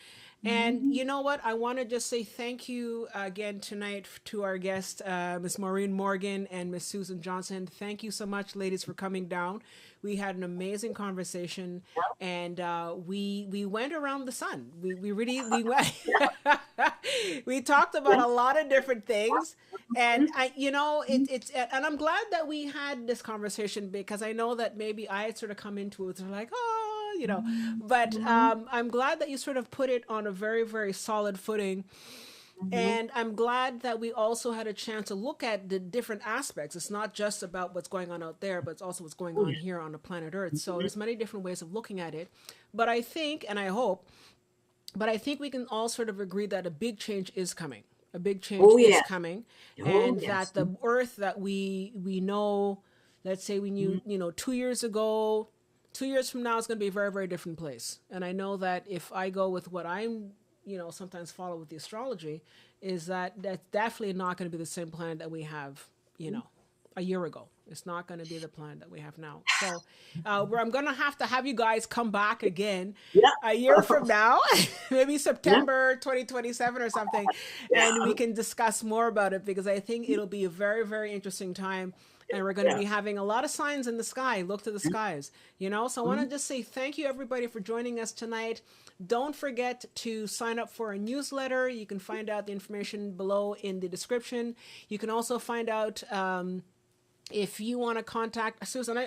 And you know what? I want to just say thank you again tonight to our guest, Miss Maurene Morgan and Miss Susan Johnson. Thank you so much, ladies, for coming down. We had an amazing conversation, and we went around the sun. We really we went. We talked about a lot of different things, and it's and I'm glad that we had this conversation, because I know that maybe I had sort of come into it like, oh, but I'm glad that you sort of put it on a very, very solid footing. And I'm glad that we also had a chance to look at the different aspects. It's not just about what's going on out there, but it's also what's going on here on the planet Earth. So there's many different ways of looking at it. But I think, and I hope, but I think we can all sort of agree that a big change is coming. A big change Oh is yeah. coming, Oh and yes. that the Earth that we know, let's say we knew, 2 years ago, 2 years from now is going to be a very, very different place. And I know that if I go with what I'm, sometimes follow with the astrology, is that that's definitely not going to be the same planet that we have, a year ago. It's not going to be the planet that we have now. So, where I'm going to have you guys come back again Yeah. a year from now, maybe Yeah. September 2027 or something, and we Yeah. can discuss more about it, because I think it'll be a very, very interesting time. And we're going to be Yes. having a lot of signs in the sky. Look to the skies, So I want to just say thank you, everybody, for joining us tonight. Don't forget to sign up for a newsletter. You can find out the information below in the description. You can also find out if you want to contact Susan.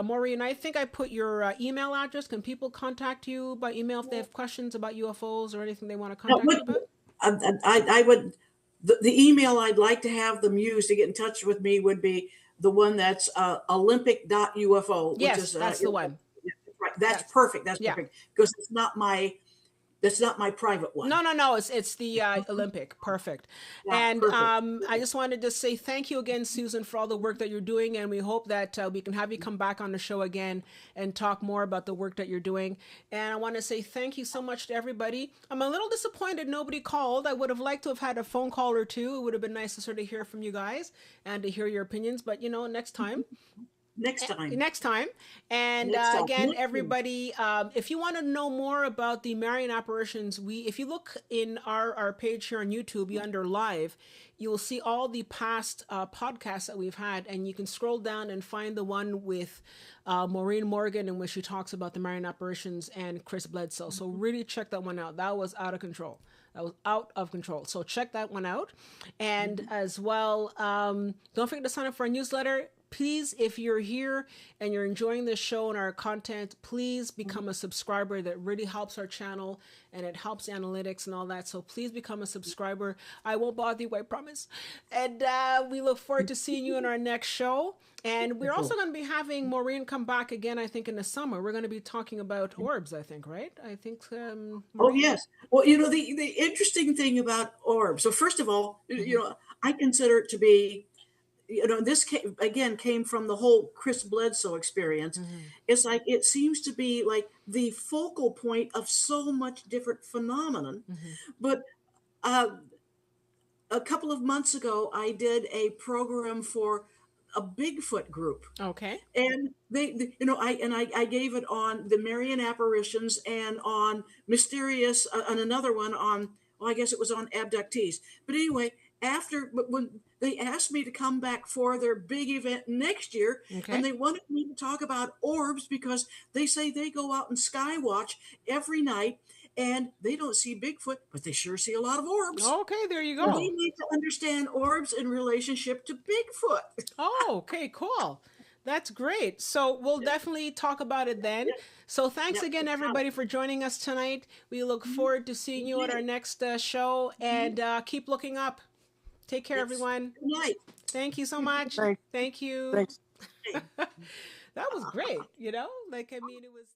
Maureen, I think I put your email address. Can people contact you by email if they have questions about UFOs or anything they want to Now, contact you about? I would, the email I'd like to have them use to get in touch with me would be the one that's olympic.ufo, which Yes, is that's the one. right. That's That's perfect. That's yeah. perfect, because that's not my private one. No. It's the Olympic. Perfect. Yeah, And perfect. I just wanted to say thank you again, Susan, for all the work that you're doing, and we hope that we can have you come back on the show again and talk more about the work that you're doing. And I want to say thank you so much to everybody. I'm a little disappointed nobody called. I would have liked to have had a phone call or two. It would have been nice to sort of hear from you guys and to hear your opinions. But next time. Next time. Next time. And Next time. again, everybody, if you want to know more about the Marian apparitions, if you look in our page here on YouTube, you under live, you will see all the past podcasts that we've had, and you can scroll down and find the one with Maurene Morgan, in which she talks about the Marian apparitions, and Chris Bledsoe. So really check that one out. That was out of control. That was out of control. So check that one out. And as well, don't forget to sign up for our newsletter. please, if you're here and you're enjoying this show and our content, please become a subscriber. That really helps our channel and it helps analytics and all that. So please become a subscriber. I won't bother you, I promise. And we look forward to seeing you in our next show. And we're also going to be having Maureen come back again, I think, in the summer. We're going to be talking about orbs, I think, right? I think. Oh, yes. Well, the interesting thing about orbs. So first of all, I consider it to be, this came from the whole Chris Bledsoe experience. It's like, it seems to be like the focal point of so much different phenomenon. But a couple of months ago, I did a program for a Bigfoot group. Okay. And I gave it on the Marian apparitions and on mysterious, and another one on, well, I guess it was on abductees. But anyway, when they asked me to come back for their big event next year, and they wanted me to talk about orbs because they say they go out and sky watch every night and they don't see Bigfoot, but they sure see a lot of orbs. Okay, there you go. They need to understand orbs in relationship to Bigfoot. Oh, okay, cool. That's great. So we'll definitely talk about it then. So thanks again, everybody, for joining us tonight. We look forward to seeing you at our next show, and keep looking up. Take care, everyone. Good night. Thank you so much. Thank you. Thanks. That was great. Like, I mean, it was...